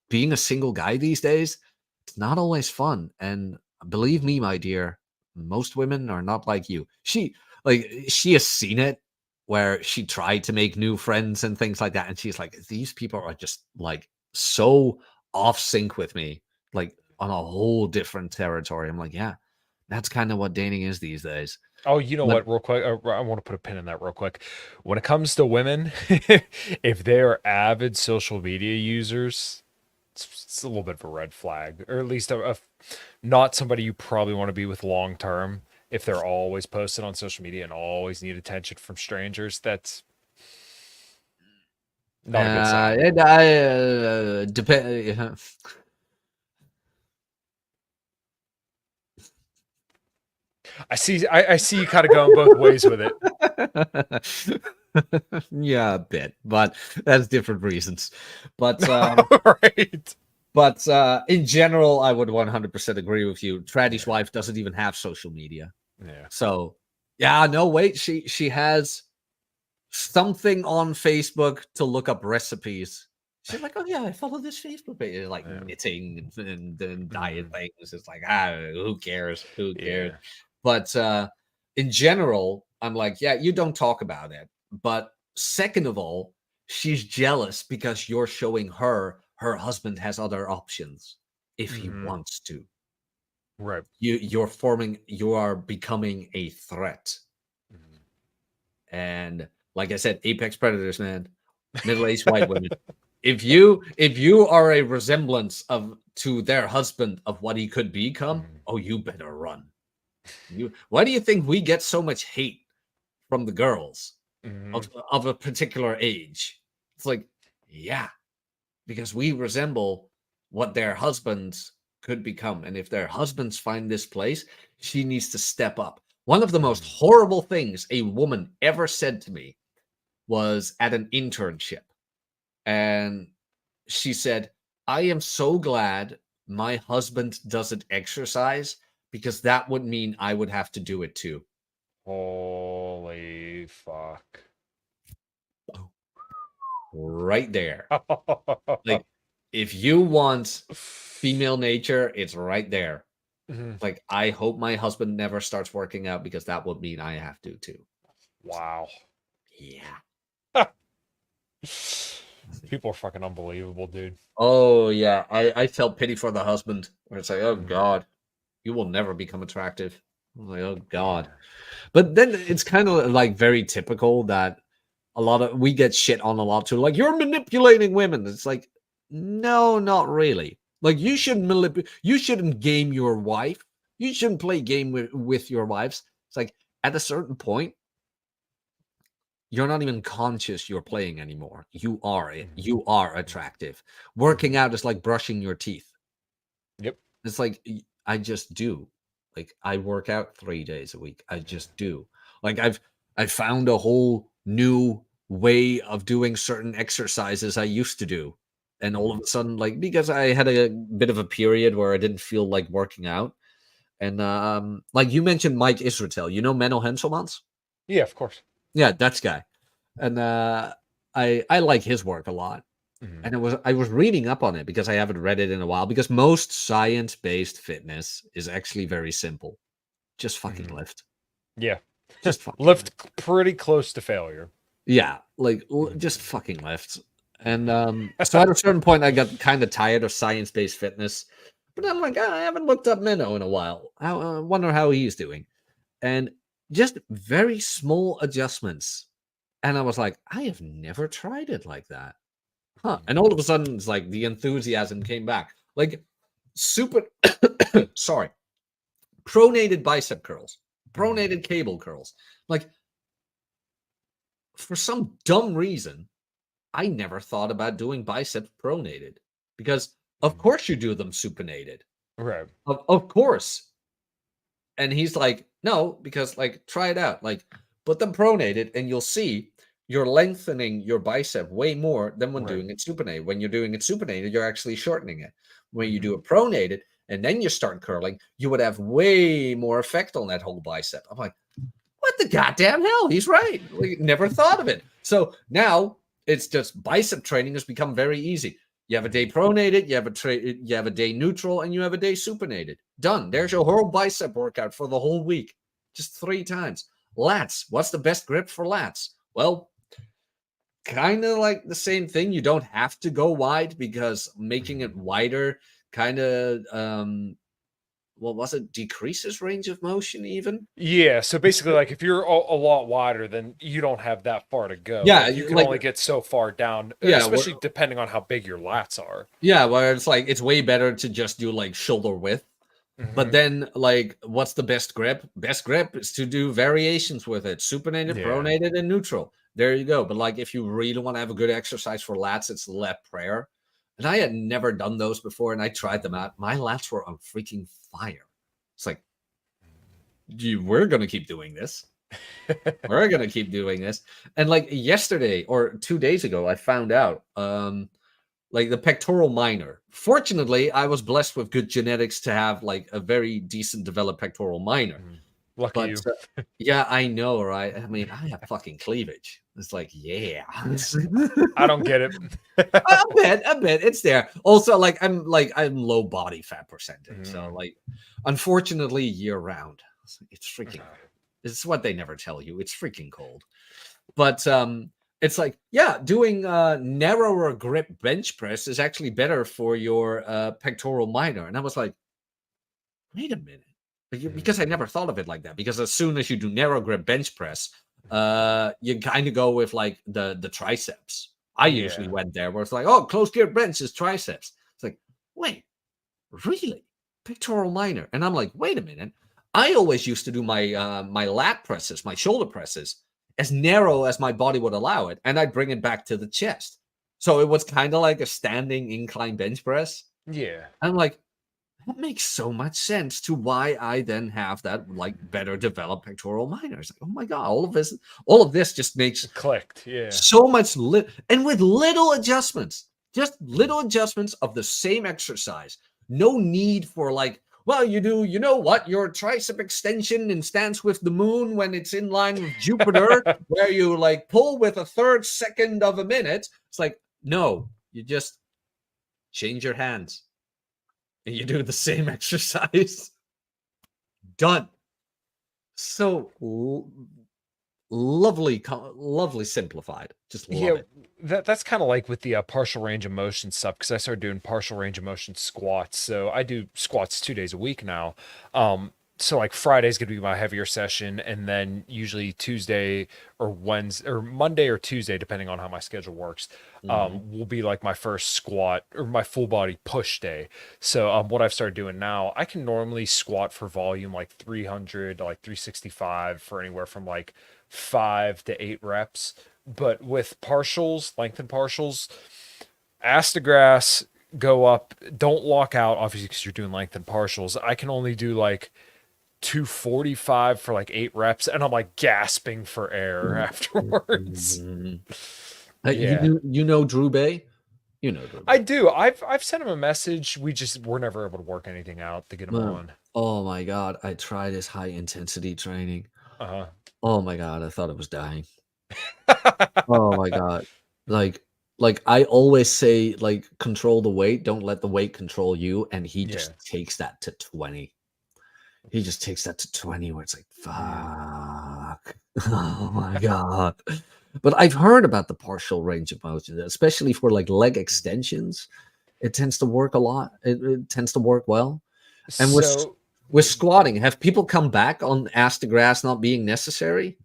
Being a single guy these days, it's not always fun. And believe me, my dear, most women are not like you. She has seen it where she tried to make new friends and things like that, and she's like, these people are just like so off sync with me. Like on a whole different territory. I'm like, yeah, that's kind of what dating is these days. Oh, you know But what? Real quick, I want to put a pin in that real quick. When it comes to women, if they are avid social media users, it's a little bit of a red flag, or at least not somebody you probably want to be with long term. If they're always posted on social media and always need attention from strangers, that's not a good sign. and I depend. I see you kind of going both ways with it. Yeah, a bit, but that's different reasons. But Right. in general, I would 100% agree with you. Tradi's wife doesn't even have social media. Yeah. So, yeah, no, wait, she has something on Facebook to look up recipes. She's like, oh yeah, I follow this Facebook page, like Yeah. knitting and diet Mhm. things. It's like, who cares? Who cares? Yeah. But in general, I'm like, yeah, you don't talk about it. But second of all, she's jealous because you're showing her husband has other options if he Mhm. wants to. Right. You are becoming a threat. Mhm. And like I said, apex predators, man, middle-aged white women. If you are a resemblance of to their husband of what he could become, Mhm. oh, you better run. Why do you think we get so much hate from the girls Mhm. of a particular age? It's like, yeah, because we resemble what their husbands could become. And if their husbands find this place, she needs to step up. One of the most Mhm. horrible things a woman ever said to me was at an internship. And she said, I am so glad my husband doesn't exercise because that would mean I would have to do it too. Holy fuck. Right there. Like, if you want female nature, it's right there. Mhm. Like, I hope my husband never starts working out because that would mean I have to too. Wow. Yeah. People are fucking unbelievable, dude. Oh yeah. I felt pity for the husband where it's like, oh Mhm. God, you will never become attractive. I'm like, oh God. Yeah. But then it's kind of like very typical that a lot of we get shit on a lot too. Like, you're manipulating women. It's like, no, not really. Like, you shouldn't game your wife. You shouldn't play game with your wives. It's like at a certain point, you're not even conscious you're playing anymore. You are it. Mhm. You are attractive. Working Mhm. out is like brushing your teeth. Yep. It's like I just do. Like, I work out 3 days a week. I Yeah. just do. Like, I found a whole new way of doing certain exercises I used to do. And all of Mhm. a sudden, like, because I had a bit of a period where I didn't feel like working out. And like you mentioned Mike Israel, you know Menno Henselmans? Yeah, of course. Yeah, Dutch guy. And I like his work a lot. Mhm. And I was reading up on it because I haven't read it in a while, because most science-based fitness is actually very simple. Just fucking Mhm. lift. Yeah. Just fucking lift. Lift pretty close to failure. Yeah, like just Mhm. fucking lift. And Mhm. so at a certain point I got kind of tired of science-based fitness. But I'm like, I haven't looked up Minnow in a while. I wonder how he's doing. And just very small adjustments. And I was like, I have never tried it like that. Huh. And Mhm. all of a sudden, it's like the enthusiasm came back. Like, super, sorry, pronated bicep curls, Mhm. pronated cable curls. Like, for some dumb reason, I never thought about doing biceps pronated because, of Mhm. course, you do them supinated. Right. Of course. And he's like, no, because, like, try it out. Like, put them pronated, and you'll see you're lengthening your bicep way more than when Right. doing it supinated. When you're doing it supinated, you're actually shortening it. When you Mhm. do it pronated and then you start curling, you would have way more effect on that whole bicep. I'm like, what the goddamn hell? He's right. We never thought of it. So now it's just bicep training has become very easy. You have a day Mhm. pronated, you have a day neutral, and you have a day supinated. Done. There's Mhm. your whole bicep workout for the whole week. Just 3 times. Lats. What's the best grip for lats? Well, kind of like the same thing. You don't have to go wide because making it Mhm. wider kind of what was it? Decreases range of motion even. Yeah, so basically, like if you're a lot wider, then you don't have that far to go. Yeah, Like you can like only get so far down, yeah, especially depending on how big your lats are. yeah, where it's like it's way better to just do like shoulder width. But Hmm. then, like, what's the best grip? Best grip is to do variations with it: supinated, Yeah. pronated, and neutral. There you go. But like, if you really want to have a good exercise for lats, it's lat prayer. And I had never done those before, and I tried them out. My lats were on freaking fire. It's like, we're gonna keep doing this. We're gonna keep doing this. And like yesterday or 2 days ago, I found out like the pectoral minor. Fortunately, I was blessed with good genetics to have like a very decent developed pectoral minor. Mhm. Lucky But you. yeah, I know, right? I mean, I have fucking cleavage. It's like, yeah. I don't get it. A bit. It's there. Also, I'm low body fat percentage. So Mhm. like, unfortunately, year round. It's freaking cold. It's what they never tell you. It's freaking cold. But it's like, yeah, doing narrower grip bench press is actually better for your pectoral minor. And I was like, wait a minute. Because Mhm. I never thought of it like that. Because as soon as you do narrow grip bench press, you kind of go with like the triceps. I usually Yeah. went there where it's like, oh, close grip bench is triceps. It's like, wait, really? Pectoral minor. And I'm like, wait a minute. I always used to do my lat presses, my shoulder presses, as narrow as my body would allow it, and I'd bring it back to the chest. So it was kind of like a standing incline bench press. Yeah. I'm like, that makes so much sense to why I then have that like better developed pectoral minor. It's like, oh my god, all of this just makes It clicked. Yeah. so much and with little adjustments, just little adjustments of the same exercise. No need for like, well, you know what, your tricep extension and stance with the moon when it's in line with Jupiter, where you like pull with a third second of a minute. It's like, no, you just change your hands and you do the same exercise. Done. So lovely, lovely simplified. Just love Yeah, it. that's kind of like with the partial range of motion stuff because I started doing partial range of motion squats. So I do squats 2 days a week now. So like Friday's gonna be my heavier session, and then usually Tuesday or Wednesday or Monday or Tuesday, depending on how my schedule works, Mhm. will be like my first squat or my full body push day. So what I've started doing now, I can normally squat for volume like 300 to like 365 for anywhere from like 5 to 8 reps. But with partials, lengthened partials, ass to grass, go up, don't lock out, obviously, because you're doing lengthened partials. I can only do like 245 for like 8 reps, and I'm like gasping for air afterwards. Mhm. Yeah. You know Drew Bay? You know Drew I Bay. do. I've sent him a message. We're never able to work anything out to get him on. Oh my god, I tried his high intensity training. Uh-huh. Oh my god, I thought I was dying. Oh my god. Like I always say, like, control the weight, don't let the weight control you, and he Yeah. just takes that to 20. He just takes that to 20 where it's like, Mm. fuck. Oh my god. But I've heard about the partial range of motion, especially for like leg extensions. It tends to work a lot. It tends to work well. And So with squatting, have people come back on ass to grass not being necessary?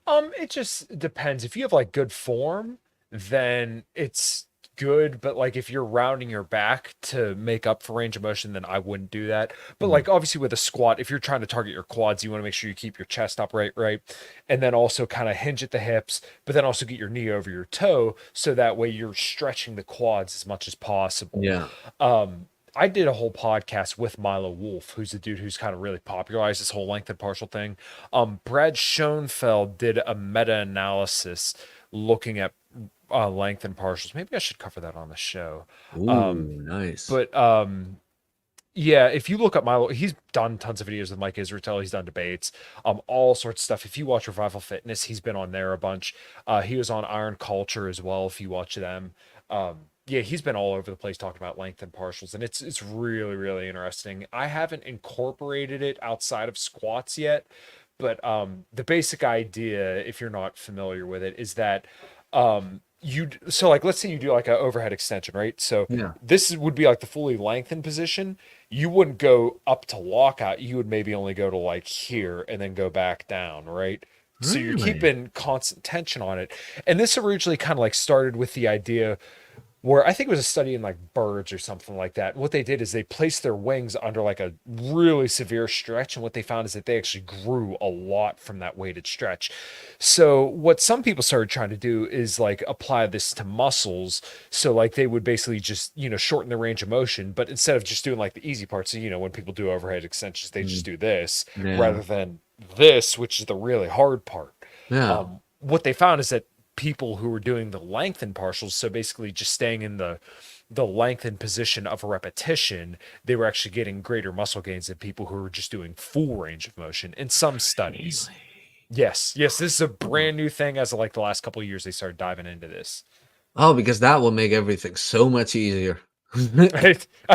It just depends. If you have like good form, then it's good. But like if you're rounding your back to make up for range of motion, then I wouldn't do that. But Mm, like obviously with a squat, if you're trying to target your quads, you want to make sure you keep your chest upright, right? And then also kind of hinge at the hips, but then also get your knee over your toe so that way you're stretching the quads as much as possible. yeah. I did a whole podcast with Milo Wolf, who's a dude who's kind of really popularized this whole length and partial thing. Brad Schoenfeld did a meta-analysis looking at length and partials. Maybe I should cover that on the show. Ooh, nice. But yeah, if you look up Milo, he's done tons of videos with Mike Israetel. He's done debates, all sorts of stuff. If you watch Revival Fitness, he's been on there a bunch. He was on Iron Culture as well. If you watch them, yeah, he's been all over the place talking about length and partials, and it's really really interesting. I haven't incorporated it outside of squats yet, but the basic idea, if you're not familiar with it, is that so like let's say you do like an overhead extension, right? So Yeah. this would be like the fully lengthened position. You wouldn't go up to lockout. You would maybe only go to like here and then go back down, right? So you're Really? keeping constant tension on it. And this originally kind of like started with the idea where I think it was a study in like birds or something like that. What they did is they placed their wings under like a really severe stretch, and what they found is that they actually grew a lot from that weighted stretch. So what some people started trying to do is like apply this to muscles. So like they would basically just, shorten the range of motion, but instead of just doing like the easy parts, so when people do overhead extensions, they just Mm, do this yeah. rather than this, which is the really hard part. Yeah. What they found is that people who were doing the lengthened partials, so basically just staying in the lengthened position of a repetition, they were actually getting greater muscle gains than people who were just doing full range of motion in some studies. Really? Yes, this is a Oh. brand new thing. As of like the last couple of years, they started diving into this. Oh, because that will make everything so much easier. I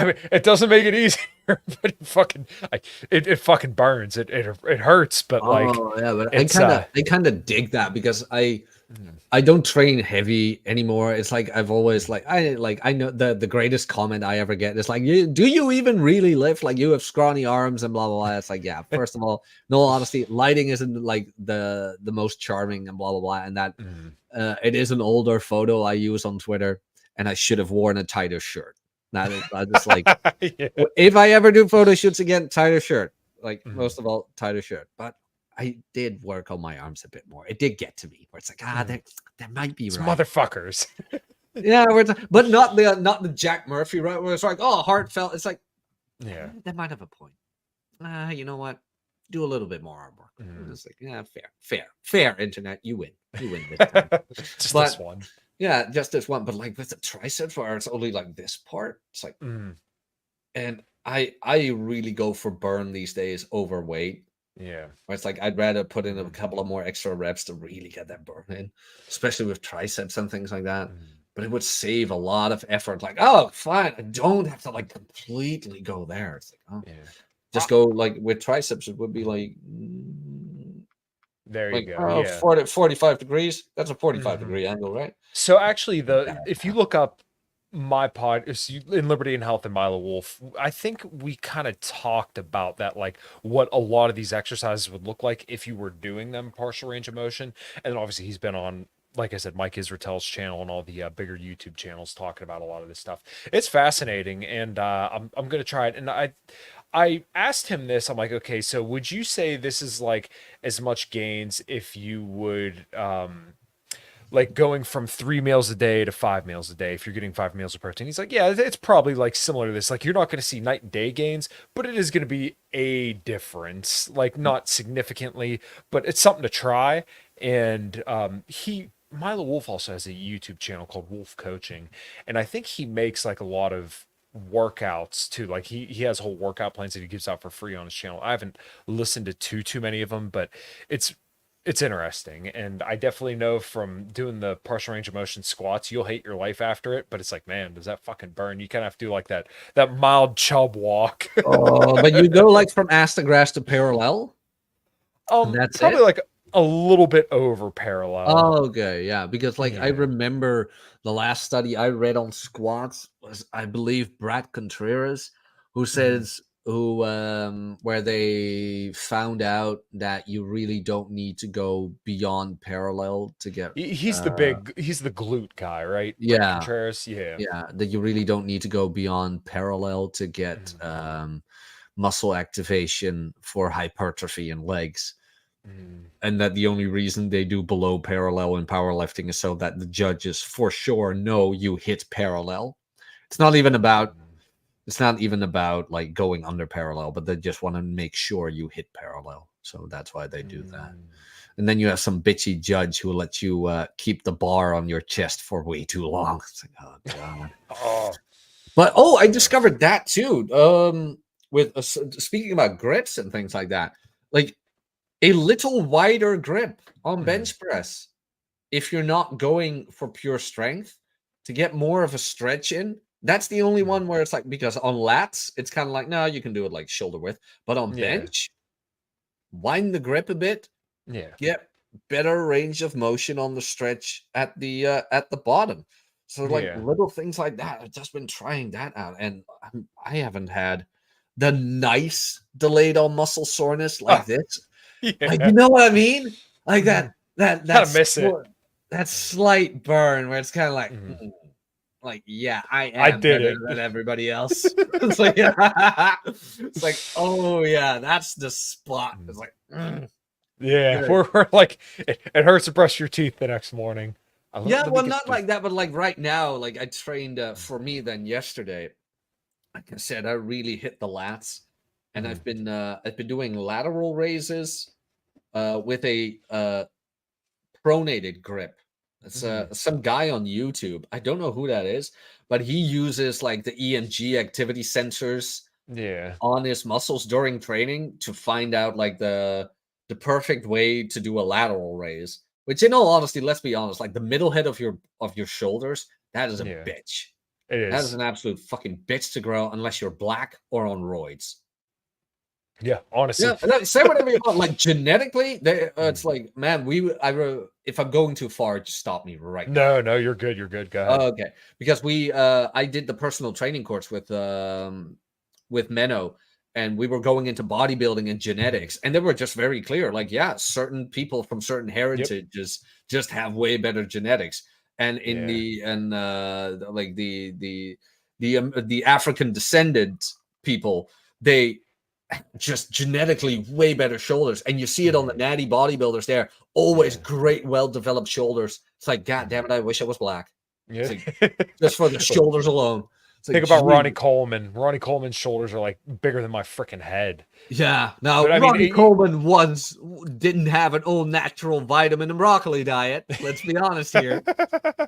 mean, it doesn't make it easier, but it fucking burns. It hurts, but like Oh yeah, but I it's kind of I kind of dig that because mm, I don't train heavy anymore. It's like I've always I know the greatest comment I ever get is like, do you even really lift? Like you have scrawny arms and blah blah blah. It's like, yeah, first of all, no honesty, lighting isn't like the most charming and blah blah blah. And that mm. it is an older photo I use on Twitter, and I should have worn a tighter shirt. That is, I just like Yeah. if I ever do photo shoots again, tighter shirt. Like Mhm, most of all, tighter shirt. But I did work on my arms a bit more. It did get to me where it's like, mhm. that might be It's right. motherfuckers. Yeah, where but not the Jack Murphy, right? Where it's like, oh, heartfelt. It's like, Yeah. that might have a point. You know what? Do a little bit more arm work. And Mhm. it's like, yeah, fair. Internet, you win this time. Just this But one. yeah, just this one. But like with the triceps, where it's only like this part, it's like, Mm, and I really go for burn these days over weight. yeah. Where it's like I'd rather put in a Mm, couple of more extra reps to really get that burn in, especially with triceps and things like that. mm. But it would save a lot of effort. Like, oh, fine, I don't have to like completely go there. It's like, oh, Yeah. just go like with triceps. It would be There you like go. Yeah. 40, 45 degrees. That's a 45 Mhm. degree angle, right? So actually, Yeah. if you look up my pod in Liberty and Health and Milo Wolf, I think we kind of talked about that, like what a lot of these exercises would look like if you were doing them partial range of motion. And then obviously he's been on, like I said, Mike Israel's channel and all the bigger YouTube channels talking about a lot of this stuff. It's fascinating, and I'm gonna try it. And I asked him this. I'm like, okay, so would you say this is like as much gains if you would like going from 3 meals a day to 5 meals a day if you're getting 5 meals of protein? He's like, yeah, it's probably like similar to this. Like you're not going to see night and day gains, but it is going to be a difference, like not significantly, but it's something to try. And Milo Wolf also has a YouTube channel called Wolf Coaching, and I think he makes like a lot of workouts too. Like he has whole workout plans that he gives out for free on his channel. I haven't listened to too many of them, but it's it's interesting. And I definitely know from doing the partial range of motion squats, you'll hate your life after it, but it's like, man, does that fucking burn? You kind of have to do like that mild chub walk. Oh, but you go like from ass to grass to parallel, and that's Probably it. like a little bit over parallel. Oh, okay, yeah, because like I Yeah. remember the last study I read on squats was, I believe, Brad Contreras, who Mhm. says who where they found out that you really don't need to go beyond parallel to get He's the glute guy, right? Brett yeah, Contreras. Yeah. yeah, that you really don't need to go beyond parallel to get Mhm. muscle activation for hypertrophy in legs, Mhm. and that the only reason they do below parallel in powerlifting is so that the judges for sure know you hit parallel. It's not even about Mhm. it's not even about like going under parallel, but they just want to make sure you hit parallel. So that's why they do that. Mhm. And then you have some bitchy judge who will let you keep the bar on your chest for way too long. It's like, oh god. Oh, But oh, I yeah. discovered that too. With speaking about grips and things like that, like a little wider grip on Mhm. bench press. If you're not going for pure strength to get more of a stretch in, that's the only Mhm. one where it's like, because on lats, it's kind of like, no, you can do it like shoulder width, but on Yeah. bench, wind the grip a bit, Yeah. get better range of motion on the stretch at the bottom. So like Yeah. little things like that. I've just been trying that out, and I haven't had the nice delayed on muscle soreness like Oh, this. Like, yeah. you know what I mean? Like Mhm. Kind of that's miss it. that slight burn where it's kind of like, Mhm. like, yeah, I I am did better it. than everybody else. It's like, it's like, oh yeah, that's the spot. It's like, Yeah, good. we're like it hurts to brush your teeth the next morning. Yeah, Let me well, get not the like that, but like right now, like I trained for me then yesterday. Like I said, I really hit the lats, and Mhm. I've been doing lateral raises with a pronated grip. It's Mhm. some guy on YouTube. I don't know who that is, but he uses like the EMG activity sensors Yeah. on his muscles during training to find out like the perfect way to do a lateral raise. Which, in all honesty, let's be honest, like the middle head of your shoulders, that is a Yeah. bitch. It That is is. an absolute fucking bitch to grow unless you're black or on roids. Yeah, honestly. Yeah, say whatever you want. Like genetically, it's Mhm. like, man, if I'm going too far, just stop me right now. No, no, you're good. You're good. Go ahead. Okay, because I did the personal training course with Menno, and we were going into bodybuilding and Mhm. genetics, and they were just very clear. Like, yeah, certain people from certain Yep. heritages just have way better genetics, and in Yeah. like the African descendant people, they just genetically way better shoulders, and you see it on the Mhm. natty bodybuilders. There, always Yeah. great, well developed shoulders. It's like, God damn Mhm. it, I wish I was black. It's Yeah. like, just for the Look, shoulders alone. It's like, think about Ronnie gee. Coleman. Ronnie Coleman's shoulders are like bigger than my freaking head. Yeah. Now, But I mean, Ronnie Coleman once didn't have an all natural vitamin and broccoli diet. Let's be honest here.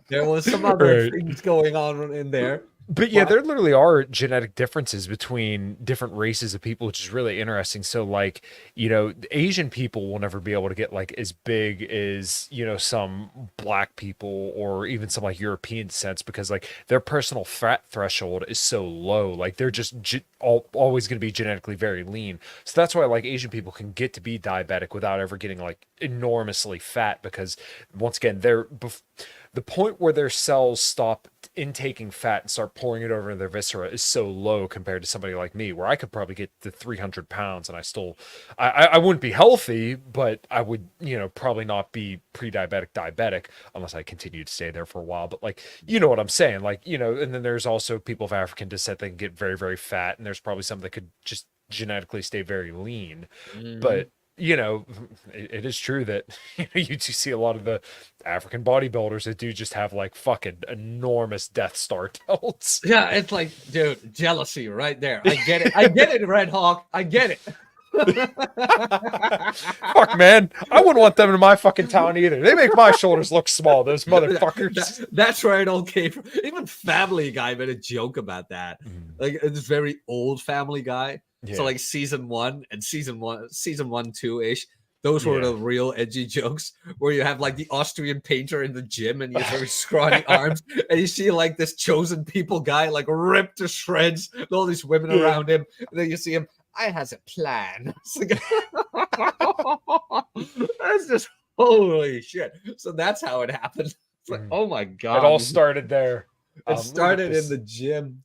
There was some other right. things going on in there. But yeah, But there literally are genetic differences between different races of people, which is really interesting. So, like, Asian people will never be able to get like as big as, some black people or even some like European descents because like their personal fat threshold is so low. Like, they're just always going to be genetically very lean. So that's why like Asian people can get to be diabetic without ever getting like enormously fat because once again, the point where their cells stop intaking fat and start pouring it over into their viscera is so low compared to somebody like me, where I could probably get to 300 pounds and I wouldn't be healthy, but I would, probably not be pre-diabetic diabetic unless I continue to stay there for a while. But like, you know what I'm saying? Like, and then there's also people of African descent that can get very, very fat, and there's probably some that could just genetically stay very lean. mhm. But it is true that you do see a lot of the African bodybuilders that do just have like fucking enormous Death Star delts. Yeah, it's like, dude, jealousy right there. I get it. I get it, Red Hawk. I get it. Fuck, man, I wouldn't want them in my fucking town either. They make my shoulders look small. Those motherfuckers. That's where it all came from. Even Family Guy made a joke about that. Mm, Like this very old Family Guy. So yeah, like season one, two ish. Those were yeah. the real edgy jokes where you have like the Austrian painter in the gym and he has very scrawny arms, and you see like this chosen people guy like ripped to shreds, and all these women Yeah. around him, and then you see him. I has a plan. It's like, that's just holy shit. So that's how it happened. It's like, Mm. oh my It all god, started there. it Let me get started in this. the gym.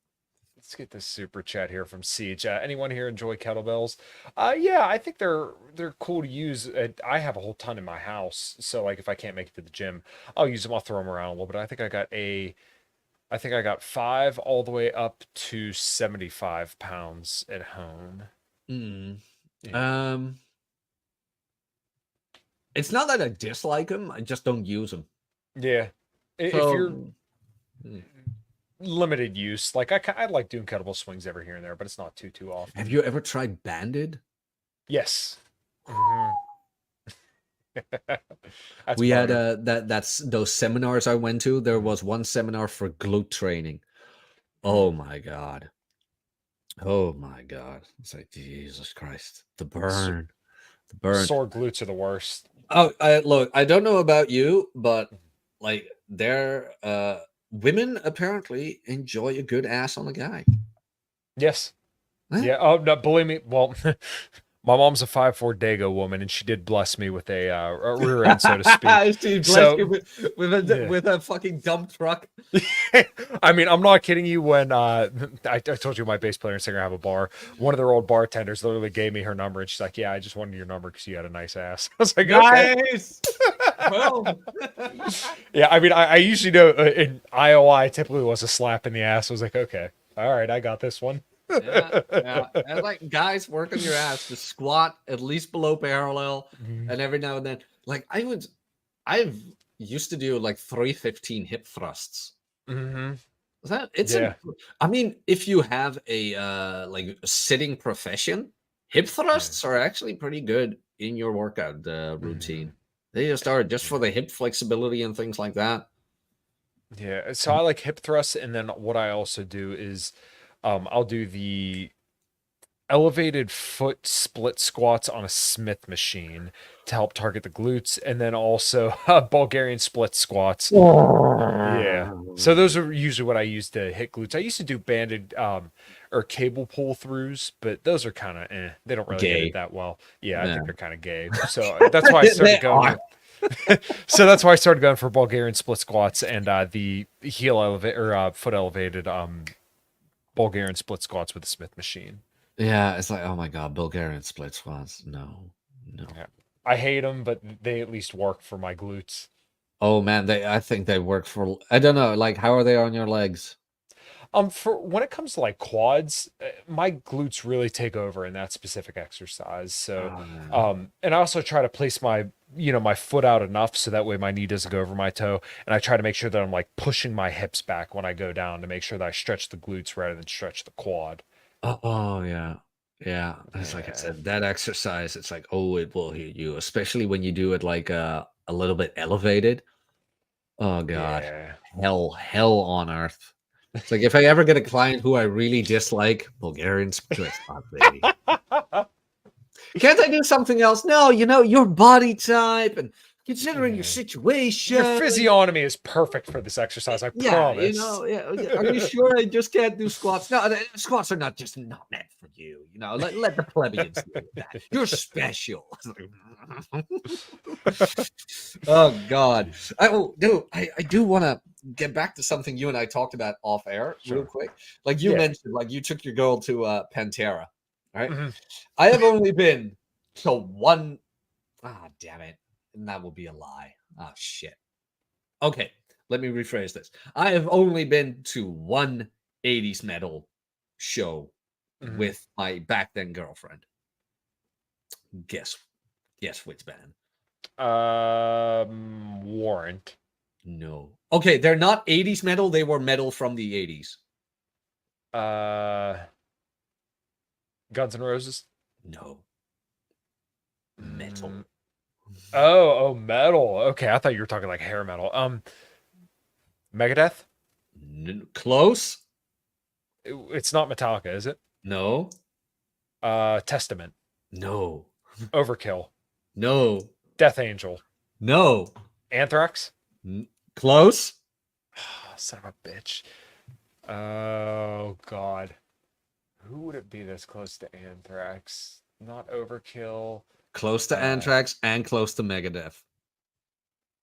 Let's get this super chat here from Siege. Anyone here enjoy kettlebells? Yeah, I think they're cool to use. I have a whole ton in my house, so like if I can't make it to the gym, I'll use them. I'll throw them around a little bit. I think I got five all the way up to 75 pounds at home. Mm. Yeah, Um, it's not that I dislike them; I just don't use them. yeah. If you're So, mm. limited use, like I like doing kettlebell swings every here and there, but it's not too Have often. you ever tried banded? Yes. Mhm. That's We had boner. that's those seminars I went to. There was one seminar for glute training. Oh Mm. my god. Oh my god. It's like Jesus Christ. The S- burn. The burn. Sore glutes are the worst. Oh, look, I don't know about you, but like there women apparently enjoy a good ass on a guy. Yes. Eh? Yeah. Oh no, believe me. Well, My mom's a 5'4" Dago woman, and she did bless me with a rear end, so to speak. She blessed you So yeah. with a fucking dump truck. I mean, I'm not kidding you. When I told you my bass player and singer have a bar, one of their old bartenders literally gave me her number, and she's like, "Yeah, I just wanted your number because you had a nice ass." I was like, "Okay." Nice. Well, Yeah, I mean, I usually know in IOI typically was a slap in the ass. I was like, "Okay, all right, I got this one." yeah. And like guys, work on your ass to squat at least below parallel, Mhm. and every now and then, like I've used to do like 315 hip thrusts. Mhm. It's a, Yeah. I mean, if you have a like a sitting profession, hip Yeah. thrusts are actually pretty good in your workout Mhm. routine. They just are just for Yeah. the hip flexibility and things like that. Yeah. So I like hip thrusts, and then what I also do is, I'll do the elevated foot split squats on a Smith machine to help target the glutes, and then also Bulgarian split squats. Yeah. So those are usually what I use to hit glutes. I used to do banded or cable pull throughs, but those are kind of They don't really hit it Gay. that well. Yeah, I Yeah. think they're kind of gay. So that's why I They started going are. with so that's why I started going for Bulgarian split squats and the heel elevate or foot elevated Bulgarian split squats with the Smith machine. Yeah, it's like, oh my god, Bulgarian split squats. No, no. Yeah. I hate them, but they at least work for my glutes. Oh man, I think they work for. I don't know. Like, how are they on your legs? For when it comes to like quads, my glutes really take over in that specific exercise. So, Ah. and I also try to place my foot out enough so that way my knee doesn't go over my toe, and I try to make sure that I'm like pushing my hips back when I go down to make sure that I stretch the glutes rather than stretch the quad. Oh yeah, yeah. It's like I Yeah, said, that exercise. It's like, oh, it will hit you, especially when you do it like a little bit elevated. Oh god, yeah. hell on earth. It's like if I ever get a client who I really dislike, Bulgarian split spot, baby. Can't I do something else? No, your body type and considering your Yeah. Your situation. physiognomy is perfect for this exercise, I Yeah, promise. yeah. Are you sure I just can't do squats? No, squats are not meant for you. Let the plebeians deal with that. You're special. Oh God. I do want to get back to something you and I talked about off air real Sure. quick. Like you Yeah. mentioned, like you took your girl to Pantera, right? Mhm. I have only been to one. Ah, damn it. And that will be a lie. Ah, shit. Okay, let me rephrase this. I have only been to one 80s metal show Mhm. with my back then girlfriend. Guess guess which band? Warrant. No. Okay, they're not 80s metal, they were metal from the 80s. Uh, Guns N' Roses. No. Mm, Metal. metal. Okay, I thought you were talking like hair metal. Megadeth. Close? It's not Metallica, is it? No. Testament. No. Overkill. No. Death Angel. No. Anthrax. Close? Son of a bitch. Oh God. Who would it be that's close to Anthrax? Not Overkill. Close to Anthrax and close to Megadeth.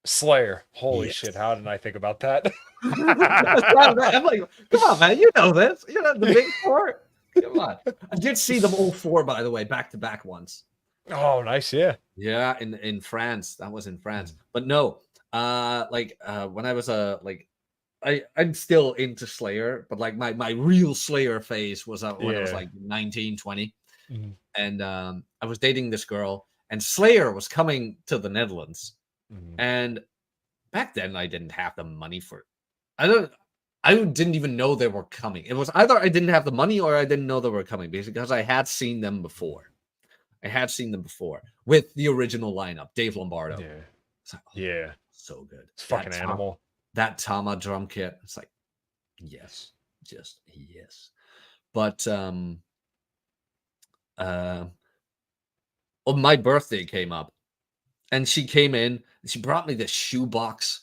Slayer. Holy Yes. shit! How didn't I think about that? I'm like, come on, man, you know this. You know the big four. Come on. I did see them all four, by the way, back to back once. Oh, nice. Yeah. Yeah, in France. That was in France. But no, when I was I'm still into Slayer, but like my real Slayer phase was when I was Yeah. like 19, 20. Mhm. And I was dating this girl, and Slayer was coming to the Netherlands. Mhm. And back then I didn't have the money for it. I didn't even know they were coming. It was either I didn't have the money or I didn't know they were coming, basically, because I had seen them before. I had seen them before with the original lineup, Dave Lombardo. Yeah. It's like, oh, Yeah. so good. It's fucking animal. That Tama drum kit. It's like, yes, just yes. But my birthday came up, and she came in and she brought me this shoe box.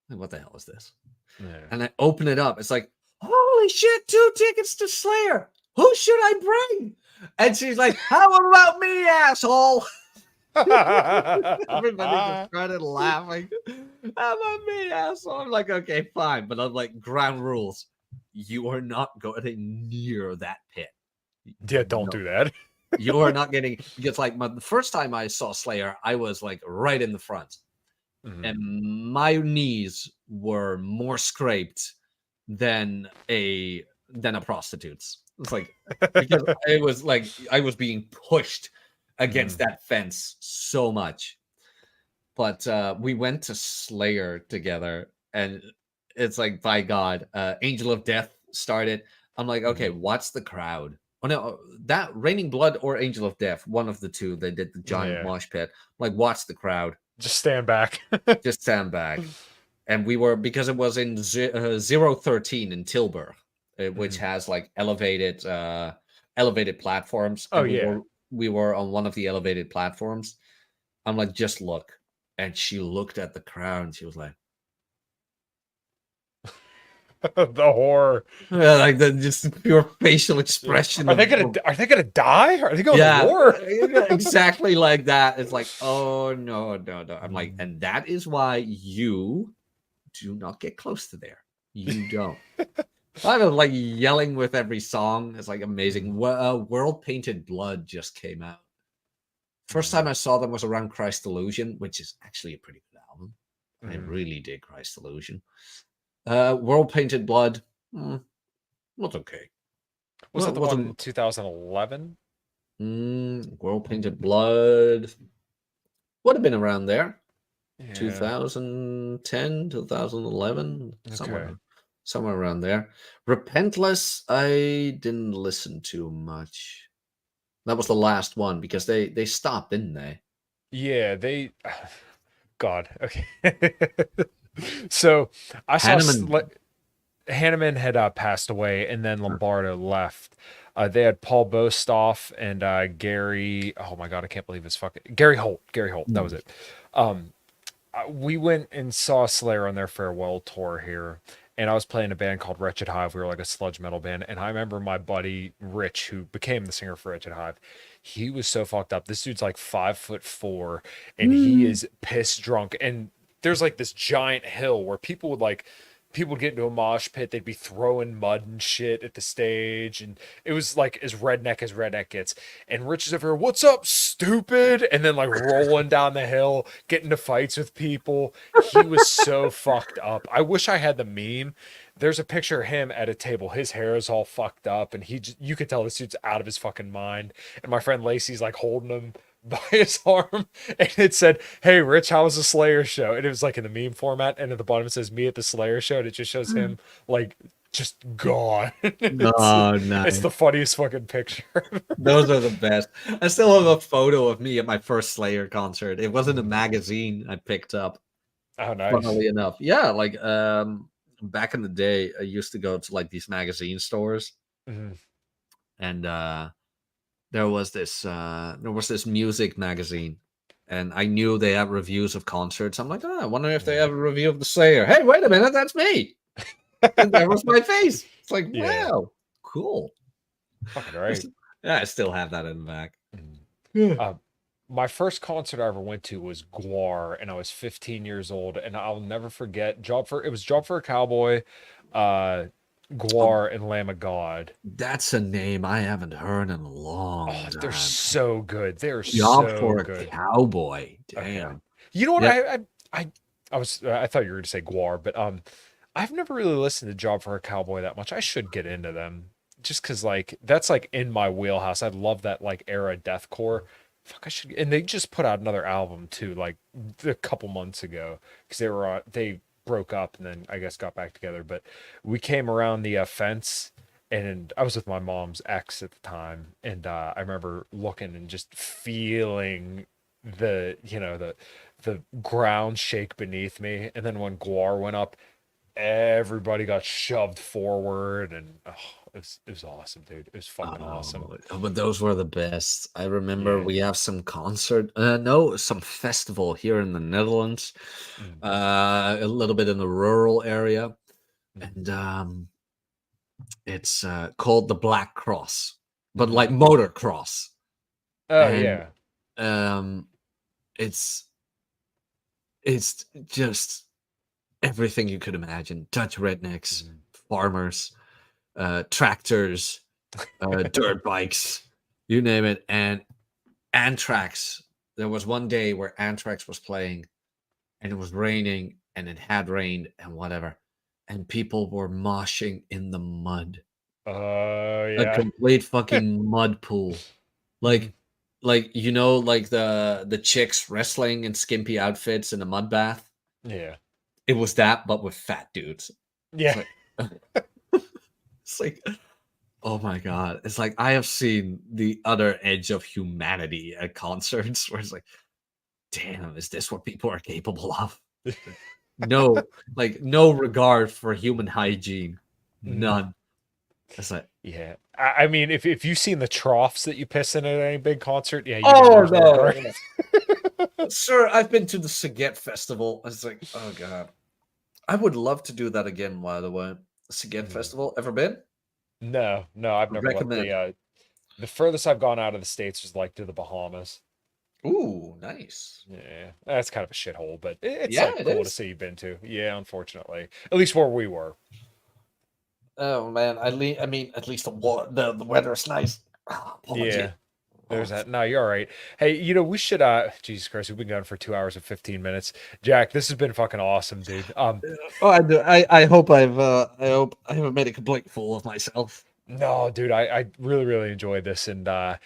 Like, what the hell is this? Yeah. And I open it up. It's like, holy shit, 2 tickets to Slayer. who should I bring? And she's like, how about me, asshole? Everybody just started laughing. How about me, asshole? I'm like, okay, fine. But I'm like, ground rules. You are not going near that pit. Yeah, don't No, do that. you are not getting, because like the first time I saw Slayer, I was like right in the front. And my knees were more scraped than a prostitute's. It's like, because it was like I was being pushed against that fence so much. But we went to Slayer together, and it's like, by God, Angel of Death started. I'm like, okay, watch the crowd. Oh no, that Raining Blood or Angel of Death, one of the two. They did the giant Yeah. mosh pit. I'm like, watch the crowd. Just stand back. Just stand back. And we were, because it was in 013 in Tilburg, which has like elevated platforms, Oh and yeah. we were on one of the elevated platforms. I'm like, just look. And she looked at the crowd and she was like, The horror. yeah, like the just pure facial expression Are they gonna die? Are they going to yeah, war? exactly like that. It's like, oh no, no, no. I'm like, and that is why you do not get close to there. You don't. I was like yelling with every song. It's like amazing. World Painted Blood just came out. First time I saw them was around Christ Illusion, which is actually a pretty good album. I really dig Christ Illusion. World Painted Blood, was okay. Was that the one in 2011? World Painted Blood would have been around there. Yeah. 2010, 2011, Okay. somewhere around there. Repentless, I didn't listen to much. That was the last one because they stopped, didn't they? Yeah, they. God. Okay. So I saw Hanneman. Hanneman had passed away, and then Lombardo left. They had Paul Bostoff and Gary. Oh my God, I can't believe it's fucking Gary Holt. Gary Holt. That was it. We went and saw Slayer on their farewell tour here, and I was playing a band called Wretched Hive. We were like a sludge metal band, and I remember my buddy Rich, who became the singer for Wretched Hive. He was so fucked up. This dude's like 5'4", and he is piss drunk. And there's like this giant hill where people would get into a mosh pit. They'd be throwing mud and shit at the stage, and it was like as redneck gets. And Rich is over here, "What's up, stupid?" And then like rolling down the hill, getting into fights with people. He was so fucked up. I wish I had the meme. There's a picture of him at a table. His hair is all fucked up, and you could tell this dude's out of his fucking mind. And my friend Lacey's like holding him by his arm, and it said, "Hey Rich, how was the Slayer show?" And it was like in the meme format, and at the bottom it says "Me at the Slayer show," and it just shows him like just gone. Oh, It's nice. the funniest fucking picture. Those are the best. I still have a photo of me at my first Slayer concert. It wasn't a magazine I picked up, Oh, nice. funnily enough. Yeah, like back in the day, I used to go to like these magazine stores, Mhm. and there was this music magazine, and I knew they had reviews of concerts. I'm like, oh, I wonder if they have a review of the Slayer. Hey, wait a minute, that's me. And there was my face. It's like, Yeah, wow, cool. fucking right. Yeah, I still have that in the back. Mhm. Yeah. My first concert I ever went to was Guar, and I was 15 years old, and I'll never forget it was Job for a Cowboy, uh, Oh, Guar, and Lamb of God. that's a name I haven't heard in a Oh, long they're time. so good. They're Job so for a good. cowboy. Okay. Damn. You know what? Yeah. I thought you were going to say Guar, but I've never really listened to Job for a Cowboy that much. I should get into them just because like that's like in my wheelhouse. I love that like era deathcore. Fuck, I should. And they just put out another album too, like a couple months ago because they broke up and then I guess got back together. But we came around the fence. And I was with my mom's ex at the time, and I remember looking and just feeling the ground shake beneath me. And then when Guar went up, everybody got shoved forward, and oh, it was awesome, dude. It was fucking awesome. But those were the best. I remember Yeah. we have some concert, no, some festival here in the Netherlands, Mm, a little bit in the rural area, mm, and It's called the Black Cross, but Mhm. like motocross, Oh and yeah. um, it's it's just everything you could imagine: Dutch rednecks, Mhm. farmers, tractors, dirt bikes, you name it, and Anthrax. There was one day where Anthrax was playing, and it was raining, and it had rained, and whatever, and people were moshing in the mud, Oh a yeah. complete fucking mud pool, Mhm. like like the chicks wrestling in skimpy outfits in a mud bath. Yeah. It was that, but with fat dudes. It's Yeah. like it's like oh my god! It's like I have seen the other edge of humanity at concerts, where it's like, damn, is this what people are capable of? No, like no regard for human hygiene, Mhm. none. It's like, Yeah. I mean, if you've seen the troughs that you piss in at any big concert, yeah, you know oh there's no no, regard. no. Sir, I've been to the Saget Festival. It's like, oh god, I would love to do that again. By the way, Saget Mhm. Festival, ever been? No, no, I've never left Recommend. the furthest I've gone out of the States was like to the Bahamas. Ooh, nice. Yeah, that's kind of a shithole, but it's Yeah, like it cool to is. see you've been to. Yeah, unfortunately, at least where we were. Oh man, I mean, at least the weather is nice. Ah, apology. Yeah, there's Oh, that. No, you're all right. Hey, we should Jesus Christ, we've been going for 2 hours and 15 minutes. Jack, this has been fucking awesome, dude. oh, I do. I hope I hope I haven't made a complete fool of myself. No, dude, I really, really enjoyed this, and I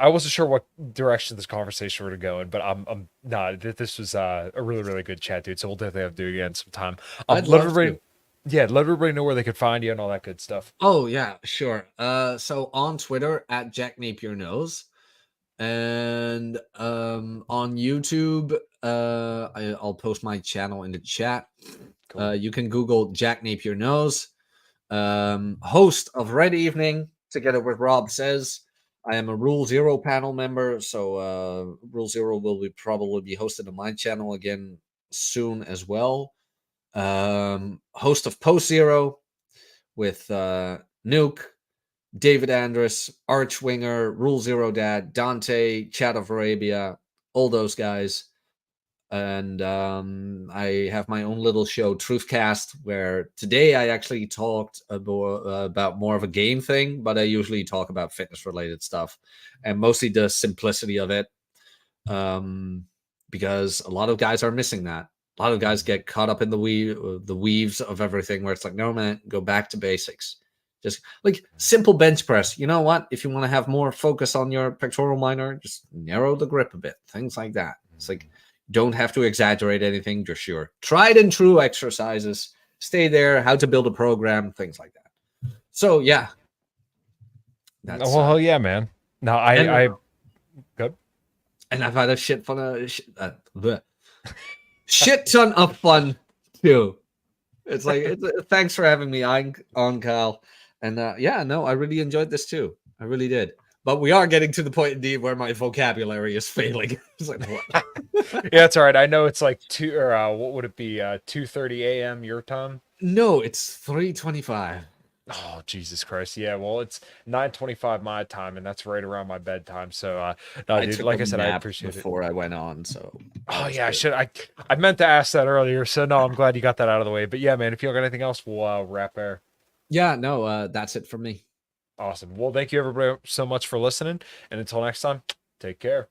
wasn't sure what direction this conversation would go in, but I'm nah, this was a really, really good chat, dude. So we'll definitely have to do it again sometime. I'd Let love to. everybody, yeah, let everybody know where they could find you and all that good stuff. Oh yeah, sure. So on Twitter at Jack Napier Knows, and on YouTube, I'll post my channel in the chat. Cool. You can Google Jack Napier Knows. Host of Red Evening, together with Rob Says. I am a Rule Zero panel member, so Rule Zero will probably be hosted on my channel again soon as well. Host of Post Zero with Nuke, David Andrus, Archwinger, Rule Zero Dad, Dante, Chat of Arabia, all those guys. And I have my own little show, Truthcast, where today I actually talked about more of a game thing, but I usually talk about fitness related stuff and mostly the simplicity of it, um, because a lot of guys are missing that. A lot of guys Mhm. get caught up in the weaves of everything, where it's like, no man, go back to basics. Just like simple bench press. You know what? If you want to have more focus on your pectoral minor, just narrow the grip a bit. Things like that. It's like don't have to exaggerate anything. Just your tried and true exercises. Stay there. How to build a program. Things like that. So yeah, that's Well, hell yeah, man. No, and I good. I've had a shit ton of fun too. It's like thanks for having me on Kyle, and yeah, no, I really enjoyed this too. I really did. But we are getting to the point indeed where my vocabulary is failing. It's like what? Yeah, it's all right. I know it's like two or what would it be? 2:30 a.m. your time. No, it's 3:25. Oh, Jesus Christ. Yeah, well, it's 9:25 my time, and that's right around my bedtime. So no, I dude, took a like I said, I nap appreciate it. before I went on, so that Oh was yeah, I good. should I meant to ask that earlier. So no, I'm glad you got that out of the way. But yeah, man, if you don't got anything else, we'll wrap there. Yeah, no, that's it for me. Awesome. Well, thank you everybody so much for listening. And until next time, take care.